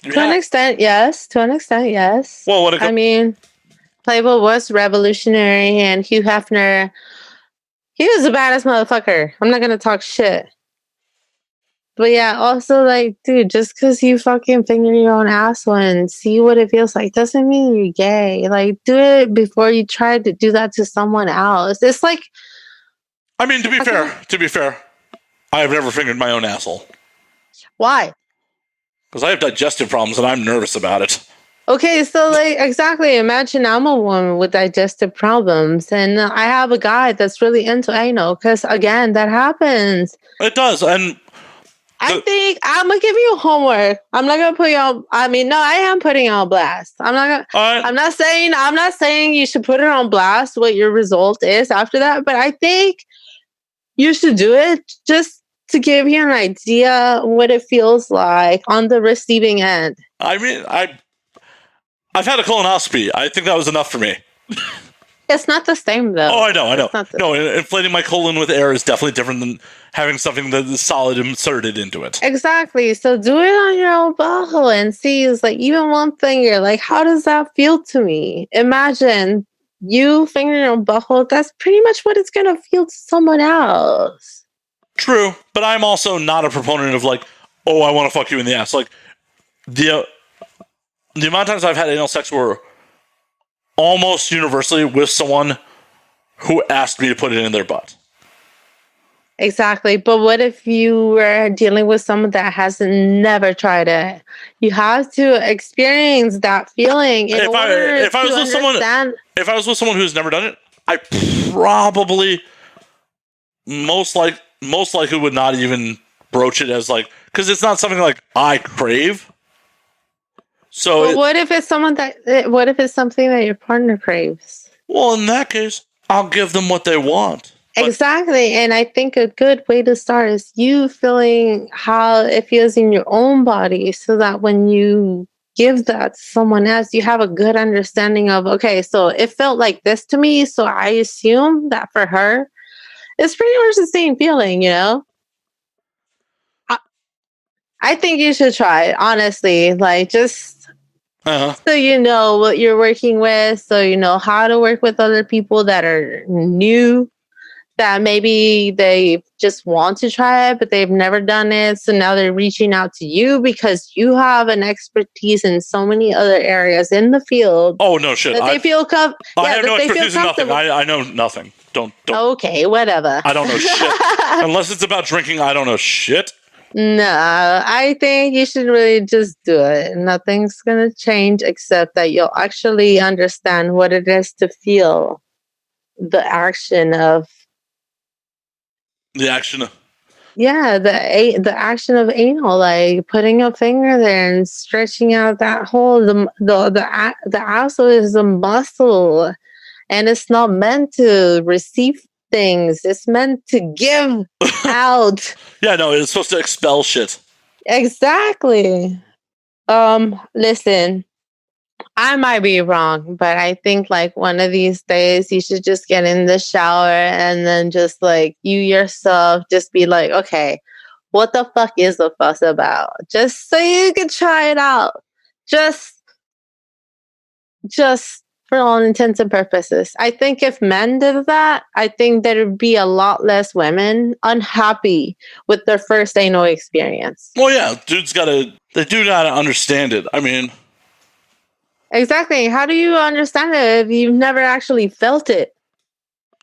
B: To an extent, yes. To an extent, yes.
A: Well,
B: I mean, Playboy was revolutionary, and Hugh Hefner, he was the baddest motherfucker. I'm not gonna talk shit. But yeah, also, like, dude, just because you fucking finger your own asshole and see what it feels like doesn't mean you're gay. Like, do it before you try to do that to someone else. It's like,
A: I mean, to be fair, I have never fingered my own asshole.
B: Why?
A: Because I have digestive problems and I'm nervous about it.
B: Okay, so like, exactly. Imagine I'm a woman with digestive problems and I have a guy that's really into anal because, again, that happens.
A: It does, and
B: I think I'm gonna give you homework. I'm not gonna put you on. I mean, no, I am putting you on blast. I'm not gonna. I'm not saying you should put it on blast. What your result is after that, but I think you should do it just to give you an idea what it feels like on the receiving end.
A: I mean, I've had a colonoscopy. I think that was enough for me.
B: It's not the same, though.
A: Oh, I know. No, inflating my colon with air is definitely different than having something that is solid inserted into it.
B: Exactly. So do it on your own butthole and see. It's like, even one finger. Like, how does that feel to me? Imagine you finger your own butthole. That's pretty much what it's gonna feel to someone else.
A: True, but I'm also not a proponent of like, oh, I want to fuck you in the ass. Like the amount of times I've had anal sex were almost universally with someone who asked me to put it in their butt.
B: Exactly. But what if you were dealing with someone that has never tried it? You have to experience that feeling if I
A: was with someone who's never done it, I probably most likely would not even broach it as like, because it's not something like I crave. So
B: what if it's something that your partner craves?
A: Well, in that case, I'll give them what they want.
B: Exactly. And I think a good way to start is you feeling how it feels in your own body so that when you give that to someone else, you have a good understanding of, okay, so it felt like this to me, so I assume that for her, it's pretty much the same feeling, you know? I think you should try it, honestly. Like, just so you know what you're working with, so you know how to work with other people that are new, that maybe they just want to try it, but they've never done it. So now they're reaching out to you because you have an expertise in so many other areas in the field.
A: Oh, no shit.
B: I
A: have no expertise in nothing. I know nothing. Don't.
B: Okay, whatever.
A: I don't know shit. Unless it's about drinking, I don't know shit.
B: No, I think you should really just do it. Nothing's going to change except that you'll actually understand what it is to feel the action of the action of anal, like putting a finger there and stretching out that hole. The asshole is a muscle, and it's not meant to receive things. It's meant to give out.
A: Yeah, no, it's supposed to expel shit.
B: Exactly. Listen, I might be wrong, but I think like one of these days you should just get in the shower and then just like you yourself just be like, okay, what the fuck is the fuss about? Just so you can try it out. Just for all intents and purposes. I think if men did that, I think there would be a lot less women unhappy with their first anal experience.
A: Well, yeah, they do gotta understand it. I mean,
B: exactly. How do you understand it if you've never actually felt it?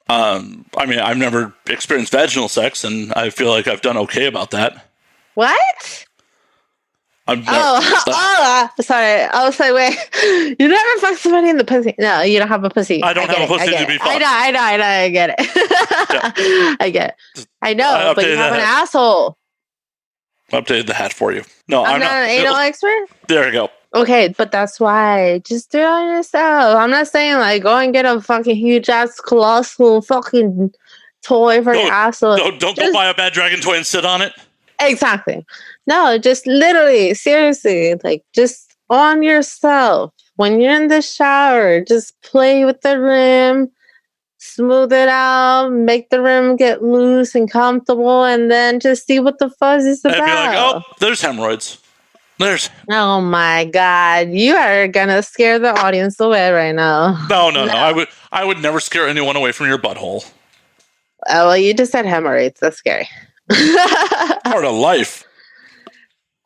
A: I mean, I've never experienced vaginal sex, and I feel like I've done okay about that.
B: What?
A: I've never,
B: sorry. I was like, wait, you never fuck somebody in the pussy? No, you don't have a pussy.
A: I don't have a pussy to be fucked.
B: I know. I get it. Yeah. I get it. I know, but you have an asshole.
A: Updated the hat for you. No, I'm not
B: an anal expert.
A: There you go.
B: Okay, but that's why. Just do it on yourself. I'm not saying like go and get a fucking huge ass colossal fucking toy for your asshole.
A: Don't go buy a bad dragon toy and sit on it.
B: Exactly. No, just literally, seriously, like just on yourself. When you're in the shower, just play with the rim, smooth it out, make the rim get loose and comfortable, and then just see what the fuzz is about.
A: And be like, oh, there's hemorrhoids.
B: Oh my God, you are gonna scare the audience away right now.
A: No. I would never scare anyone away from your butthole.
B: Oh, well, you just said hemorrhoids. That's scary.
A: Part of life.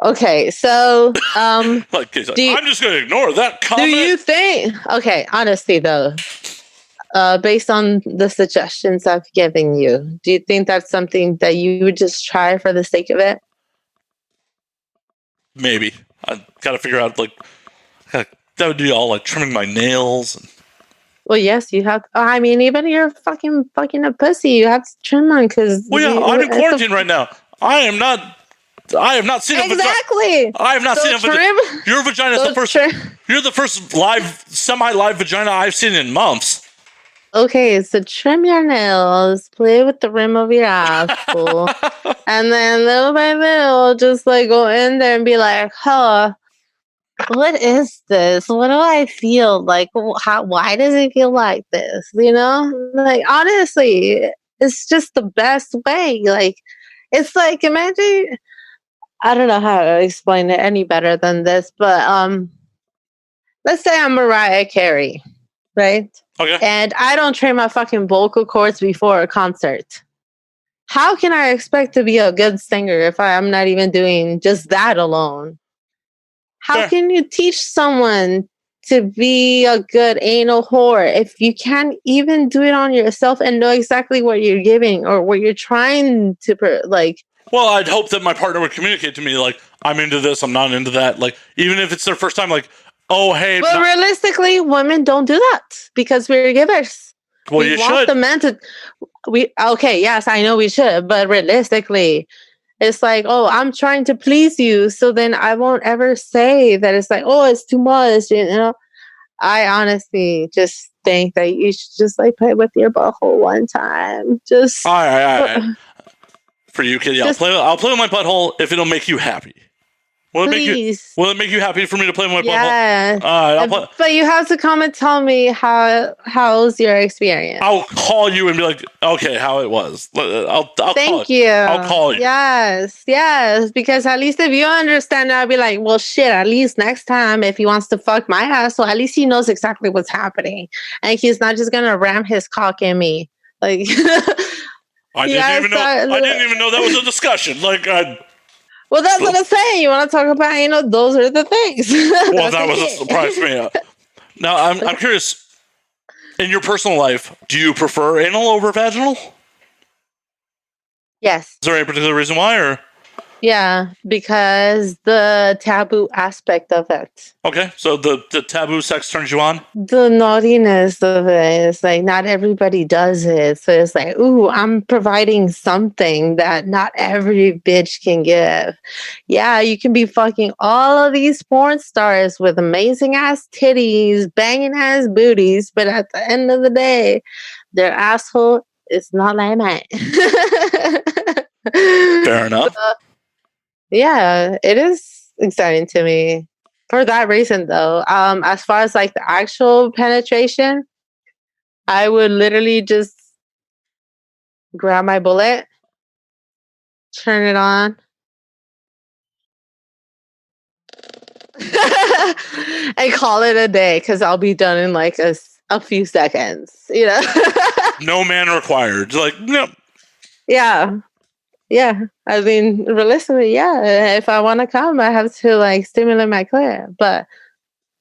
B: Okay, so
A: I'm just gonna ignore that comment.
B: Do you think? Okay, honestly though, based on the suggestions I've given you, do you think that's something that you would just try for the sake of it?
A: Maybe. I gotta figure out that would be all like trimming my nails.
B: Well, yes, you have. I mean, even if you're fucking a pussy, you have to trim them because.
A: Well, yeah, I'm in quarantine right now. I have not seen a vagina.
B: Exactly.
A: I have not seen a vagina. Your vagina is the first. You're the first semi-live vagina I've seen in months.
B: Okay, so trim your nails, play with the rim of your asshole, and then little by little, just like go in there and be like, huh. What is this? What do I feel like? Why does it feel like this? You know, like honestly, it's just the best way. Like, it's like imagine. I don't know how to explain it any better than this, but let's say I'm Mariah Carey, right?
A: Okay.
B: And I don't train my fucking vocal cords before a concert. How can I expect to be a good singer if I'm not even doing just that alone? How can you teach someone to be a good anal whore if you can't even do it on yourself and know exactly what you're giving or what you're trying to like?
A: Well, I'd hope that my partner would communicate to me like, I'm into this, I'm not into that. Like, even if it's their first time, like, oh, hey.
B: But realistically, women don't do that because we're givers.
A: Well, you should.
B: The men to. Okay, yes, I know we should, but realistically, it's like, oh, I'm trying to please you, so then I won't ever say that it's like, oh, it's too much. You know, I honestly just think that you should just like play with your butthole one time. Just
A: all right. For you, Kitty, I'll play with my butthole if it'll make you happy. Will it make you happy for me to play with my butthole?
B: Yeah. But you have to come and tell me how's your experience.
A: I'll call you and be like, okay, how it was. I'll
B: Thank you.
A: I'll call you.
B: Yes. Because at least if you understand, I'll be like, well, shit, at least next time if he wants to fuck my ass, so at least he knows exactly what's happening. And he's not just going to ram his cock in me. Like,
A: I didn't even know that was a discussion.
B: Well, that's what I'm saying. You want to talk about, those are the things.
A: Well, that was a surprise to me. Now, I'm curious. In your personal life, do you prefer anal over vaginal?
B: Yes.
A: Is there any particular reason why, or?
B: Yeah, because the taboo aspect of it.
A: Okay, so the taboo sex turns you on?
B: The naughtiness of it is like not everybody does it. So it's like, ooh, I'm providing something that not every bitch can give. Yeah, you can be fucking all of these porn stars with amazing ass titties, banging ass booties, but at the end of the day, their asshole is not like mine.
A: Fair enough.
B: Yeah, it is exciting to me for that reason, though. As far as like the actual penetration, I would literally just grab my bullet, turn it on, and call it a day because I'll be done in like a few seconds, you know?
A: No man required. Like, no.
B: Yeah. Yeah. I mean, realistically, yeah. If I want to come, I have to like stimulate my clit. But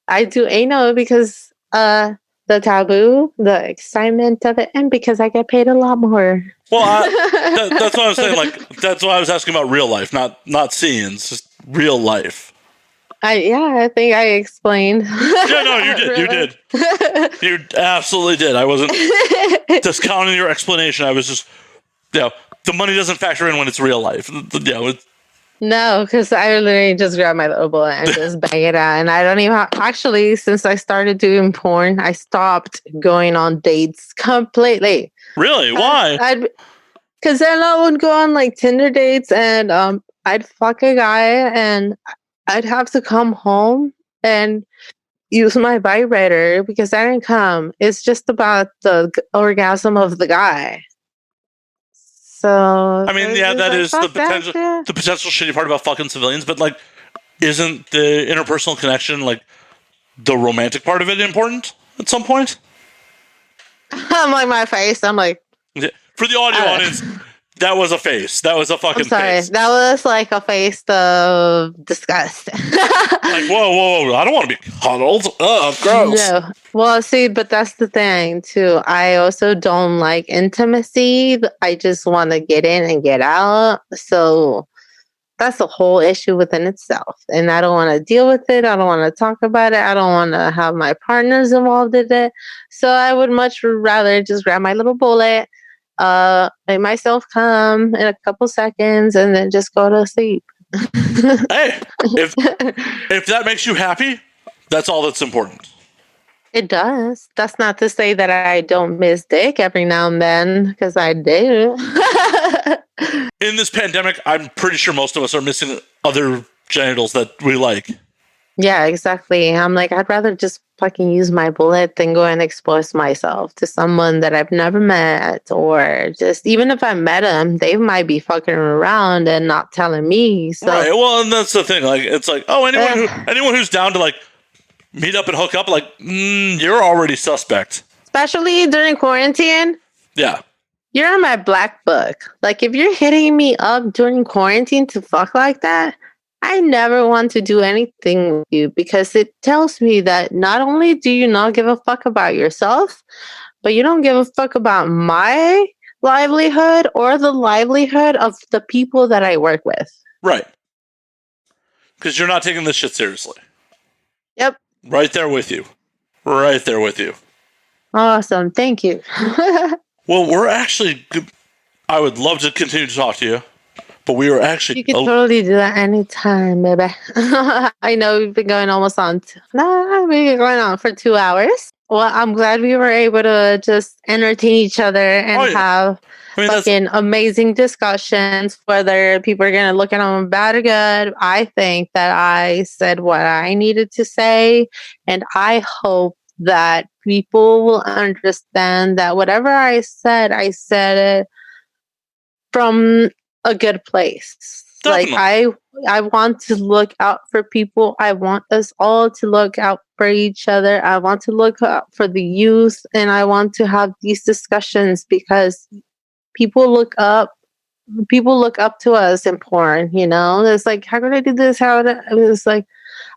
B: I do anal because the taboo, the excitement of it, and because I get paid a lot more.
A: Well, that's what I'm saying. Like, that's why I was asking about real life, not scenes, just real life.
B: I think I explained.
A: Yeah, no, you did. You did. You absolutely did. I wasn't discounting your explanation. I was just, the money doesn't factor in when it's real life.
B: No, because I literally just grab my little bullet and just bang it out. And I don't even actually, since I started doing porn, I stopped going on dates completely.
A: Really? Why?
B: Because then I would go on like Tinder dates and I'd fuck a guy and I'd have to come home and use my vibrator because I didn't come. It's just about the orgasm of the guy. So
A: I mean, yeah, that is the potential shitty part about fucking civilians, but like, isn't the interpersonal connection, like the romantic part of it, important at some point?
B: I'm like my face. I'm like,
A: for the audio audience, that was a face. That was a fucking face.
B: That was like a face of disgust.
A: Like, whoa. I don't want to be cuddled. Ugh, gross.
B: No. Well, see, but that's the thing, too. I also don't like intimacy. I just want to get in and get out. So that's a whole issue within itself. And I don't want to deal with it. I don't want to talk about it. I don't want to have my partners involved in it. So I would much rather just grab my little bullet, make myself come in a couple seconds and then just go to sleep.
A: Hey, if that makes you happy, that's all that's important.
B: It does. That's not to say that I don't miss dick every now and then, because I do.
A: In this pandemic, I'm pretty sure most of us are missing other genitals that we like.
B: Yeah, exactly. I'm like, I'd rather just fucking use my bullet than go and expose myself to someone that I've never met, or just even if I met them, they might be fucking around and not telling me. So.
A: Right. Well, and that's the thing. Like, it's like, oh, anyone who's down to like meet up and hook up, like, you're already suspect.
B: Especially during quarantine.
A: Yeah.
B: You're in my black book. Like, if you're hitting me up during quarantine to fuck like that, I never want to do anything with you, because it tells me that not only do you not give a fuck about yourself, but you don't give a fuck about my livelihood or the livelihood of the people that I work with.
A: Right. Because you're not taking this shit seriously.
B: Yep.
A: Right there with you. Right there with you.
B: Awesome. Thank you.
A: Well, we're actually... I would love to continue to talk to you. But we were actually...
B: You can totally do that anytime, baby. I know we've been going almost on... we've been going on for 2 hours. Well, I'm glad we were able to just entertain each other and have fucking amazing discussions, whether people are going to look at them bad or good. I think that I said what I needed to say, and I hope that people will understand that whatever I said it from a good place. Definitely. Like I want to look out for people. I want us all to look out for each other. I want to look out for the youth, and I want to have these discussions because people look up to us in porn, you know? It's like, how could I do this? It's like,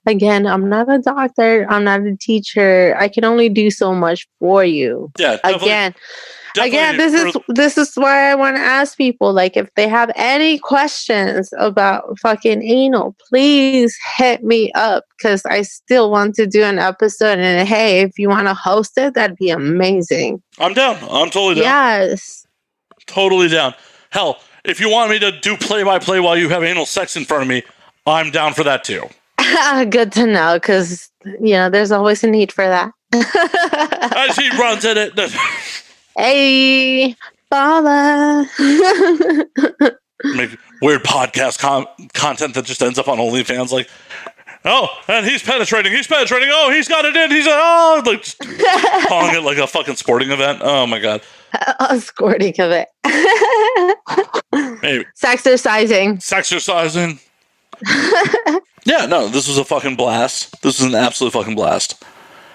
B: again, I'm not a doctor, I'm not a teacher. I can only do so much for you.
A: Yeah, definitely.
B: Again, this is why I want to ask people, like, if they have any questions about fucking anal, please hit me up, because I still want to do an episode. And hey, if you want to host it, that'd be amazing.
A: I'm down. I'm totally down.
B: Yes.
A: Totally down. Hell, if you want me to do play-by-play while you have anal sex in front of me, I'm down for that too.
B: Good to know, because, you know, there's always a need for that.
A: As he runs in it.
B: Hey, baller.
A: Make weird podcast content that just ends up on OnlyFans, like, oh, and he's penetrating. Oh, he's got it in. Like, just calling it like a fucking sporting event. Oh my god.
B: A sporting event.
A: Maybe.
B: Sexercising.
A: Yeah, no, this was a fucking blast. This was an absolute fucking blast.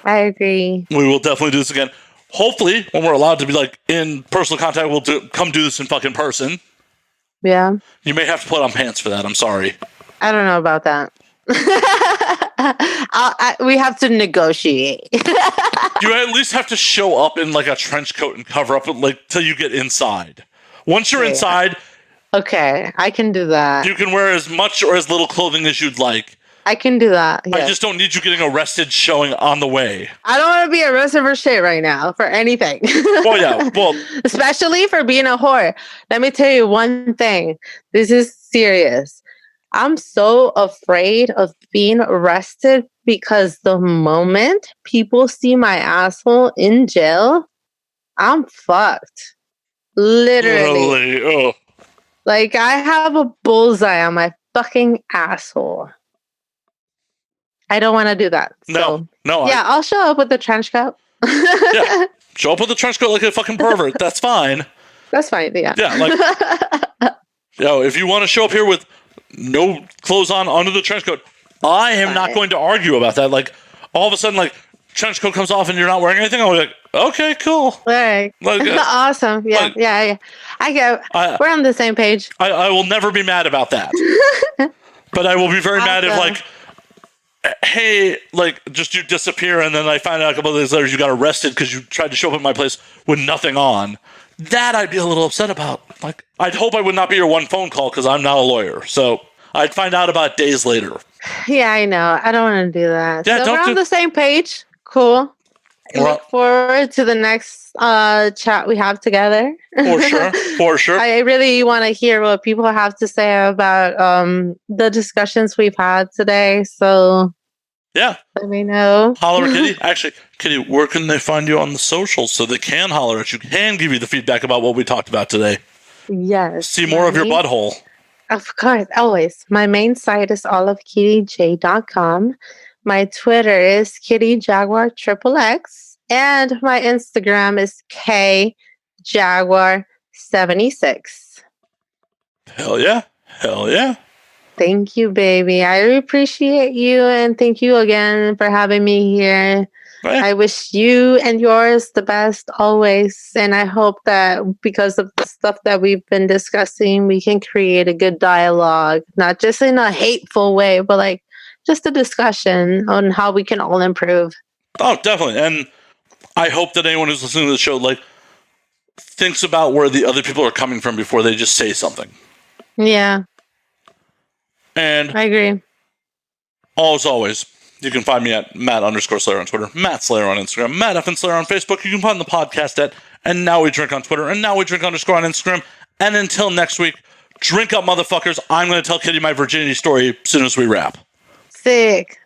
B: I agree.
A: We will definitely do this again. Hopefully, when we're allowed to be like in personal contact, we'll come do this in fucking person.
B: Yeah.
A: You may have to put on pants for that. I'm sorry.
B: I don't know about that. We have to negotiate.
A: You at least have to show up in like a trench coat and cover up like till you get inside. Once you're inside,
B: okay, I can do that.
A: You can wear as much or as little clothing as you'd like.
B: I can do that. Yes.
A: I just don't need you getting arrested showing on the way.
B: I don't want to be arrested for shit right now, for anything.
A: Well, yeah. Well,
B: especially for being a whore. Let me tell you one thing. This is serious. I'm so afraid of being arrested because the moment people see my asshole in jail, I'm fucked. Literally.
A: Oh.
B: Like, I have a bullseye on my fucking asshole. I don't want to do that.
A: No.
B: Yeah, I'll show up with the trench coat.
A: Yeah. Show up with the trench coat like a fucking pervert. That's fine.
B: That's fine. Yeah.
A: Yeah. Like, if you want to show up here with no clothes on under the trench coat, I am not going to argue about that. Like, all of a sudden, like, trench coat comes off and you're not wearing anything. I'm like, okay, cool.
B: All right.
A: Like,
B: awesome. Yeah. Like, yeah. I get. We're on the same page.
A: I will never be mad about that. But I will be very mad if, like, hey, like, just you disappear, and then I find out a couple of days later you got arrested because you tried to show up at my place with nothing on. That I'd be a little upset about. Like, I'd hope I would not be your one phone call because I'm not a lawyer. So I'd find out about days later.
B: Yeah, I know. I don't want to do that.
A: Yeah,
B: so we're on the same page. Cool. I look forward to the next chat we have together.
A: For sure.
B: I really want to hear what people have to say about the discussions we've had today. So
A: yeah,
B: let me know.
A: Holler at Kitty. Actually, Kitty, where can they find you on the socials so they can holler at you, can give you the feedback about what we talked about today?
B: Yes.
A: See more of your butthole.
B: Of course, always. My main site is allofkittyj.com. My Twitter is Kitty Jaguar XXX, and my Instagram is KJaguar76.
A: Hell yeah. Hell yeah.
B: Thank you, baby. I appreciate you, and thank you again for having me here. Right. I wish you and yours the best always, and I hope that because of the stuff that we've been discussing, we can create a good dialogue, not just in a hateful way, but like just a discussion on how we can all improve.
A: Oh, definitely. And I hope that anyone who's listening to the show, like, thinks about where the other people are coming from before they just say something.
B: Yeah.
A: And
B: I agree.
A: As always, you can find me at Matt_Slayer on Twitter, Matt Slayer on Instagram, Matt F. Slayer on Facebook. You can find the podcast at And Now We Drink on Twitter, and Now We Drink _ on Instagram. And until next week, drink up, motherfuckers. I'm going to tell Kitty my virginity story as soon as we wrap.
B: Sick.